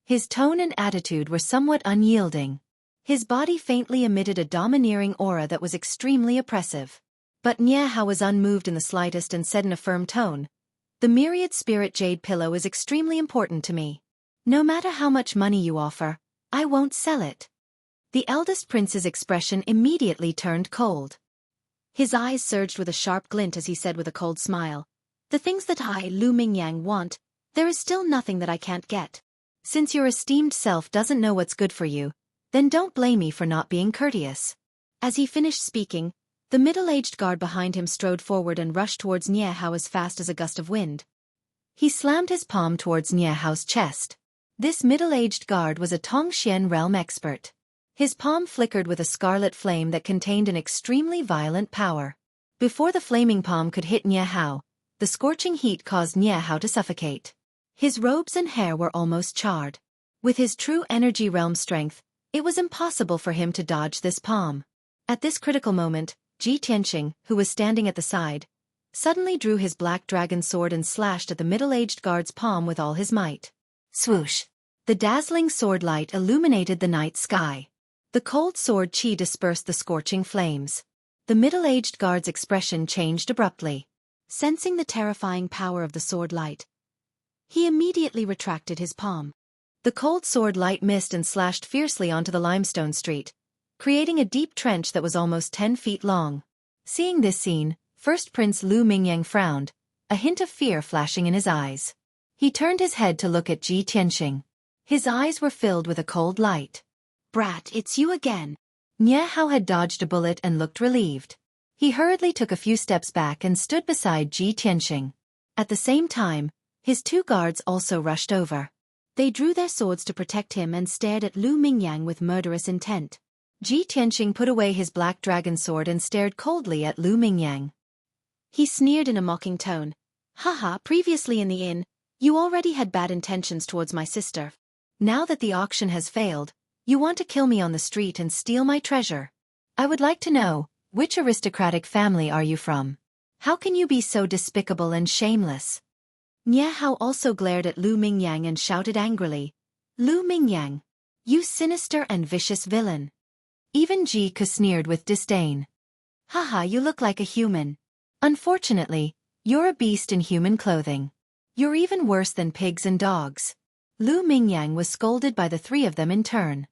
His tone and attitude were somewhat unyielding. His body faintly emitted a domineering aura that was extremely oppressive. But Nie Hao was unmoved in the slightest and said in a firm tone, "The Myriad Spirit Jade Pillow is extremely important to me. No matter how much money you offer, I won't sell it." The eldest prince's expression immediately turned cold. His eyes surged with a sharp glint as he said with a cold smile, "The things that I, Lu Mingyang, want, there is still nothing that I can't get. Since your esteemed self doesn't know what's good for you, then don't blame me for not being courteous." As he finished speaking, the middle-aged guard behind him strode forward and rushed towards Nie Hao as fast as a gust of wind. He slammed his palm towards Nie Hao's chest. This middle-aged guard was a Tongxian realm expert. His palm flickered with a scarlet flame that contained an extremely violent power. Before the flaming palm could hit Nie Hao, the scorching heat caused Nie Hao to suffocate. His robes and hair were almost charred. With his true energy realm strength, it was impossible for him to dodge this palm. At this critical moment, Ji Tianqing, who was standing at the side, suddenly drew his black dragon sword and slashed at the middle-aged guard's palm with all his might. Swoosh! The dazzling sword light illuminated the night sky. The cold sword chi dispersed the scorching flames. The middle-aged guard's expression changed abruptly. Sensing the terrifying power of the sword light, he immediately retracted his palm. The cold sword light missed and slashed fiercely onto the limestone street, creating a deep trench that was almost 10 feet long. Seeing this scene, First Prince Lu Mingyang frowned, a hint of fear flashing in his eyes. He turned his head to look at Ji Tianqing. His eyes were filled with a cold light. "Brat, it's you again." Nie Hao had dodged a bullet and looked relieved. He hurriedly took a few steps back and stood beside Ji Tianqing. At the same time, his two guards also rushed over. They drew their swords to protect him and stared at Lu Mingyang with murderous intent. Ji Tianqing put away his black dragon sword and stared coldly at Lu Mingyang. He sneered in a mocking tone. "Haha, previously in the inn, you already had bad intentions towards my sister. Now that the auction has failed, you want to kill me on the street and steal my treasure. I would like to know, which aristocratic family are you from? How can you be so despicable and shameless?" Nie Hao also glared at Lu Mingyang and shouted angrily, "Lu Mingyang, you sinister and vicious villain." Even Ji Ke sneered with disdain. "Haha, you look like a human. Unfortunately, you're a beast in human clothing. You're even worse than pigs and dogs." Lu Mingyang was scolded by the three of them in turn.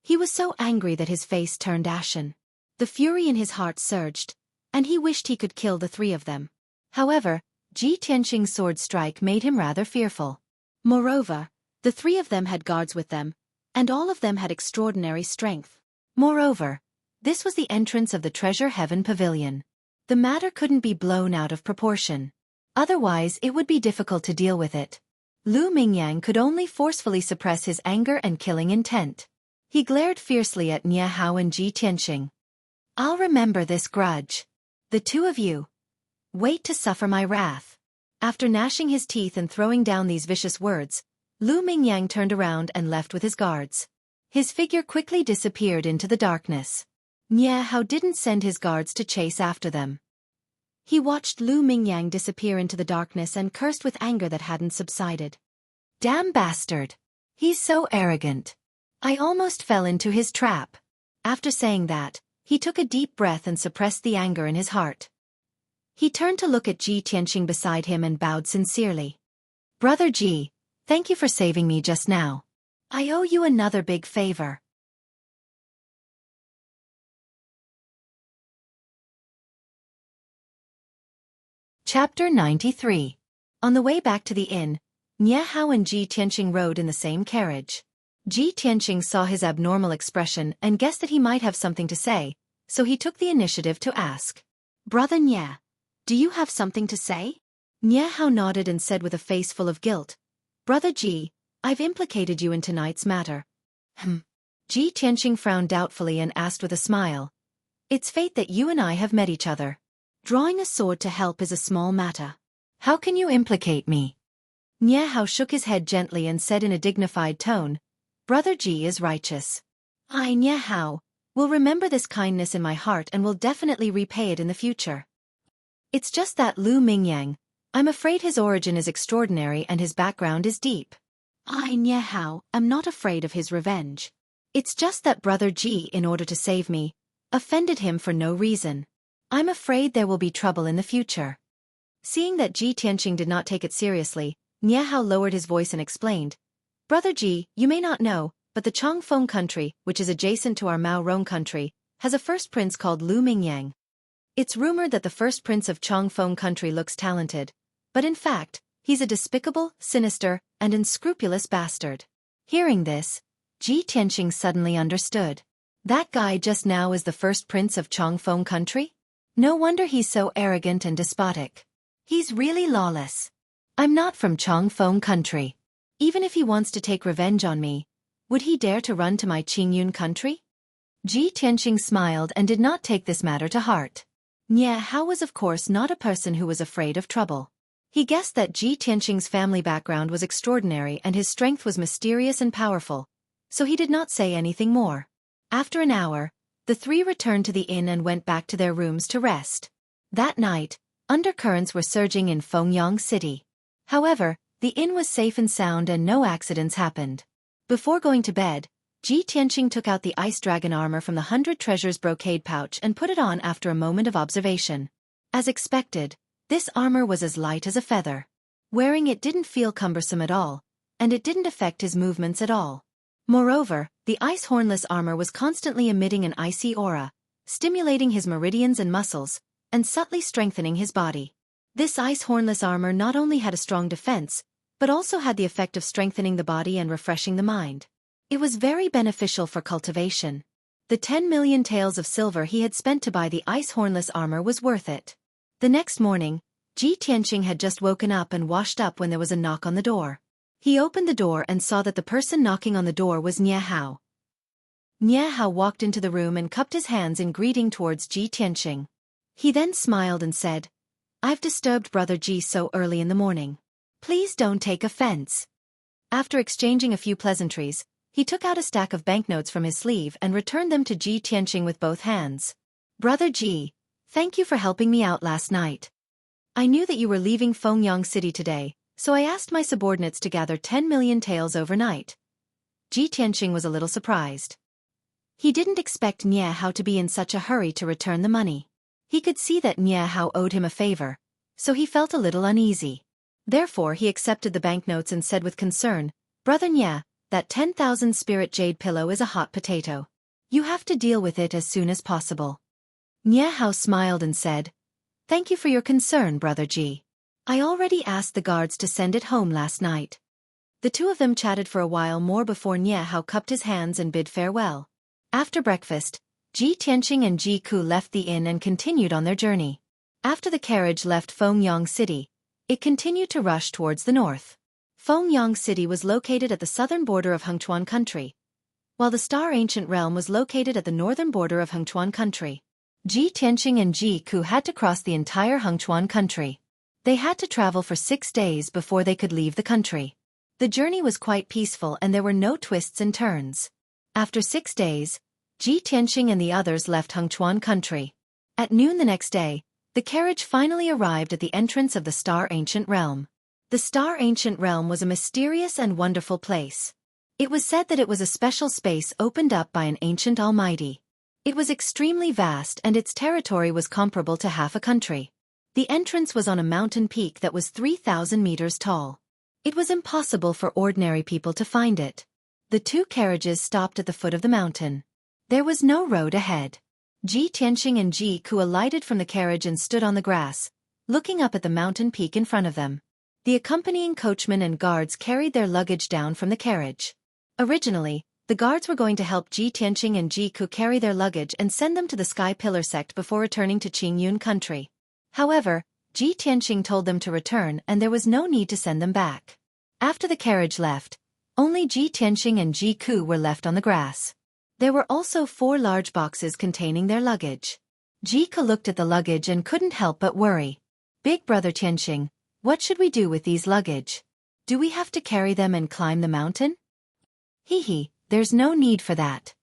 He was so angry that his face turned ashen. The fury in his heart surged, and he wished he could kill the three of them. However, Ji Tianqing's sword strike made him rather fearful. Moreover, the three of them had guards with them, and all of them had extraordinary strength. Moreover, this was the entrance of the Treasure Heaven Pavilion. The matter couldn't be blown out of proportion. Otherwise it would be difficult to deal with it. Lu Mingyang could only forcefully suppress his anger and killing intent. He glared fiercely at Nie Hao and Ji Tianqing. "I'll remember this grudge. The two of you. Wait to suffer my wrath." After gnashing his teeth and throwing down these vicious words, Lu Mingyang turned around and left with his guards. His figure quickly disappeared into the darkness. Nie Hao didn't send his guards to chase after them. He watched Lu Mingyang disappear into the darkness and cursed with anger that hadn't subsided. "Damn bastard! He's so arrogant. I almost fell into his trap." After saying that, he took a deep breath and suppressed the anger in his heart. He turned to look at Ji Tianqing beside him and bowed sincerely. "Brother Ji, thank you for saving me just now. I owe you another big favor." Chapter 93. On the way back to the inn, Nie Hao and Ji Tianqing rode in the same carriage. Ji Tianqing saw his abnormal expression and guessed that he might have something to say, so he took the initiative to ask. "Brother Nie, do you have something to say?" Nie Hao nodded and said with a face full of guilt, "Brother Ji, I've implicated you in tonight's matter." Ji Tianqing frowned doubtfully and asked with a smile, "It's fate that you and I have met each other. Drawing a sword to help is a small matter. How can you implicate me?" Nie Hao shook his head gently and said in a dignified tone, "Brother Ji is righteous. I, Nie Hao, will remember this kindness in my heart and will definitely repay it in the future. It's just that Lu Mingyang, I'm afraid his origin is extraordinary and his background is deep. I, Nie Hao, am not afraid of his revenge. It's just that Brother Ji, in order to save me, offended him for no reason. I'm afraid there will be trouble in the future." Seeing that Ji Tianqing did not take it seriously, Nie Hao lowered his voice and explained, "Brother Ji, you may not know, but the Chongfeng country, which is adjacent to our Mao Rong country, has a first prince called Lu Mingyang. It's rumored that the first prince of Chongfeng country looks talented, but in fact, he's a despicable, sinister, and unscrupulous bastard." Hearing this, Ji Tianqing suddenly understood. That guy just now is the first prince of Chongfeng country? No wonder he's so arrogant and despotic. He's really lawless. I'm not from Chongfeng country. Even if he wants to take revenge on me, would he dare to run to my Qingyun country? Ji Tianqing smiled and did not take this matter to heart. Nie Hao was of course not a person who was afraid of trouble. He guessed that Ji Tianqing's family background was extraordinary and his strength was mysterious and powerful, so he did not say anything more. After an hour, the three returned to the inn and went back to their rooms to rest. That night, undercurrents were surging in Fengyang City. However, the inn was safe and sound and no accidents happened. Before going to bed, Ji Tianqing took out the ice dragon armor from the 100 Treasures brocade pouch and put it on after a moment of observation. As expected, this armor was as light as a feather. Wearing it didn't feel cumbersome at all, and it didn't affect his movements at all. Moreover, the ice hornless armor was constantly emitting an icy aura, stimulating his meridians and muscles, and subtly strengthening his body. This ice hornless armor not only had a strong defense, but also had the effect of strengthening the body and refreshing the mind. It was very beneficial for cultivation. The 10 million taels of silver he had spent to buy the ice hornless armor was worth it. The next morning, Ji Tianqing had just woken up and washed up when there was a knock on the door. He opened the door and saw that the person knocking on the door was Nie Hao. Nie Hao walked into the room and cupped his hands in greeting towards Ji Tianqing. He then smiled and said, "I've disturbed Brother Ji so early in the morning. Please don't take offense." After exchanging a few pleasantries, he took out a stack of banknotes from his sleeve and returned them to Ji Tianqing with both hands. "Brother Ji, thank you for helping me out last night. I knew that you were leaving Fengyang City today, so I asked my subordinates to gather 10 million taels overnight." Ji Tianqing was a little surprised. He didn't expect Nie Hao to be in such a hurry to return the money. He could see that Nie Hao owed him a favor, so he felt a little uneasy. Therefore he accepted the banknotes and said with concern, "Brother Nie, that 10,000 spirit jade pillow is a hot potato. You have to deal with it as soon as possible. Nye Hao smiled and said, "Thank you for your concern, Brother Ji. I already asked the guards to send it home last night." The two of them chatted for a while more before Nye Hao cupped his hands and bid farewell. After breakfast, Ji Tianqing and Ji Ku left the inn and continued on their journey. After the carriage left Fengyang City, it continued to rush towards the north. Fengyang City was located at the southern border of Hengchuan country, while the Star Ancient Realm was located at the northern border of Hengchuan country. Ji Tianqing and Ji Ku had to cross the entire Hengchuan country. They had to travel for 6 days before they could leave the country. The journey was quite peaceful and there were no twists and turns. After 6 days, Ji Tianqing and the others left Hengchuan country. At noon the next day, the carriage finally arrived at the entrance of the Star Ancient Realm. The Star Ancient Realm was a mysterious and wonderful place. It was said that it was a special space opened up by an ancient almighty. It was extremely vast and its territory was comparable to half a country. The entrance was on a mountain peak that was 3,000 meters tall. It was impossible for ordinary people to find it. The two carriages stopped at the foot of the mountain. There was no road ahead. Ji Tianqing and Ji Ku alighted from the carriage and stood on the grass, looking up at the mountain peak in front of them. The accompanying coachman and guards carried their luggage down from the carriage. Originally, the guards were going to help Ji Tianqing and Ji Ku carry their luggage and send them to the Sky Pillar sect before returning to Qingyun country. However, Ji Tianqing told them to return and there was no need to send them back. After the carriage left, only Ji Tianqing and Ji Ku were left on the grass. There were also 4 large boxes containing their luggage. Ji Ku looked at the luggage and couldn't help but worry. "Big brother Tianqing, what should we do with these luggage? Do we have to carry them and climb the mountain?" "Hee, there's no need for that."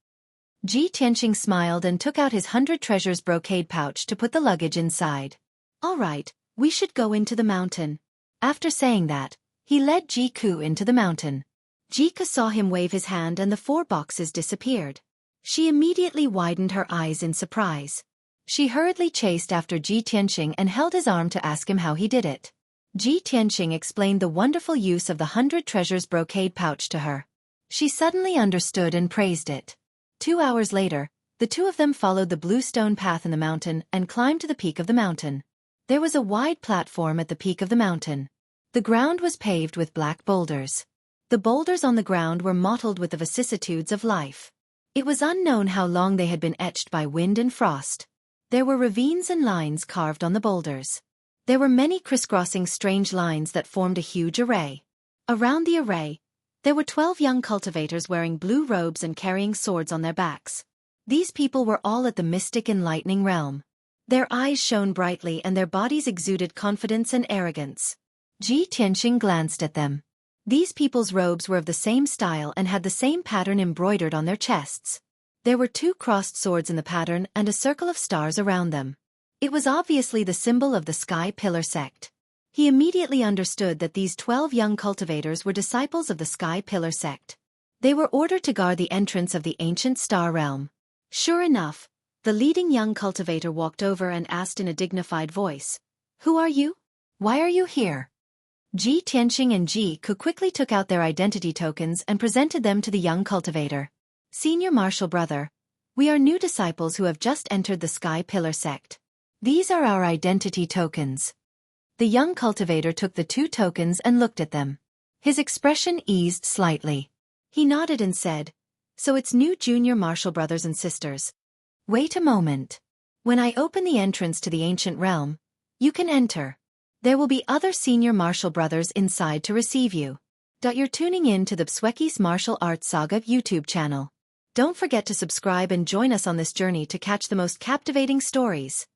Ji Tianqing smiled and took out his 100 treasures brocade pouch to put the luggage inside. "All right, we should go into the mountain." After saying that, he led Ji Ku into the mountain. Ji Ku saw him wave his hand and the 4 boxes disappeared. She immediately widened her eyes in surprise. She hurriedly chased after Ji Tianqing and held his arm to ask him how he did it. Ji Tianqing explained the wonderful use of the 100 treasures brocade pouch to her. She suddenly understood and praised it. 2 hours later, the two of them followed the blue stone path in the mountain and climbed to the peak of the mountain. There was a wide platform at the peak of the mountain. The ground was paved with black boulders. The boulders on the ground were mottled with the vicissitudes of life. It was unknown how long they had been etched by wind and frost. There were ravines and lines carved on the boulders. There were many crisscrossing strange lines that formed a huge array. Around the array, there were 12 young cultivators wearing blue robes and carrying swords on their backs. These people were all at the mystic enlightening realm. Their eyes shone brightly and their bodies exuded confidence and arrogance. Ji Tianqing glanced at them. These people's robes were of the same style and had the same pattern embroidered on their chests. There were 2 crossed swords in the pattern and a circle of stars around them. It was obviously the symbol of the Sky Pillar sect. He immediately understood that these 12 young cultivators were disciples of the Sky Pillar sect. They were ordered to guard the entrance of the ancient star realm. Sure enough, the leading young cultivator walked over and asked in a dignified voice, "Who are you? Why are you here?" Ji Tianqing and Ji Ku quickly took out their identity tokens and presented them to the young cultivator. "Senior Martial Brother, we are new disciples who have just entered the Sky Pillar sect. These are our identity tokens." The young cultivator took the 2 tokens and looked at them. His expression eased slightly. He nodded and said, "So it's new junior Martial brothers and sisters. Wait a moment. When I open the entrance to the ancient realm, you can enter. There will be other senior martial brothers inside to receive you." You're tuning in to the Xueqi's Martial Arts Saga YouTube channel. Don't forget to subscribe and join us on this journey to catch the most captivating stories.